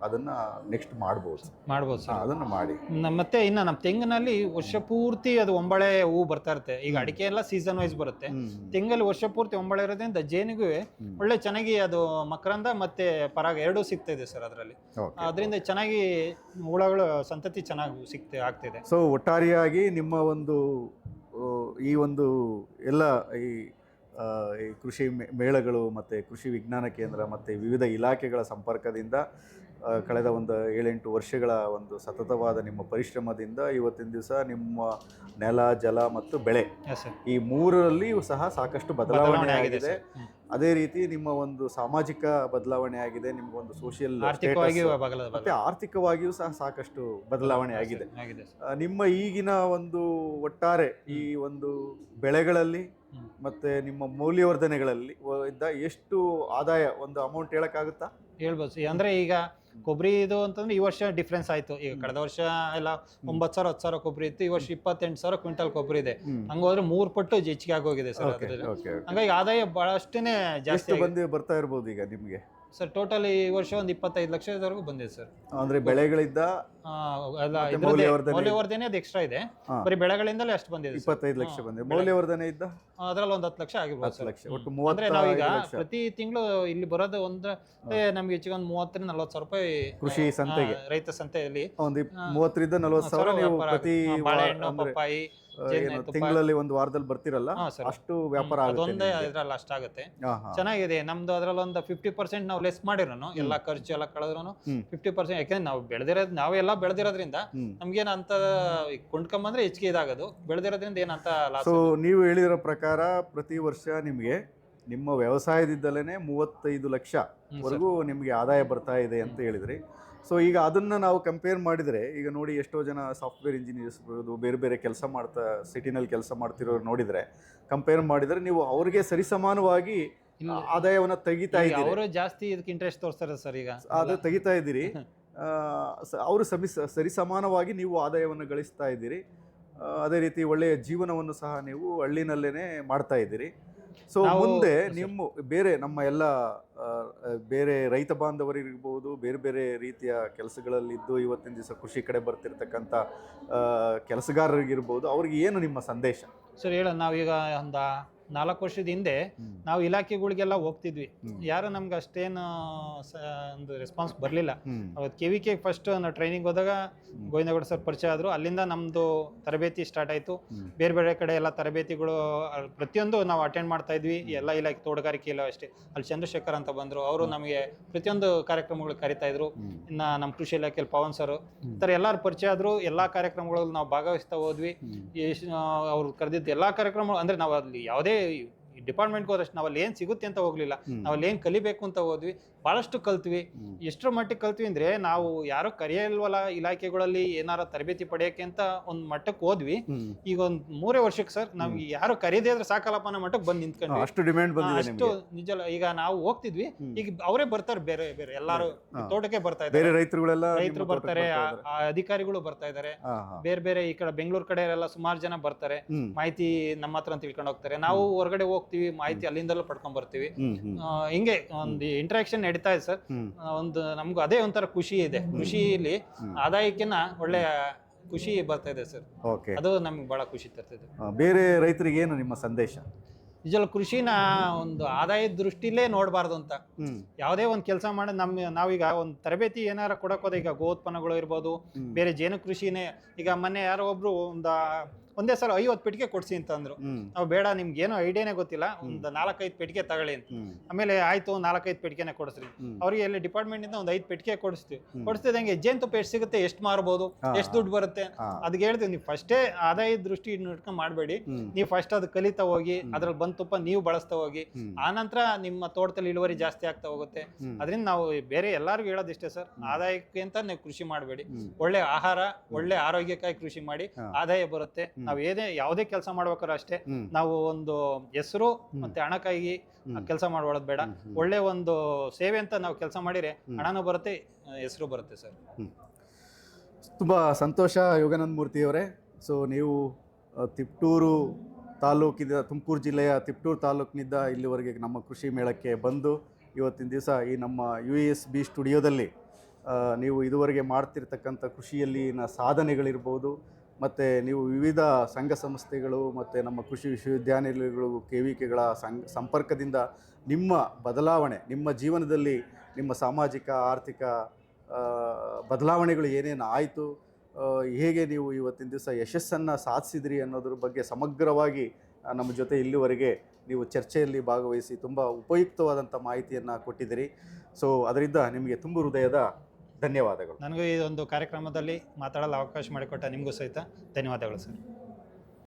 ಅದನ್ನು ನೆಕ್ಸ್ಟ್ ಮಾಡ್ಬೋದು ಸರ್. ಅದನ್ನು ಮಾಡಿ. ಮತ್ತೆ ಇನ್ನು ನಮ್ಮ ತೆಂಗಿನಲ್ಲಿ ವರ್ಷ ಪೂರ್ತಿ ಅದು ಒಂಬಳೆ ಹೂ ಬರ್ತಾ ಇರುತ್ತೆ. ಈಗ ಅಡಿಕೆ ಎಲ್ಲ ಸೀಸನ್ ವೈಸ್ ಬರುತ್ತೆ, ತೆಂಗಲ್ಲಿ ವರ್ಷ ಪೂರ್ತಿ ಒಂಬಳೆ ಇರೋದ್ರಿಂದ ಜೇನಿಗೂ ಒಳ್ಳೆ ಚೆನ್ನಾಗಿ ಅದು ಮಕರಂದ ಮತ್ತೆ ಪರಾಗ ಎರಡೂ ಸಿಗ್ತಾ ಇದೆ ಸರ್ ಅದರಲ್ಲಿ. ಅದರಿಂದ ಚೆನ್ನಾಗಿ ಹುಳಗಳು ಸಂತತಿ ಚೆನ್ನಾಗಿ ಆಗ್ತಿದೆ. ಸೊ ಒಟ್ಟಾರೆಯಾಗಿ ನಿಮ್ಮ ಒಂದು ಈ ಒಂದು ಎಲ್ಲ ಈ ಕೃಷಿ ಮೇಳಗಳು ಮತ್ತು ಕೃಷಿ ವಿಜ್ಞಾನ ಕೇಂದ್ರ ಮತ್ತು ವಿವಿಧ ಇಲಾಖೆಗಳ ಸಂಪರ್ಕದಿಂದ ಕಳೆದ ಒಂದು 7-8 ವರ್ಷಗಳ ಒಂದು ಸತತವಾದ ನಿಮ್ಮ ಪರಿಶ್ರಮದಿಂದ ಇವತ್ತಿನ ದಿವಸ ನಿಮ್ಮ ನೆಲ, ಜಲ ಮತ್ತು ಬೆಳೆ ಈ ಮೂರರಲ್ಲಿಯೂ ಸಹ ಸಾಕಷ್ಟು ಬದಲಾವಣೆ ಆಗಿದೆ. ಅದೇ ರೀತಿ ನಿಮ್ಮ ಒಂದು ಸಾಮಾಜಿಕ ಬದಲಾವಣೆ ಆಗಿದೆ, ನಿಮ್ಗೊಂದು ಸೋಷಿಯಲ್ ಮತ್ತೆ ಆರ್ಥಿಕವಾಗಿಯೂ ಸಹ ಸಾಕಷ್ಟು ಬದಲಾವಣೆ ಆಗಿದೆ. ನಿಮ್ಮ ಈಗಿನ ಒಂದು ಒಟ್ಟಾರೆ ಈ ಒಂದು ಬೆಳೆಗಳಲ್ಲಿ ಮತ್ತೆ ನಿಮ್ಮ ಮೌಲ್ಯವರ್ಧನೆಗಳಲ್ಲಿ ಇದ್ದ ಎಷ್ಟು ಆದಾಯ ಒಂದು ಅಮೌಂಟ್ ಹೇಳಕ್ಕಾಗುತ್ತಾ? ಹೇಳ್ಬೋದು. ಅಂದ್ರೆ ಈಗ ಕೊಬ್ಬರಿ ಇದು ಅಂತಂದ್ರೆ ಈ ವರ್ಷ ಡಿಫ್ರೆನ್ಸ್ ಆಯ್ತು. ಈಗ ಕಳೆದ ವರ್ಷ ಎಲ್ಲ 9,000 10,000 ಕೊಬ್ಬರಿ ಇತ್ತು, ಈ ವರ್ಷ 28,000 ಕ್ವಿಂಟಲ್ ಕೊಬ್ಬರಿ ಇದೆ. ಹಂಗೋದ್ರೆ 3 ಪಟ್ಟು ಹೆಚ್ಚಿಗೆ ಆಗೋಗಿದೆ ಸರ್. ಹಂಗಾಗಿ ಆದಾಯ ಬಹಳಷ್ಟೇ ಜಾಸ್ತಿ ಬರ್ತಾ ಇರ್ಬೋದು ಈಗ ನಿಮ್ಗೆ ಸರ್. ಟೋಟಲ್ ಈ ವರ್ಷ ಒಂದು 25 ಲಕ್ಷದವರೆಗೂ ಬಂದಿದೆ ಸರ್. ಅಂದ್ರೆ ಬೆಳೆಗಳಿಂದ ಮೌಲ್ಯವರ್ಧನೆ ಅದು ಎಕ್ಸ್ಟ್ರಾ ಇದೆ, ಬರೀ ಬೆಳೆಗಳಿಂದಲೇ ಅಷ್ಟು ಬಂದಿದೆ. 25 ಲಕ್ಷ ಬಂದಿದೆ. ಮೌಲ್ಯವರ್ಧನೆ ಇದ್ದ ಅದ್ರಲ್ಲಿ ಒಂದು 10 ಲಕ್ಷ ಆಗಿರ್ಬೋದು ಸರ್. ಒಟ್ಟು ಅಂದ್ರೆ ನಾವೀಗ ಪ್ರತಿ ತಿಂಗಳು ಇಲ್ಲಿ ಬರೋದು ನಮ್ಗೆ ಹೆಚ್ಚಿಗೆ ಒಂದು 30,000-40,000 ರೂಪಾಯಿ ಕೃಷಿ ಸಂತೆಗೆ, ರೈತ ಸಂತೆಯಲ್ಲಿ ಒಂದು 30,000-40,000 ನೀವು ಪ್ರತಿ ಬಾಳೆಹಣ್ಣು, ಪಪ್ಪಾಯಿ ತಿಂಗಳಲ್ಲಿ ಒಂದು ವಾರದಲ್ಲಿ ಬರ್ತಿರಲ್ಲ, ಅಷ್ಟು ವ್ಯಾಪಾರ ಅದೊಂದೇ ಇದ್ರಲ್ಲಿ ಅಷ್ಟಾಗುತ್ತೆ. ಚೆನ್ನಾಗಿದೆ ನಮ್ದು. ಅದ್ರಲ್ಲಿ ಒಂದು 50% ನಾವು ಲೆಸ್ ಮಾಡಿರೋನು, ಎಲ್ಲಾ ಖರ್ಚು ಎಲ್ಲ ಕಳೆದ್ರು 50%. ಯಾಕಂದ್ರೆ ನಾವು ನಾವೆಲ್ಲ ಬೆಳೆದಿರೋದ್ರಿಂದ ನಮ್ಗೇನ ಅಂತ ಕೊಂಡ್ಕೊಂಬಂದ್ರೆ ಹೆಚ್ಚಿಗೆ ಇದಾಗೋದು, ಬೆಳೆದಿರೋದ್ರಿಂದ ಏನಂತ ಲಾಸ್. ಸೊ ನೀವು ಹೇಳಿರೋ ಪ್ರಕಾರ ಪ್ರತಿ ವರ್ಷ ನಿಮ್ಗೆ ನಿಮ್ಮ ವ್ಯವಸಾಯದಿಂದಲೇ 35 ಲಕ್ಷವರೆಗೂ ನಿಮ್ಗೆ ಆದಾಯ ಬರ್ತಾ ಇದೆ ಅಂತ ಹೇಳಿದ್ರಿ. ಸೊ ಈಗ ಅದನ್ನು ನಾವು ಕಂಪೇರ್ ಮಾಡಿದರೆ, ಈಗ ನೋಡಿ ಎಷ್ಟೋ ಜನ ಸಾಫ್ಟ್ವೇರ್ ಇಂಜಿನಿಯರ್ಸ್ ಇರ್ಬೋದು, ಬೇರೆ ಬೇರೆ ಕೆಲಸ ಮಾಡ್ತಾ ಸಿಟಿನಲ್ಲಿ ಕೆಲಸ ಮಾಡ್ತಿರೋರು ನೋಡಿದರೆ, ಕಂಪೇರ್ ಮಾಡಿದರೆ ನೀವು ಅವ್ರಿಗೆ ಸರಿಸಮಾನವಾಗಿ ಆದಾಯವನ್ನು ತೆಗಿತಾ ಇದ್ದೀರಿ. ಅವರು ಜಾಸ್ತಿ ಇದಕ್ಕೆ ಇಂಟ್ರೆಸ್ಟ್ ತೋರಿಸ್ತಾರೆ ಸರ್. ಈಗ ಅದು ತೆಗಿತಾ ಇದ್ದೀರಿ, ಅವರು ಸರಿಸಮಾನವಾಗಿ ನೀವು ಆದಾಯವನ್ನು ಗಳಿಸ್ತಾ ಇದ್ದೀರಿ. ಅದೇ ರೀತಿ ಒಳ್ಳೆಯ ಜೀವನವನ್ನು ಸಹ ನೀವು ಹಳ್ಳಿನಲ್ಲೇ ಮಾಡ್ತಾ ಇದ್ದೀರಿ. ಸೊ ಮುಂದೆ ನಿಮ್ಮ ಬೇರೆ ನಮ್ಮ ಎಲ್ಲ ಬೇರೆ ರೈತ ಬಾಂಧವರಿರ್ಬೋದು, ಬೇರೆ ಬೇರೆ ರೀತಿಯ ಕೆಲಸಗಳಲ್ಲಿದ್ದು ಇವತ್ತಿನ ದಿವಸ ಕೃಷಿ ಕಡೆ ಬರ್ತಿರ್ತಕ್ಕಂಥ ಕೆಲಸಗಾರರಿಗಿರ್ಬೋದು, ಅವ್ರಿಗೆ ಏನು ನಿಮ್ಮ ಸಂದೇಶ ಸರ್? ನಾವೀಗ ಒಂದು 4 ವರ್ಷದ ಹಿಂದೆ ನಾವು ಇಲಾಖೆಗಳಿಗೆಲ್ಲ ಹೋಗ್ತಿದ್ವಿ. ಯಾರು ನಮ್ಗೆ ಅಷ್ಟೇನು ಒಂದು ರೆಸ್ಪಾನ್ಸ್ ಬರಲಿಲ್ಲ. ಅವತ್ತು KVK ಫಸ್ಟ್ ನಾವು ಟ್ರೈನಿಂಗ್ ಹೋದಾಗ ಗೋವಿಂದಗೌಡ ಸರ್ ಪರಿಚಯ ಆದರು. ಅಲ್ಲಿಂದ ನಮ್ಮದು ತರಬೇತಿ ಸ್ಟಾರ್ಟ್ ಆಯಿತು. ಬೇರೆ ಬೇರೆ ಕಡೆ ಎಲ್ಲ ತರಬೇತಿಗಳು ಪ್ರತಿಯೊಂದು ನಾವು ಅಟೆಂಡ್ ಮಾಡ್ತಾ ಇದ್ವಿ. ಎಲ್ಲ ಇಲಾಖೆ ತೋಟಗಾರಿಕೆ ಇಲ್ಲ ಅಷ್ಟೇ. ಅಲ್ಲಿ ಚಂದ್ರಶೇಖರ್ ಅಂತ ಬಂದರು, ಅವರು ನಮಗೆ ಪ್ರತಿಯೊಂದು ಕಾರ್ಯಕ್ರಮಗಳು ಕರಿತಾ ಇದ್ರು. ಇನ್ನು ನಮ್ಮ ಕೃಷಿ ಇಲಾಖೆಯಲ್ಲಿ ಪವನ್ ಸರ್ ಈ ಥರ ಎಲ್ಲರೂ ಪರಿಚಯ ಆದರು. ಎಲ್ಲ ಕಾರ್ಯಕ್ರಮಗಳಲ್ಲಿ ನಾವು ಭಾಗವಹಿಸ್ತಾ ಹೋದ್ವಿ. ಅವ್ರು ಕರೆದಿದ್ದು ಎಲ್ಲ ಕಾರ್ಯಕ್ರಮಗಳು ಅಂದರೆ ನಾವು ಅಲ್ಲಿ ಯಾವುದೇ ಡಿಪಾರ್ಟ್ಮೆಂಟ್ಗೆ ಹೋದಷ್ಟು ನಾವಲ್ಲಿ ಏನು ಸಿಗುತ್ತೆ ಅಂತ ಹೋಗ್ಲಿಲ್ಲ, ನಾವಲ್ಲಿ ಏನು ಕಲಿಬೇಕು ಅಂತ ಹೋದ್ವಿ. ಭಾಳಷ್ಟು ಕಲ್ತ್ವಿ. ಎಷ್ಟರ ಮಟ್ಟಿಗೆ ಕಲ್ತ್ವಿ ಅಂದರೆ ನಾವು ಯಾರೋ ಕರೆಯಲ್ವಲ್ಲ ಇಲಾಖೆಗಳಲ್ಲಿ ಏನಾರ ತರಬೇತಿ ಪಡೆಯೋಕ್ಕೆ ಅಂತ ಒಂದು ಮಟ್ಟಕ್ಕೆ ಹೋದ್ವಿ. ಈಗ ಒಂದು 3 ವರ್ಷಕ್ಕೆ ಸರ್ ನಮ್ಗೆ ಯಾರು ಕರೀದೇ ಇದ್ರೆ ಸಾಕಲ್ಲಪ್ಪ ಅನ್ನೋ ಮಟ್ಟಕ್ಕೆ ಬಂದು ನಿಂತ್ಕೊಂಡ್ವಿ. ಅಷ್ಟು ಡಿಮ್ಯಾಂಡ್ ಬಂದಿದೆ ಅಷ್ಟು ನಿಜ. ಈಗ ನಾವು ಹೋಗ್ತಿದ್ವಿ, ಈಗ ಅವರೇ ಬರ್ತಾರೆ, ಬೇರೆ ಬೇರೆ ಎಲ್ಲಾರು ತೋಟಕ್ಕೆ ಬರ್ತಾ ಇದ್ದಾರೆ. ಬೇರೆ ರೈತರು ಬರ್ತಾರೆ, ಅಧಿಕಾರಿಗಳು ಬರ್ತಾ ಇದ್ದಾರೆ. ಬೇರೆ ಬೇರೆ ಈ ಕಡೆ ಬೆಂಗಳೂರು ಕಡೆ ಎಲ್ಲ ಸುಮಾರು ಜನ ಬರ್ತಾರೆ, ಮಾಹಿತಿ ನಮ್ಮ ಹತ್ರ ತಿಳ್ಕೊಂಡು ಹೋಗ್ತಾರೆ. ನಾವು ಹೊರಗಡೆ ಹೋಗ್ತೀವಿ, ಮಾಹಿತಿ ಅಲ್ಲಿಂದಲೂ ಪಡ್ಕೊಂಡ್ ಬರ್ತೀವಿ. ಹಿಂಗೆ ಒಂದು ಇಂಟ್ರಾಕ್ಷನ್ ನಡೀತಾ ಇದೆ ಸರ್. ಒಂದು ನಮ್ಗೂ ಅದೇ ಒಂಥರ ಖುಷಿ ಇದೆ. ಕೃಷಿಯಲ್ಲಿ ಆದಾಯಕ್ಕಿಂತ ಒಳ್ಳೆ ಖುಷಿ ಬರ್ತಾ ಇದೆ ಸರ್. ಅದು ನಮ್ಗೆ ಬಹಳ ಖುಷಿ ತರ್ತಿದೆ. ಬೇರೆ ರೈತರಿಗೆ ಏನು ನಿಮ್ಮ ಸಂದೇಶ? ನಿಜವಲ್ಲ ಕೃಷಿನ ಒಂದು ಆದಾಯದ ದೃಷ್ಟಿಲೇ ನೋಡಬಾರ್ದು ಅಂತ. ಯಾವುದೇ ಒಂದು ಕೆಲಸ ಮಾಡಿ ನಾವೀಗ ಒಂದು ತರಬೇತಿ ಏನಾರ ಕೊಡಕ್ ಹೋದ, ಈಗ ಗೋ ಉತ್ಪನ್ನಗಳು ಇರ್ಬೋದು, ಬೇರೆ ಜೇನು ಕೃಷಿನೇ. ಈಗ ಮೊನ್ನೆ ಯಾರೋ ಒಬ್ರು ಒಂದೇ ಸಲ 50 ಪೆಟ್ಟಿಗೆ ಕೊಡ್ಸಿ ಅಂತ ಅಂದ್ರು. ನಾವು ಬೇಡ, ನಿಮ್ಗೆ ಏನೋ ಐಡಿಯಾನೇ ಗೊತ್ತಿಲ್ಲ, ಒಂದು 4-5 ಪೆಟ್ಟಿಗೆ ತಗೊಳ್ಳಿ ಅಂತ. ಆಮೇಲೆ ಆಯ್ತು 4-5 ಪೆಟ್ಟಿಗೆನೆ ಕೊಡಿಸ್ರಿ. ಅವ್ರಿಗೆ ಅಲ್ಲಿ ಡಿಪಾರ್ಟ್ಮೆಂಟ್ ಇಂದ ಒಂದು 5 ಪೆಟ್ಟಿಗೆ ಕೊಡಿಸ್ತಿದಂಗೆ ಜೇನುತುಪ್ಪ ಎಷ್ಟು ಸಿಗುತ್ತೆ, ಎಷ್ಟು ಮಾರ್ಬೋದು, ಎಷ್ಟು ದುಡ್ಡು ಬರುತ್ತೆ ಅದಕ್ಕೆ ಹೇಳ್ತೀವಿ. ನೀವು ಫಸ್ಟೇ ಆದಾಯ ದೃಷ್ಟಿ ಇಟ್ಕೊಂಡು ಮಾಡಬೇಡಿ. ನೀವು ಫಸ್ಟ್ ಅದು ಕಲಿತಾ ಹೋಗಿ, ಅದ್ರಲ್ಲಿ ಬಂದ ತುಪ್ಪ ನೀವು ಬಳಸ್ತಾ ಹೋಗಿ, ಆನಂತರ ನಿಮ್ಮ ತೋಟದಲ್ಲಿ ಇಳುವರಿ ಜಾಸ್ತಿ ಆಗ್ತಾ ಹೋಗುತ್ತೆ. ಅದರಿಂದ ನಾವು ಬೇರೆ ಎಲ್ಲರಿಗೂ ಹೇಳೋದಿಷ್ಟೇ ಸರ್, ಆದಾಯಕ್ಕೆ ಅಂತ ನೀವು ಕೃಷಿ ಮಾಡಬೇಡಿ. ಒಳ್ಳೆ ಆಹಾರ, ಒಳ್ಳೆ ಆರೋಗ್ಯಕ್ಕಾಗಿ ಕೃಷಿ ಮಾಡಿ, ಆದಾಯ ಬರುತ್ತೆ. ನಾವು ಯಾವುದೇ ಕೆಲಸ ಮಾಡ್ಬೇಕಾದ್ರೆ ಅಷ್ಟೇ, ನಾವು ಒಂದು ಹೆಸರು ಮತ್ತೆ ಹಣಕ್ಕಾಗಿ ಕೆಲಸ ಮಾಡೋದು ಬೇಡ. ಒಳ್ಳೆ ಒಂದು ಸೇವೆ ಅಂತ ನಾವು ಕೆಲಸ ಮಾಡಿದ್ರೆ ಹಣನೂ ಬರುತ್ತೆ, ಹೆಸರು ಬರುತ್ತೆ ಸರ್. ತುಂಬ ಸಂತೋಷ ಯೋಗಾನಂದ ಮೂರ್ತಿಯವರೇ. ಸೊ ನೀವು ತಿಪ್ಟೂರು ತಾಲೂಕಿನ, ತುಮಕೂರು ಜಿಲ್ಲೆಯ ತಿಪ್ಟೂರು ತಾಲೂಕಿನಿಂದ ಇಲ್ಲಿವರೆಗೆ ನಮ್ಮ ಕೃಷಿ ಮೇಳಕ್ಕೆ ಬಂದು ಇವತ್ತಿನ ದಿವಸ ಈ ನಮ್ಮ USB ಸ್ಟುಡಿಯೋದಲ್ಲಿ ನೀವು ಇದುವರೆಗೆ ಮಾಡ್ತಿರ್ತಕ್ಕಂಥ ಕೃಷಿಯಲ್ಲಿನ ಸಾಧನೆಗಳಿರ್ಬೋದು, ಮತ್ತು ನೀವು ವಿವಿಧ ಸಂಘ ಸಂಸ್ಥೆಗಳು ಮತ್ತು ನಮ್ಮ ಕೃಷಿ ವಿಶ್ವವಿದ್ಯಾನಿಲಯಗಳು KVKಗಳ ಸಂಪರ್ಕದಿಂದ ನಿಮ್ಮ ಬದಲಾವಣೆ, ನಿಮ್ಮ ಜೀವನದಲ್ಲಿ ನಿಮ್ಮ ಸಾಮಾಜಿಕ ಆರ್ಥಿಕ ಬದಲಾವಣೆಗಳು ಏನೇನು ಆಯಿತು, ಹೇಗೆ ನೀವು ಇವತ್ತಿನ ದಿವಸ ಯಶಸ್ಸನ್ನು ಸಾಧಿಸಿದ್ರಿ ಅನ್ನೋದ್ರ ಬಗ್ಗೆ ಸಮಗ್ರವಾಗಿ ನಮ್ಮ ಜೊತೆ ಇಲ್ಲಿವರೆಗೆ ನೀವು ಚರ್ಚೆಯಲ್ಲಿ ಭಾಗವಹಿಸಿ ತುಂಬ ಉಪಯುಕ್ತವಾದಂಥ ಮಾಹಿತಿಯನ್ನು ಕೊಟ್ಟಿದ್ದೀರಿ. ಸೊ ಅದರಿಂದ ನಿಮಗೆ ತುಂಬ ಹೃದಯದ ಧನ್ಯವಾದಗಳು. ನನಗೂ ಈ ಒಂದು ಕಾರ್ಯಕ್ರಮದಲ್ಲಿ ಮಾತಾಡಲು ಅವಕಾಶ ಮಾಡಿಕೊಟ್ಟ ನಿಮಗೂ ಸಹಿತ ಧನ್ಯವಾದಗಳು ಸರ್.